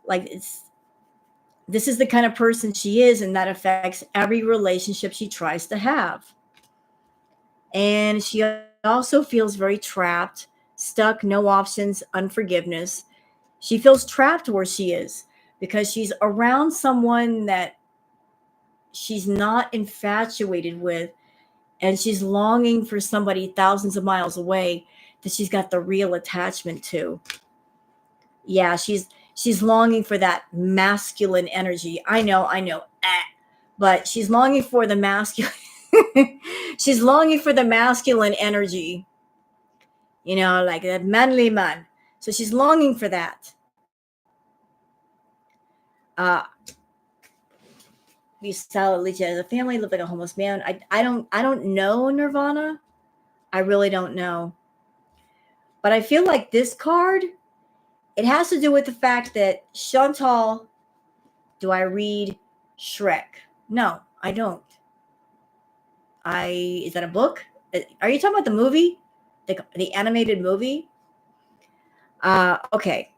this is the kind of person she is, and that affects every relationship she tries to have. And she also feels very trapped, stuck, no options, unforgiveness. She feels trapped where she is because she's around someone that she's not infatuated with, and she's longing for somebody thousands of miles away that she's got the real attachment to. Yeah, she's longing for that masculine energy. I know, but she's longing for the masculine. She's longing for the masculine energy, like that manly man. So she's longing for that. As a family lived like a homeless man. I don't know Nirvana. I really don't know. But I feel like this card, it has to do with the fact that Chantal, do I read Shrek? No, I don't. Is that a book? Are you talking about the movie? The animated movie? Okay.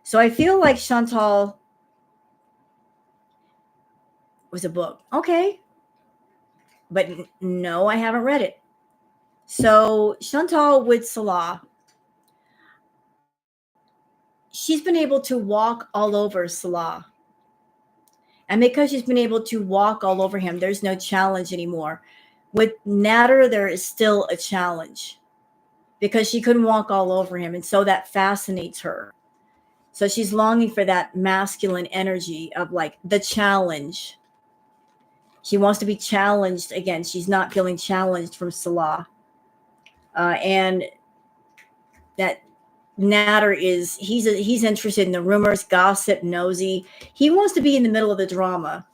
So I feel like Chantal was a book. Okay. But no, I haven't read it. So Chantal with Salah, she's been able to walk all over Salah. And because she's been able to walk all over him, there's no challenge anymore. With Natter, there is still a challenge because she couldn't walk all over him. And so that fascinates her. So she's longing for that masculine energy of like the challenge. She wants to be challenged again. She's not feeling challenged from Salah. And that Natter he's interested in the rumors, gossip, nosy. He wants to be in the middle of the drama.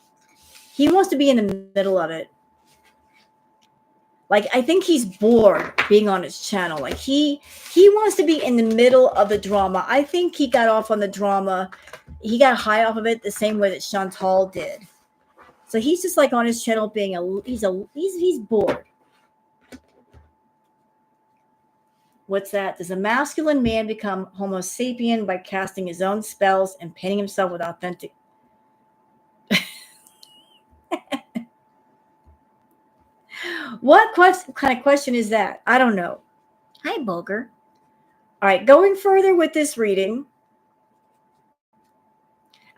He wants to be in the middle of it. Like I think he's bored being on his channel. Like he wants to be in the middle of the drama. I think he got off on the drama. He got high off of it the same way that Chantal did. So he's just like on his channel being he's bored. What's that? Does a masculine man become Homo sapien by casting his own spells and painting himself with authentic? What kind of question is that? I don't know. Hi, Bulger. All right, going further with this reading,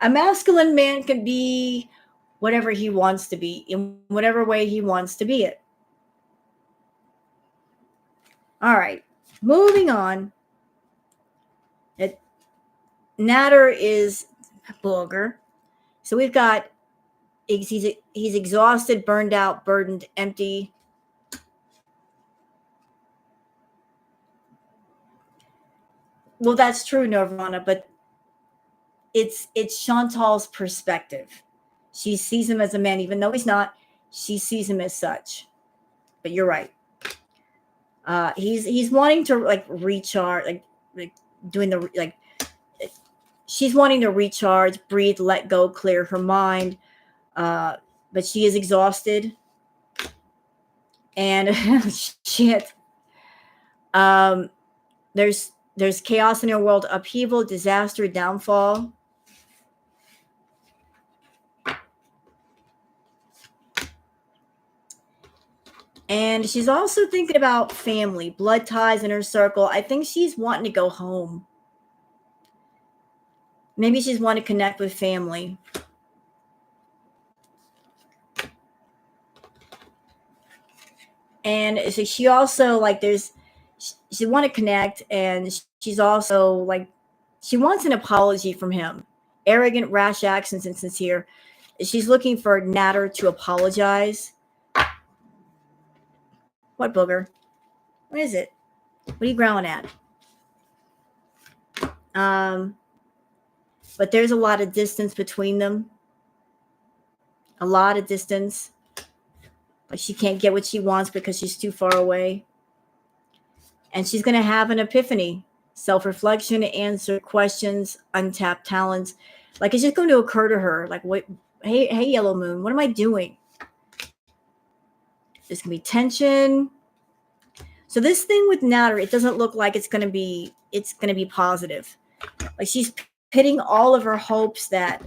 a masculine man can be whatever he wants to be in whatever way he wants to be it. All right, moving on. Natter is Bulger. So we've got he's exhausted, burned out, burdened, empty. Well, that's true, Nirvana, but it's Chantal's perspective. She sees him as a man, even though he's not. She sees him as such. But you're right. He's wanting to like recharge, like doing the like. She's wanting to recharge, breathe, let go, clear her mind. But she is exhausted, and shit. There's chaos in her world, upheaval, disaster, downfall. And she's also thinking about family, blood ties in her circle. I think she's wanting to go home. Maybe she's wanting to connect with family. And so she also like she want to connect, and she's also like she wants an apology from him. Arrogant, rash actions, insincere. She's looking for Natter to apologize. What, Booger? What is it? What are you growling at? But there's a lot of distance between them. A lot of distance. Like she can't get what she wants because she's too far away. And she's going to have an epiphany. Self-reflection, answer questions, untapped talents. Like it's just going to occur to her. Like, what? Hey, Yellow Moon, what am I doing? There's going to be tension. So this thing with Natter, it doesn't look like it's going to be positive. Like she's pitting all of her hopes that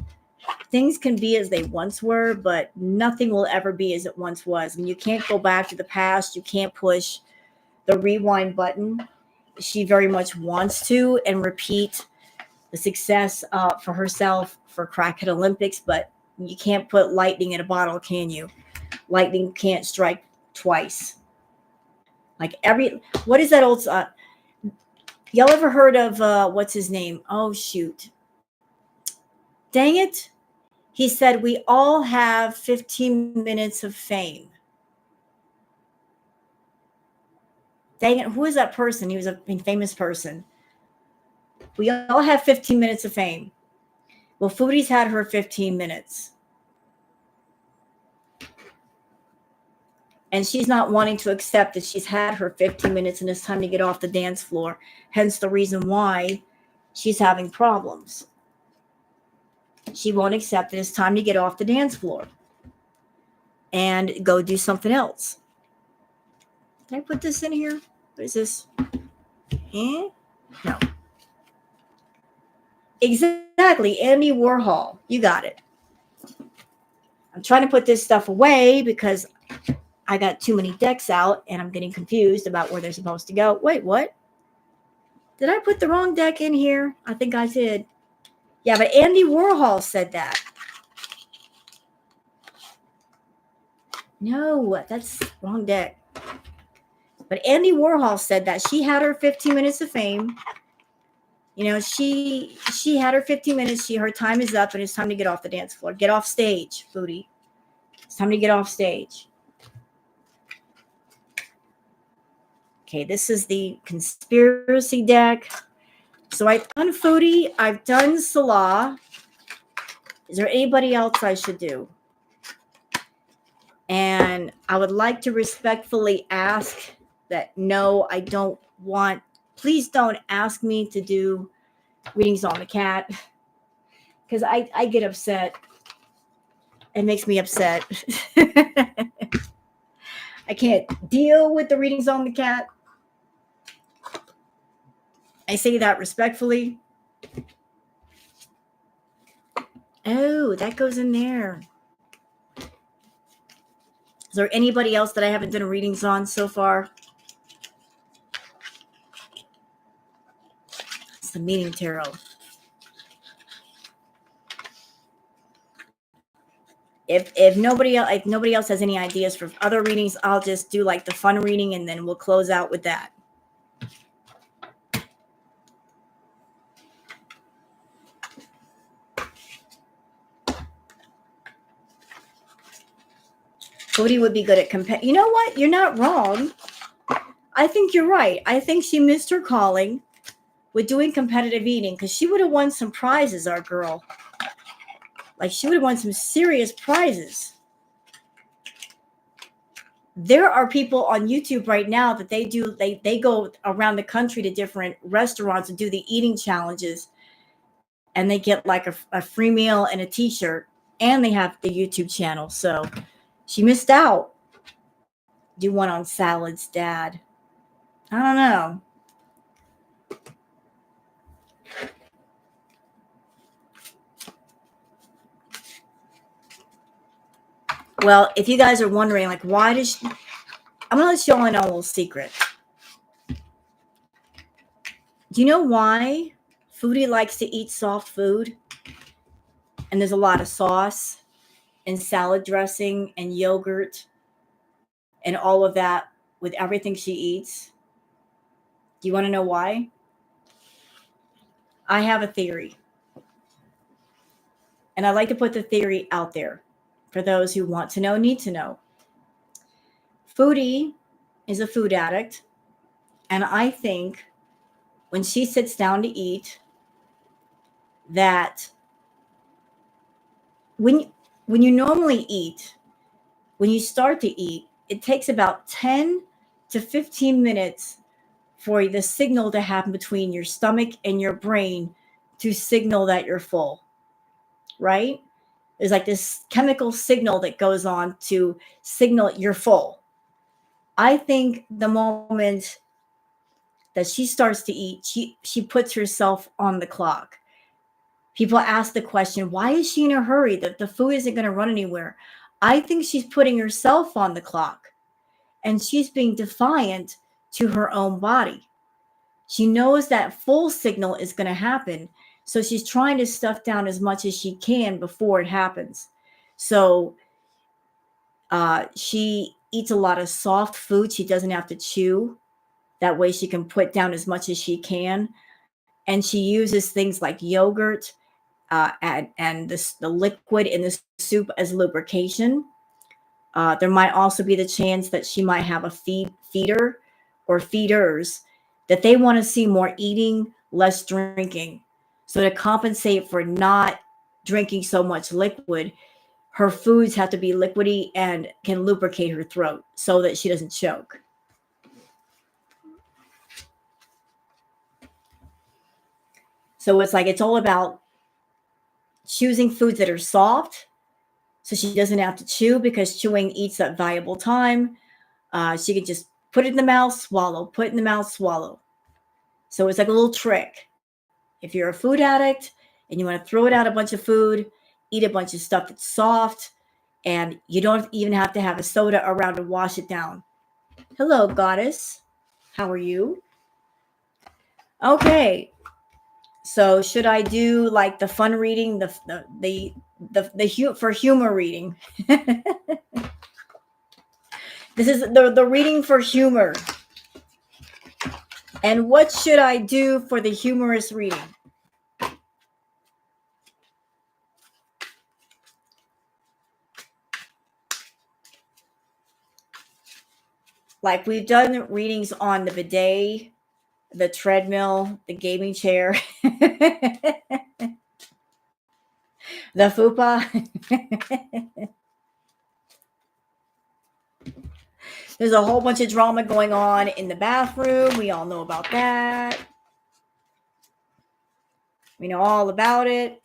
things can be as they once were, but nothing will ever be as it once was. And you can't go back to the past. You can't push the rewind button. She very much wants to and repeat the success for herself for Crackhead Olympics, but you can't put lightning in a bottle, can you? Lightning can't strike twice. Like what is that old y'all ever heard of what's his name? Oh shoot. Dang it. He said we all have 15 minutes of fame. Dang it, who is that person? He was a famous person. We all have 15 minutes of fame. Well, Foodie's had her 15 minutes. And she's not wanting to accept that she's had her 15 minutes and it's time to get off the dance floor. Hence the reason why she's having problems. She won't accept that it's time to get off the dance floor and go do something else. Did I put this in here? What is this? No. Exactly. Andy Warhol. You got it. I'm trying to put this stuff away because I got too many decks out and I'm getting confused about where they're supposed to go. Wait, what? Did I put the wrong deck in here? I think I did. Yeah, but Andy Warhol said that. No, that's wrong deck. But Andy Warhol said that she had her 15 minutes of fame. You know, she had her 15 minutes. Her time is up and it's time to get off the dance floor. Get off stage, Foodie. It's time to get off stage. Okay, this is the conspiracy deck. So I've done Foodie. I've done Salah. Is there anybody else I should do? And I would like to respectfully ask that no, I don't want, please don't ask me to do readings on the cat. Because I get upset. It makes me upset. I can't deal with the readings on the cat. I say that respectfully. Oh, that goes in there. Is there anybody else that I haven't done readings on so far? It's the meaning tarot. If nobody else has any ideas for other readings, I'll just do like the fun reading and then we'll close out with that. Foodie would be good at You know what? You're not wrong. I think you're right. I think she missed her calling with doing competitive eating because she would have won some prizes, our girl. Like she would have won some serious prizes. There are people on YouTube right now that they go around the country to different restaurants and do the eating challenges, and they get like a free meal and a t-shirt, and they have the YouTube channel. So she missed out. Do one on salads, Dad. I don't know. Well, if you guys are wondering, like, why does she, I'm going to let you all know a little secret. Do you know why Foodie likes to eat soft food? And there's a lot of sauce and salad dressing and yogurt and all of that with everything she eats. Do you want to know why? I have a theory. And I like to put the theory out there for those who want to know, need to know. Foodie is a food addict. And I think when she sits down to eat, that when you normally eat, when you start to eat, it takes about 10 to 15 minutes for the signal to happen between your stomach and your brain to signal that you're full, right? There's like this chemical signal that goes on to signal you're full. I think the moment that she starts to eat, she puts herself on the clock. People ask the question, why is she in a hurry? That the food isn't going to run anywhere. I think she's putting herself on the clock and she's being defiant to her own body. She knows that full signal is going to happen. So she's trying to stuff down as much as she can before it happens. So she eats a lot of soft food. She doesn't have to chew. That way she can put down as much as she can. And she uses things like yogurt and the liquid in the soup as lubrication. There might also be the chance that she might have a feeder or feeders that they want to see more eating, less drinking. So to compensate for not drinking so much liquid, her foods have to be liquidy and can lubricate her throat so that she doesn't choke. So it's all about choosing foods that are soft so she doesn't have to chew, because chewing eats up valuable time. She can just put it in the mouth, swallow, put it in the mouth, swallow. So it's like a little trick. If you're a food addict and you want to throw it out a bunch of food, eat a bunch of stuff that's soft, and you don't even have to have a soda around to wash it down. Hello, goddess. How are you? Okay. So should I do like the fun reading, the for humor reading? This is the reading for humor. And what should I do for the humorous reading? Like we've done readings on the bidet, the treadmill, the gaming chair, the fupa. There's a whole bunch of drama going on in the bathroom. We all know about that. We know all about it.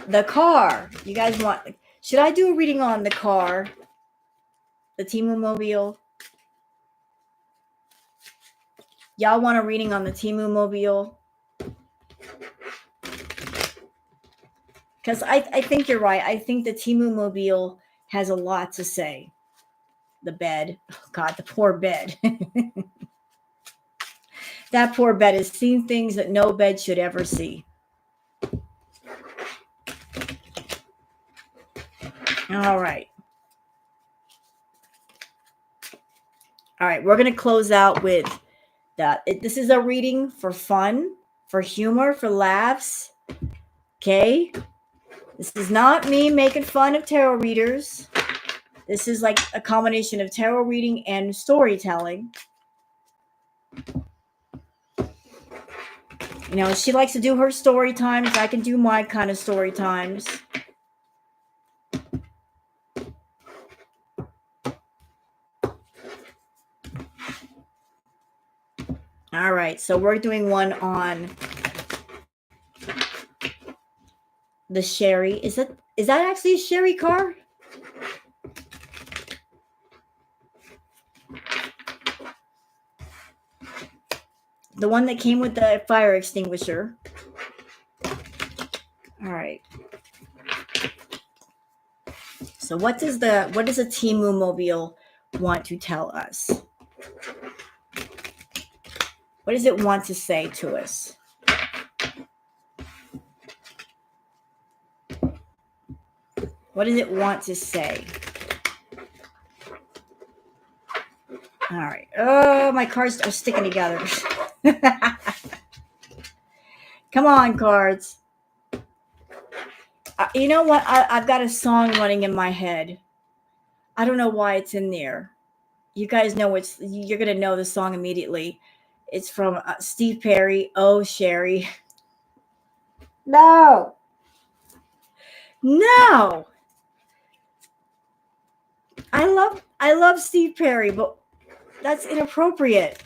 The car. You guys want... Should I do a reading on the car? The T-Mobile? Y'all want a reading on the Temu Mobile? Because I think you're right. I think the Temu Mobile has a lot to say. The bed. Oh, God, the poor bed. That poor bed has seen things that no bed should ever see. All right. All right. We're going to close out with that. This is a reading for fun, for humor, for laughs. Okay. This is not me making fun of tarot readers. This is like a combination of tarot reading and storytelling. You know, she likes to do her story times. I can do my kind of story times. All right. So we're doing one on the Sherry. Is that actually a Sherry card? The one that came with the fire extinguisher. All right. So what does a Temu Mobile want to tell us? What does it want to say to us? What does it want to say? All right. Oh, my cards are sticking together. Come on, cards. You know what? I've got a song running in my head. I don't know why it's in there. You guys know you're going to know the song immediately. It's from Steve Perry, Oh Sherry. No. No. I love Steve Perry, but that's inappropriate.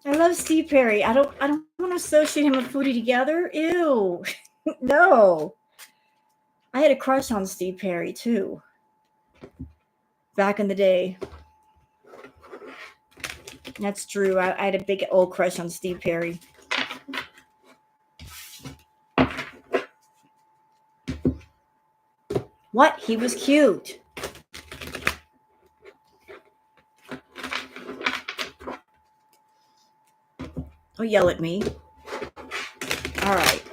I love Steve Perry. I don't want to associate him with Foodie together. Ew. No. I had a crush on Steve Perry too. Back in the day. That's true. I had a big old crush on Steve Perry. What? He was cute. Don't yell at me. All right.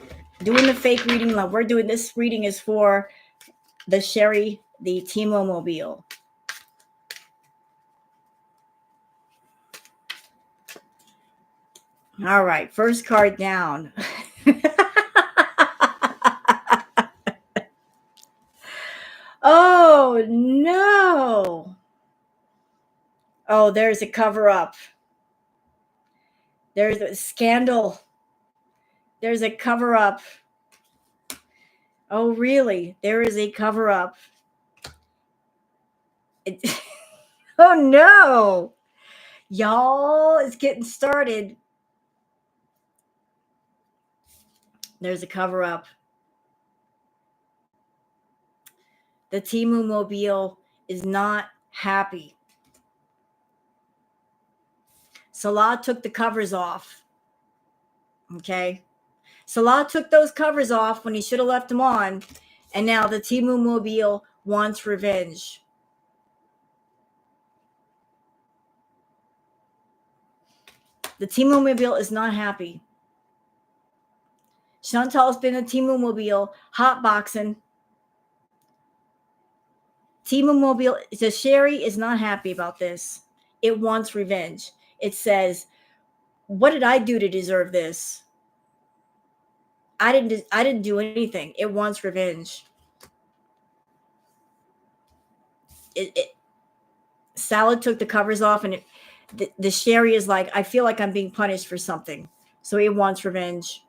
Doing the fake reading. We're doing this reading is for the Sherry, the Temu Mobile. All right. First card down. Oh, no. Oh, there's a cover up. There's a scandal. There's a cover up. Oh, really? There is a cover up. Oh, no. Y'all, it's getting started. There's a cover up. The Temu Mobile is not happy. Salah took the covers off. Okay. Salah took those covers off when he should have left them on. And now the Temu Mobile wants revenge. The Temu Mobile is not happy. Chantal's been a Temu Mobile hotboxing. Temu Mobile, the Sherry is not happy about this. It wants revenge. It says, what did I do to deserve this? I didn't do anything. It wants revenge. Salah took the covers off, and the Sherry is like, I feel like I'm being punished for something. So it wants revenge.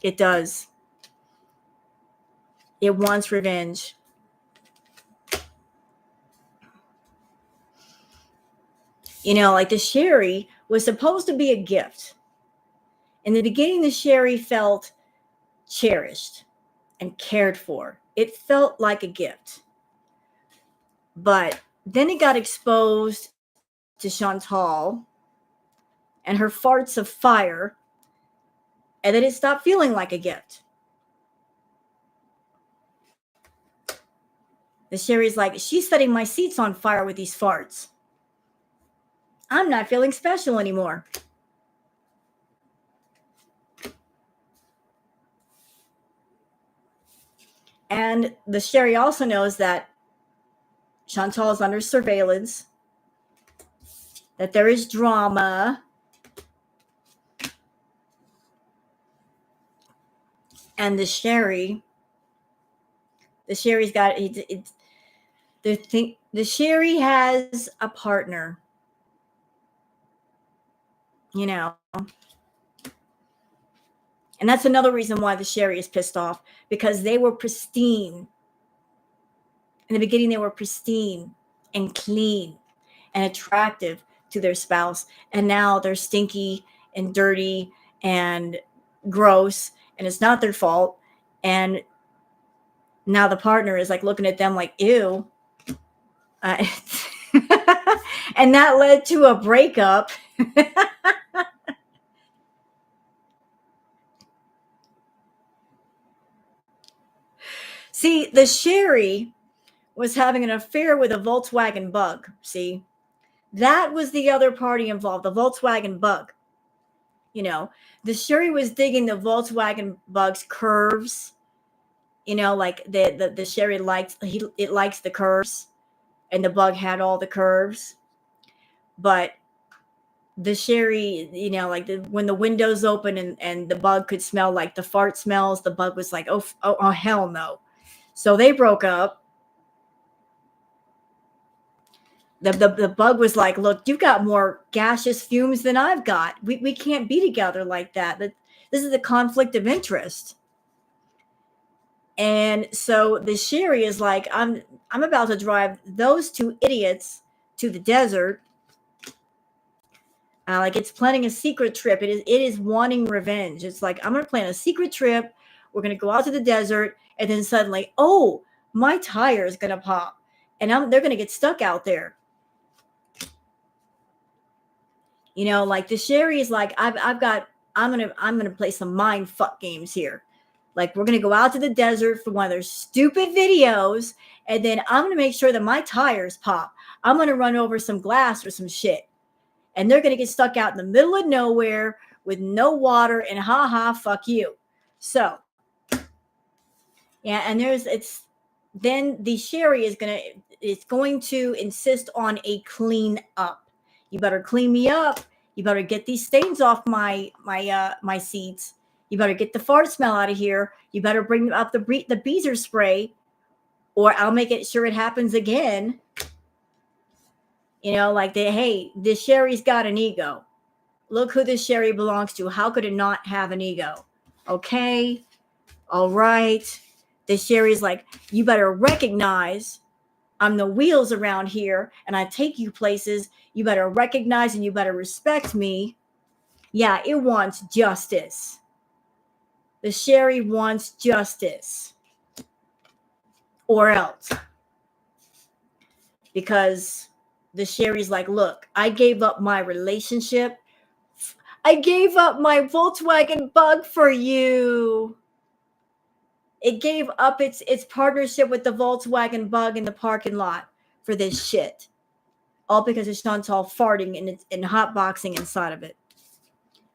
It does. It wants revenge. Like the sherry was supposed to be a gift. In the beginning, the sherry felt cherished and cared for. It felt like a gift. But then it got exposed to Chantal and her farts of fire, and then it stopped feeling like a gift. The sherry's like, she's setting my seats on fire with these farts. I'm not feeling special anymore. And the sherry also knows that Chantal is under surveillance, that there is drama, and the sherry's got the sherry has a partner, you know. And that's another reason why the sherry is pissed off, because they were pristine. In the beginning, they were pristine and clean and attractive to their spouse. And now they're stinky and dirty and gross, and it's not their fault. And now the partner is like looking at them like, ew. And that led to a breakup. See, the sherry was having an affair with a Volkswagen Bug. See, that was the other party involved, the Volkswagen Bug. The sherry was digging the Volkswagen Bug's curves. Like the sherry it likes the curves, and the bug had all the curves. But the sherry, like when the windows open and the bug could smell like the fart smells, the bug was like, oh hell no. So they broke up. The bug was like, look, you've got more gaseous fumes than I've got. We can't be together like that. This is a conflict of interest. And so the sherry is like, I'm about to drive those two idiots to the desert. Like it's planning a secret trip. It is wanting revenge. It's like, I'm going to plan a secret trip. We're going to go out to the desert. And then suddenly, oh, my tire is going to pop. And they're going to get stuck out there. Like the sherry is like, I'm going to play some mind fuck games here. Like we're going to go out to the desert for one of their stupid videos. And then I'm going to make sure that my tires pop. I'm going to run over some glass or some shit. And they're going to get stuck out in the middle of nowhere with no water, and fuck you. So, yeah, and then the sherry is going to insist on a clean up. You better clean me up. You better get these stains off my seats. You better get the fart smell out of here. You better bring up the beezer spray, or I'll make sure it happens again. Like the sherry's got an ego. Look who this sherry belongs to. How could it not have an ego? Okay. All right. The sherry's like, you better recognize I'm the wheels around here and I take you places. You better recognize and you better respect me. Yeah, it wants justice. The sherry wants justice. Or else. Because the sherry's like, look, I gave up my relationship. I gave up my Volkswagen Bug for you. It gave up its partnership with the Volkswagen Bug in the parking lot for this shit. All because of Chantal farting and hotboxing inside of it.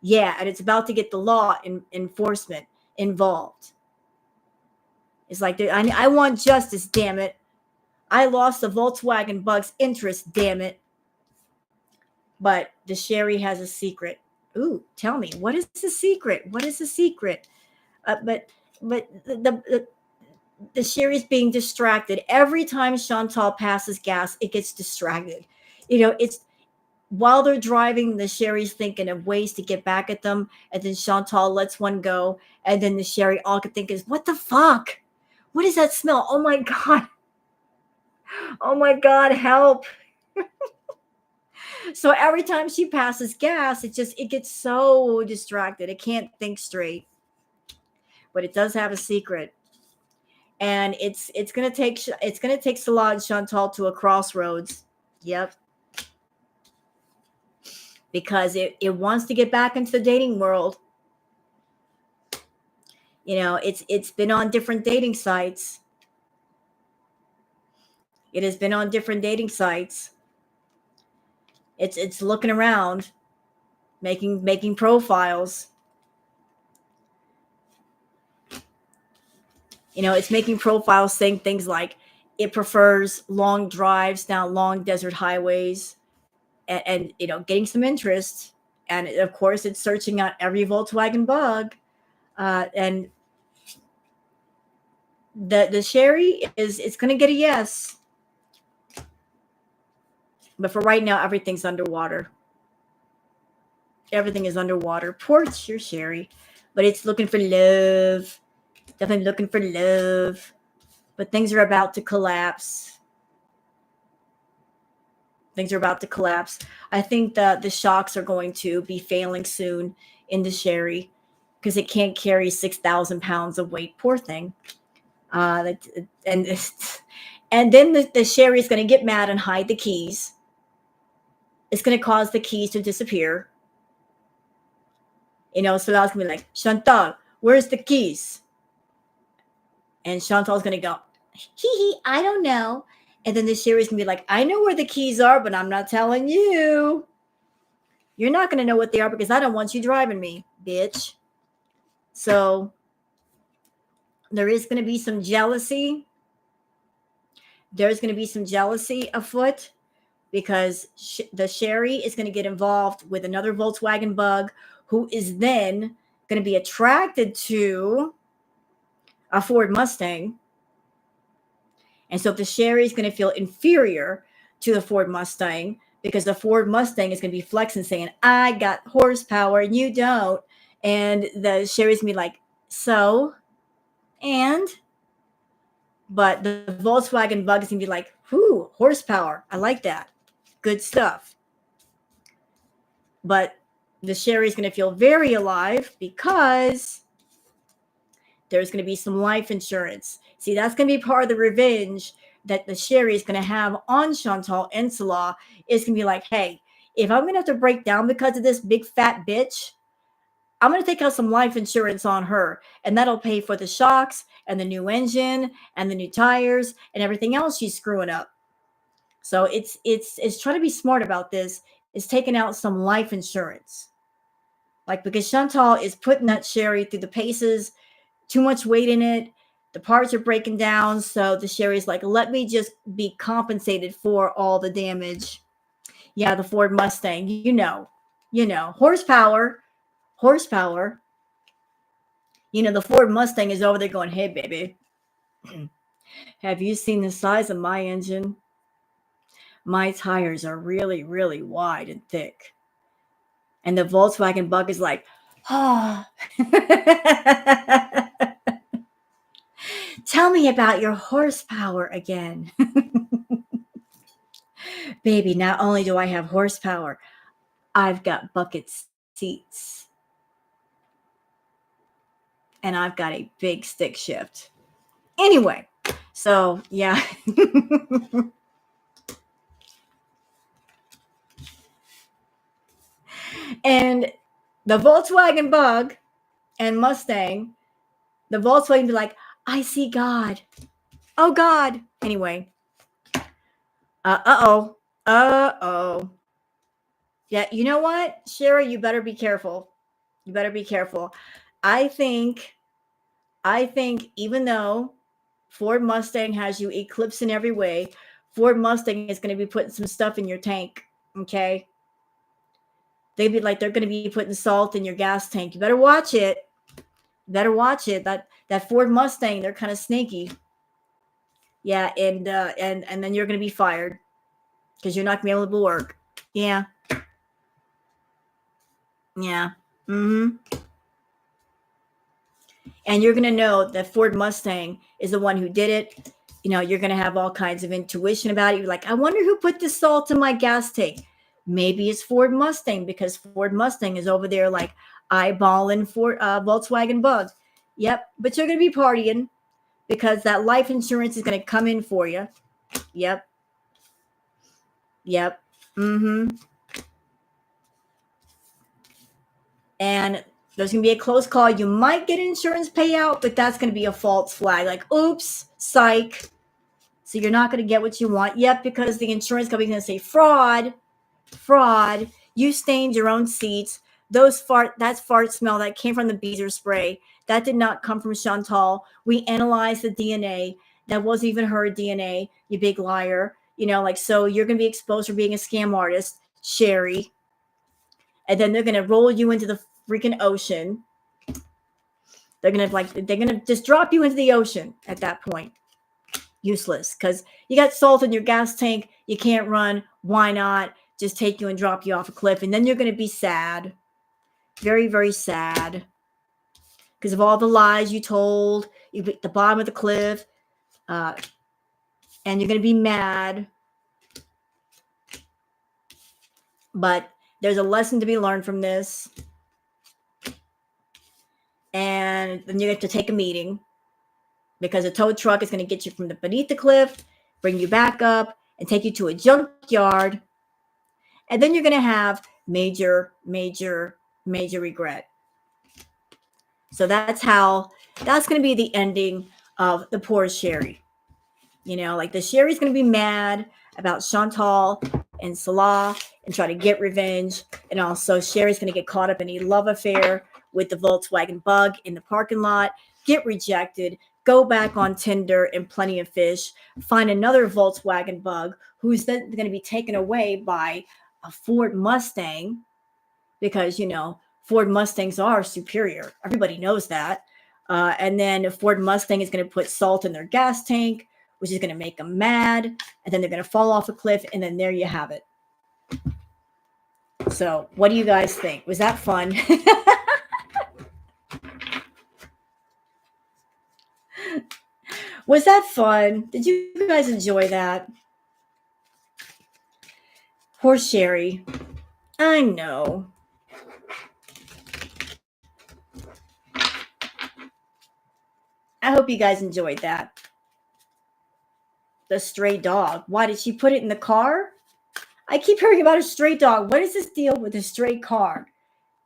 Yeah, and it's about to get the law enforcement involved. It's like, I want justice, damn it. I lost the Volkswagen Bug's interest, damn it. But the sherry has a secret. Ooh, tell me, what is the secret? What is the secret? But the sherry's being distracted. Every time Chantal passes gas, it gets distracted. It's while they're driving, the sherry's thinking of ways to get back at them. And then Chantal lets one go. And then the sherry all can think is, what the fuck? What is that smell? Oh my God, help. So every time she passes gas, it gets so distracted. It can't think straight. But it does have a secret. And it's gonna take Salah and Chantal to a crossroads. Yep. Because it wants to get back into the dating world. It's been on different dating sites. It has been on different dating sites. It's looking around, making profiles. It's making profiles saying things like it prefers long drives down long desert highways, and getting some interest. And of course, it's searching out every Volkswagen Bug. And the Sherry it's going to get a yes. But for right now, everything's underwater. Everything is underwater. Poor your Sherry. But it's looking for love. Definitely looking for love. But things are about to collapse. Things are about to collapse. I think the shocks are going to be failing soon in the Sherry because it can't carry 6,000 pounds of weight. Poor thing. And then the Sherry is going to get mad and hide the keys. It's going to cause the keys to disappear. So Lala's going to be like, Chantal, where's the keys? And Chantal's going to go, hee, I don't know. And then the Sherry's going to be like, I know where the keys are, but I'm not telling you. You're not going to know what they are because I don't want you driving me, bitch. So there is going to be some jealousy. There's going to be some jealousy afoot because the Sherry is going to get involved with another Volkswagen Bug who is then going to be attracted to a Ford Mustang. And so the Sherry is going to feel inferior to the Ford Mustang because the Ford Mustang is going to be flexing saying, I got horsepower and you don't. And the Sherry's going to be like, so? And? But the Volkswagen Bug is going to be like, whoo, horsepower. I like that. Good stuff. But the Sherry is going to feel very alive because there's going to be some life insurance. See, that's going to be part of the revenge that the Sherry is going to have on Chantal and Salah. Is going to be like, hey, if I'm going to have to break down because of this big fat bitch, I'm going to take out some life insurance on her. And that'll pay for the shocks and the new engine and the new tires and everything else she's screwing up. So it's trying to be smart about this. It's taking out some life insurance. Like, because Chantal is putting that Sherry through the paces, too much weight in it. The parts are breaking down. So the Sherry's like, let me just be compensated for all the damage. Yeah, the Ford Mustang, horsepower. The Ford Mustang is over there going, hey, baby, have you seen the size of my engine? My tires are really, really wide and thick. And the Volkswagen Bug is like, oh. Tell me about your horsepower again. Baby, not only do I have horsepower, I've got bucket seats. And I've got a big stick shift. Anyway, so yeah. And the Volkswagen Bug and Mustang, the Volkswagen be like, I see God. Oh, God. Anyway. Uh-oh. Yeah, you know what, Sherry? You better be careful. You better be careful. I think even though Ford Mustang has you eclipsed in every way, Ford Mustang is going to be putting some stuff in your tank, okay? They're going to be putting salt in your gas tank. You better watch it. That Ford Mustang, they're kind of sneaky. Yeah, and then you're going to be fired because you're not going to be able to work. Yeah. Yeah. Mm-hmm. And you're going to know that Ford Mustang is the one who did it. You're going to have all kinds of intuition about it. You're like, I wonder who put this salt in my gas tank. Maybe it's Ford Mustang, because Ford Mustang is over there like eyeballing for Volkswagen Bug. Yep, but you're going to be partying because that life insurance is going to come in for you. Yep. Yep. Mm-hmm. And there's going to be a close call. You might get insurance payout, but that's going to be a false flag. Like, oops, psych. So you're not going to get what you want. Yep, because the insurance company is going to say fraud. You stained your own seats. That's fart smell that came from the beezer spray. That did not come from Chantal. We analyzed the DNA. That wasn't even her DNA, you big liar. So you're going to be exposed for being a scam artist, Sherry. And then they're going to roll you into the freaking ocean. They're going to just drop you into the ocean at that point. Useless, because you got salt in your gas tank. You can't run. Why not just take you and drop you off a cliff? And then you're going to be sad. Very, very sad. Because of all the lies you told. You at the bottom of the cliff. And you're going to be mad. But there's a lesson to be learned from this. And then you have to take a meeting. Because a tow truck is going to get you from beneath the cliff, bring you back up, and take you to a junkyard. And then you're going to have major, major, major regret. So that's going to be the ending of the poor Sherry. The Sherry's going to be mad about Chantal and Salah and try to get revenge. And also Sherry's going to get caught up in a love affair with the Volkswagen Bug in the parking lot, get rejected, go back on Tinder and Plenty of Fish, find another Volkswagen Bug who's then going to be taken away by a Ford Mustang, because, Ford Mustangs are superior. Everybody knows that. And then a Ford Mustang is going to put salt in their gas tank, which is going to make them mad. And then they're going to fall off a cliff. And then there you have it. So what do you guys think? Was that fun? Was that fun? Did you guys enjoy that? Poor Sherry. I know. I hope you guys enjoyed that. The stray dog. Why did she put it in the car? I keep hearing about a stray dog. What is this deal with a stray car?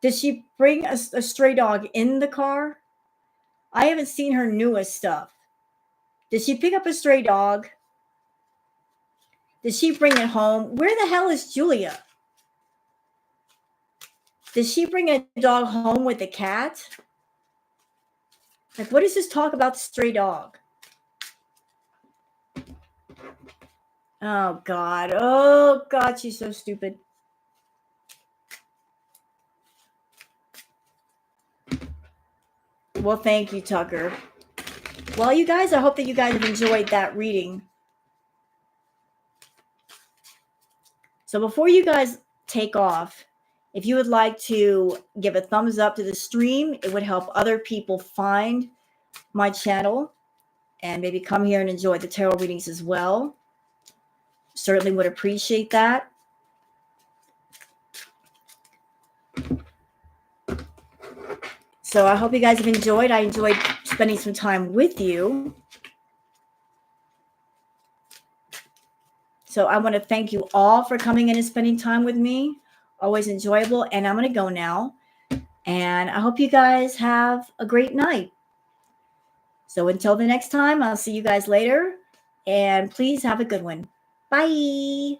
Did she bring a stray dog in the car? I haven't seen her newest stuff. Did she pick up a stray dog? Did she bring it home? Where the hell is Julia? Did she bring a dog home with a cat? Like, what is this talk about the stray dog? Oh, God. Oh, God, she's so stupid. Well, thank you, Tucker. Well, you guys, I hope that you guys have enjoyed that reading. So before you guys take off, if you would like to give a thumbs up to the stream, it would help other people find my channel and maybe come here and enjoy the tarot readings as well. Certainly would appreciate that. So I hope you guys have enjoyed. I enjoyed spending some time with you. So I want to thank you all for coming in and spending time with me. Always enjoyable. And I'm going to go now. And I hope you guys have a great night. So until the next time, I'll see you guys later. And please have a good one. Bye.